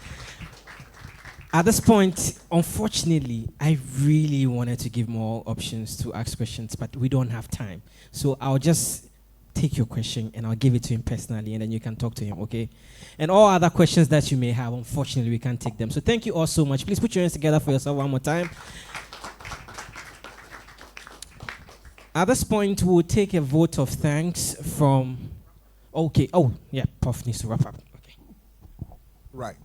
Speaker 1: At this point, unfortunately, I really wanted to give more options to ask questions, but we don't have time. So I'll just take your question and I'll give it to him personally, and then you can talk to him, okay? And all other questions that you may have, unfortunately, we can't take them. So thank you all so much. Please put your hands together for yourself one more time. At this point, we'll take a vote of thanks from... Okay. Oh, yeah, Prof needs to wrap up. Okay.
Speaker 4: Right.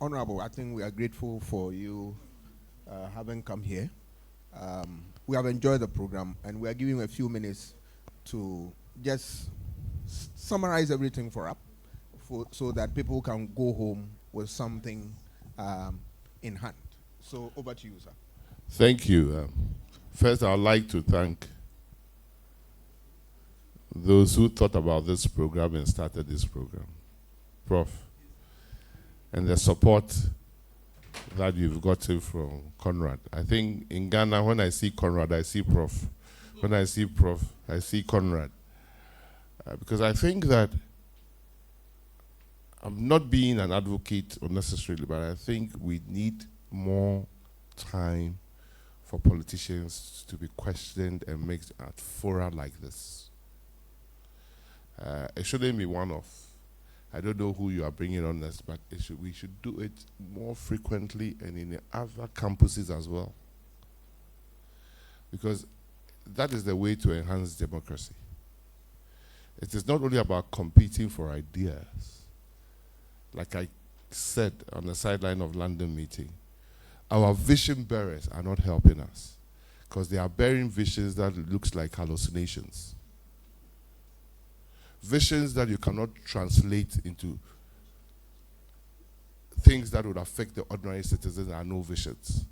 Speaker 4: Honorable, I think we are grateful for you having come here. We have enjoyed the program, and we are giving a few minutes to just summarize everything for us, so that people can go home with something in hand. So over to you, sir.
Speaker 5: Thank you. First, I'd like to thank those who thought about this program and started this program. Prof, and the support that you've gotten from Konrad. I think in Ghana, when I see Konrad, I see Prof. When I see Prof, I see Konrad. Because I think that I'm not being an advocate unnecessarily, but I think we need more time for politicians to be questioned and mixed at fora like this. It shouldn't be one-off. I don't know who you are bringing on this, but we should do it more frequently and in the other campuses as well. Because that is the way to enhance democracy. It is not only about competing for ideas. Like I said on the sideline of London meeting, our vision bearers are not helping us because they are bearing visions that looks like hallucinations. Visions that you cannot translate into things that would affect the ordinary citizens are no visions,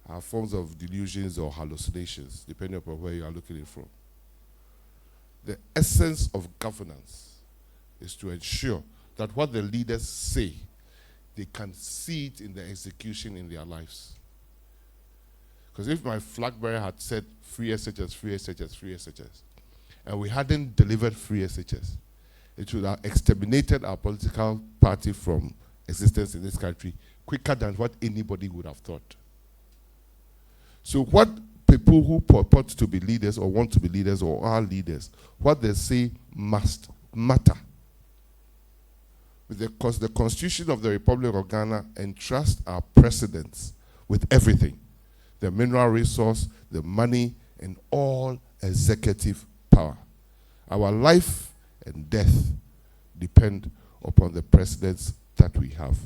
Speaker 5: are forms of delusions or hallucinations, depending upon where you are looking at it from. The essence of governance is to ensure that what the leaders say, they can see it in the execution in their lives. Because if my flag bearer had said free SHS, free SHS, free SHS, and we hadn't delivered free SHS, it would have exterminated our political party from existence in this country quicker than what anybody would have thought. So what people who purport to be leaders or want to be leaders or are leaders, what they say must matter. Because the Constitution of the Republic of Ghana entrusts our presidents with everything: the mineral resource, the money, and all executive power. Our life and death depend upon the presidents that we have.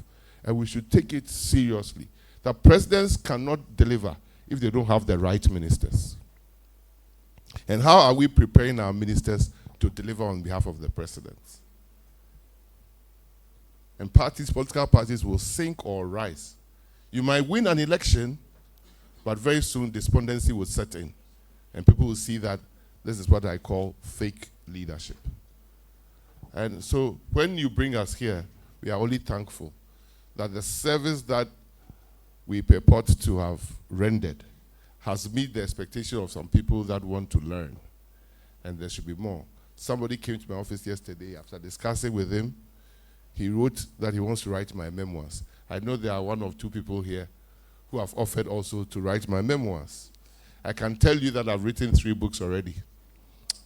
Speaker 5: And we should take it seriously that presidents cannot deliver if they don't have the right ministers. And how are we preparing our ministers to deliver on behalf of the presidents? And parties, political parties, will sink or rise. You might win an election, but very soon despondency will set in. And people will see that this is what I call fake leadership. And so when you bring us here, we are only thankful that the service that we purport to have rendered has met the expectation of some people that want to learn. And there should be more. Somebody came to my office yesterday after discussing with him. He wrote that he wants to write my memoirs. I know there are one or two people here who have offered also to write my memoirs. I can tell you that I've written 3 books already.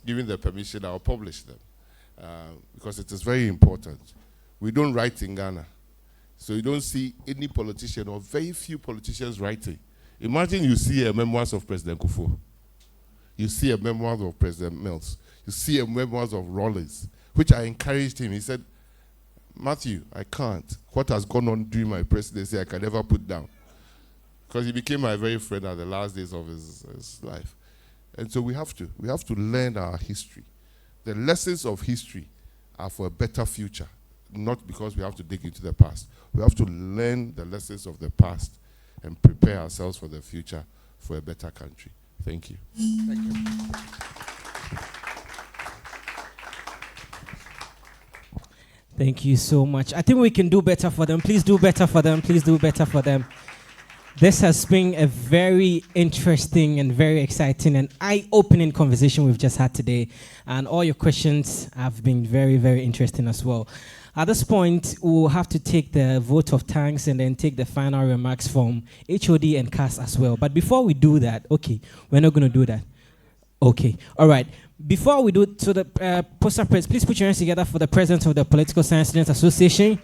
Speaker 5: Given the permission, I'll publish them. Because it is very important. We don't write in Ghana. So you don't see any politician or very few politicians writing. Imagine you see a memoirs of President Kufuor. You see a memoirs of President Mills. You see a memoirs of Rawlings, which I encouraged him. He said, Matthew, I can't. What has gone on during my presidency, I can never put down. Because he became my very friend at the last days of his life. And so we have to learn our history. The lessons of history are for a better future, not because we have to dig into the past. We have to learn the lessons of the past and prepare ourselves for the future for a better country. Thank you.
Speaker 4: Thank you.
Speaker 1: Thank you so much. I think we can do better for them. Please do better for them. Please do better for them. This has been a very interesting and very exciting and eye-opening conversation we've just had today. And all your questions have been very, very interesting as well. At this point, we'll have to take the vote of thanks and then take the final remarks from HOD and CAS as well. But before we do that, okay, we're not going to do that. Okay, all right. Before we do it, so the poster press, please put your hands together for the president of the Political Science Students Association.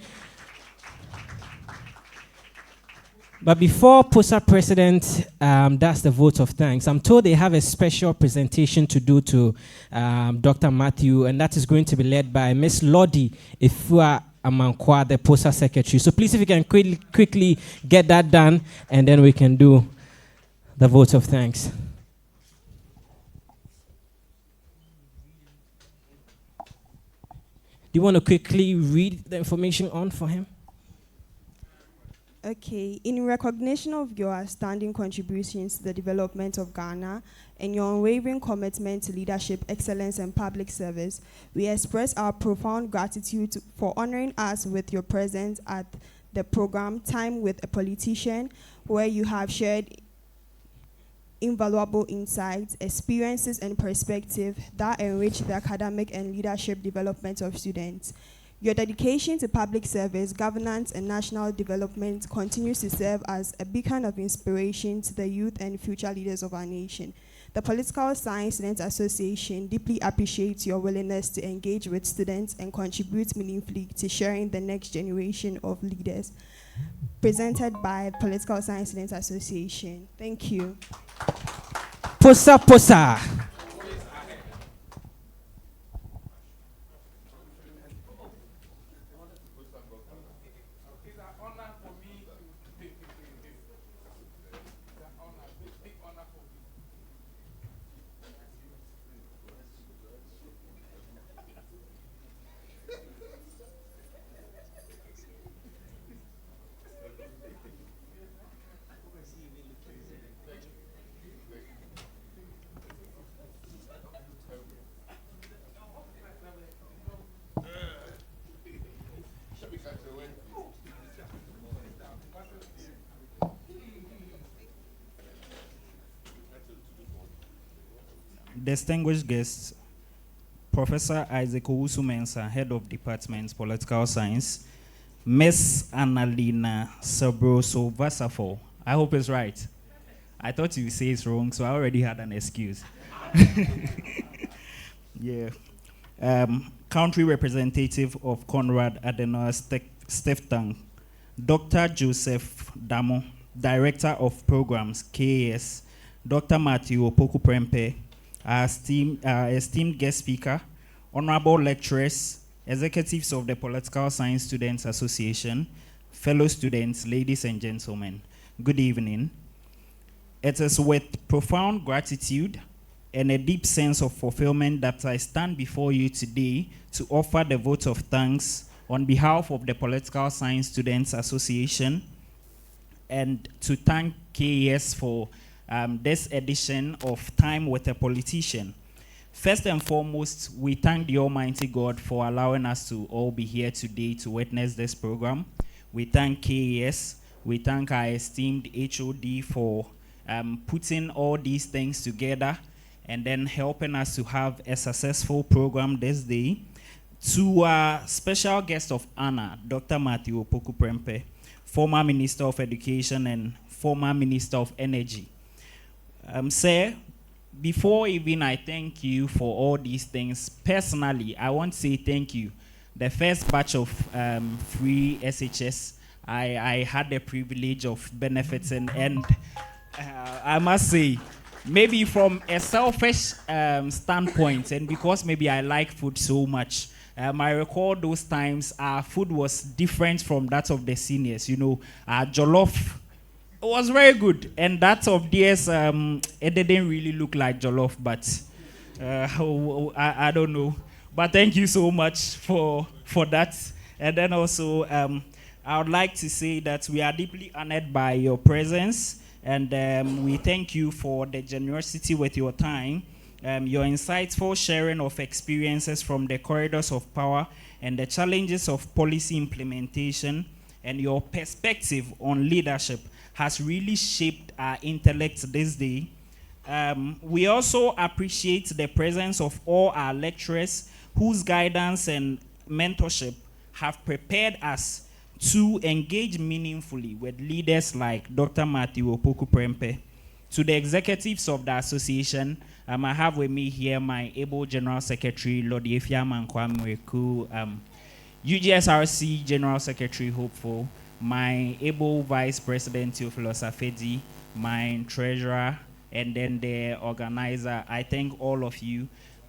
Speaker 1: But before poster president does the vote of thanks, I'm told they have a special presentation to do to Dr. Matthew, and that is going to be led by Miss Lodi Ifua Amankwa, the poster secretary. So please, if you can quickly get that done, and then we can do the vote of thanks. Do you want to quickly read the information on for him?
Speaker 14: Okay, in recognition of your outstanding contributions to the development of Ghana and your unwavering commitment to leadership, excellence, and public service, we express our profound gratitude for honoring us with your presence at the program Time with a Politician, where you have shared invaluable insights, experiences, and perspectives that enrich the academic and leadership development of students. Your dedication to public service, governance, and national development continues to serve as a beacon of inspiration to the youth and future leaders of our nation. The Political Science Students Association deeply appreciates your willingness to engage with students and contribute meaningfully to sharing the next generation of leaders. Presented by Political Science Students Association. Thank you.
Speaker 1: Posa posa.
Speaker 15: distinguished guests, Professor Isaac Owusu-Mensah, Head of Department, Political Science, Miss Annalena Sabroso-Vasafo. I hope it's right. I thought you say it's wrong, so I already had an excuse. Yeah. Country representative of Konrad-Adenauer-Stiftung, Dr. Joseph Damo, Director of Programs, KAS, Dr. Matthew Opoku Prempeh, our esteemed guest speaker, honorable lecturers, executives of the Political Science Students Association, fellow students, ladies and gentlemen, good evening. It is with profound gratitude and a deep sense of fulfillment that I stand before you today to offer the vote of thanks on behalf of the Political Science Students Association and to thank KAS for this edition of Time with a Politician. First and foremost, we thank the Almighty God for allowing us to all be here today to witness this program. We thank KAS. We thank our esteemed HOD for putting all these things together and then helping us to have a successful program this day. To our special guest of honor, Dr. Matthew Opoku Prempeh, former Minister of Education and former Minister of Energy. Sir, before even I thank you for all these things, personally, I want to say thank you. The first batch of free SHS, I had the privilege of benefiting, and I must say, maybe from a selfish standpoint, and because maybe I like food so much, I recall those times our food was different from that of the seniors. You know, our jollof was very good, and that of theirs, it didn't really look like jollof, but I don't know. But thank you so much for that. And then also, I would like to say that we are deeply honored by your presence, and we thank you for the generosity with your time, your insightful sharing of experiences from the corridors of power and the challenges of policy implementation, and your perspective on leadership has really shaped our intellect this day. We also appreciate the presence of all our lecturers whose guidance and mentorship have prepared us to engage meaningfully with leaders like Dr. Matthew Opoku Prempeh. To the executives of the association, I have with me here my able General Secretary, Lord Yefia Mankwamweku, UGSRC General Secretary Hopeful, my able Vice President Theophilus Afedi, my treasurer, and then the organizer. I thank all of you.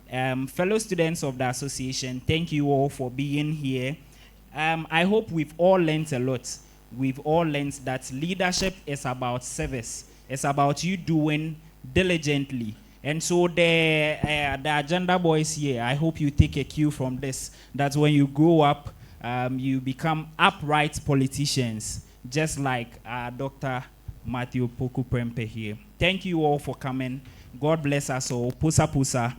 Speaker 15: Fellow students of the association, thank you all for being here. I hope we've all learned a lot. We've all learned that leadership is about service. It's about you doing diligently. And so the agenda boys here, I hope you take a cue from this, that when you grow up, you become upright politicians, just like Dr. Matthew Opoku Prempeh here. Thank you all for coming. God bless us all. Pusa pusa.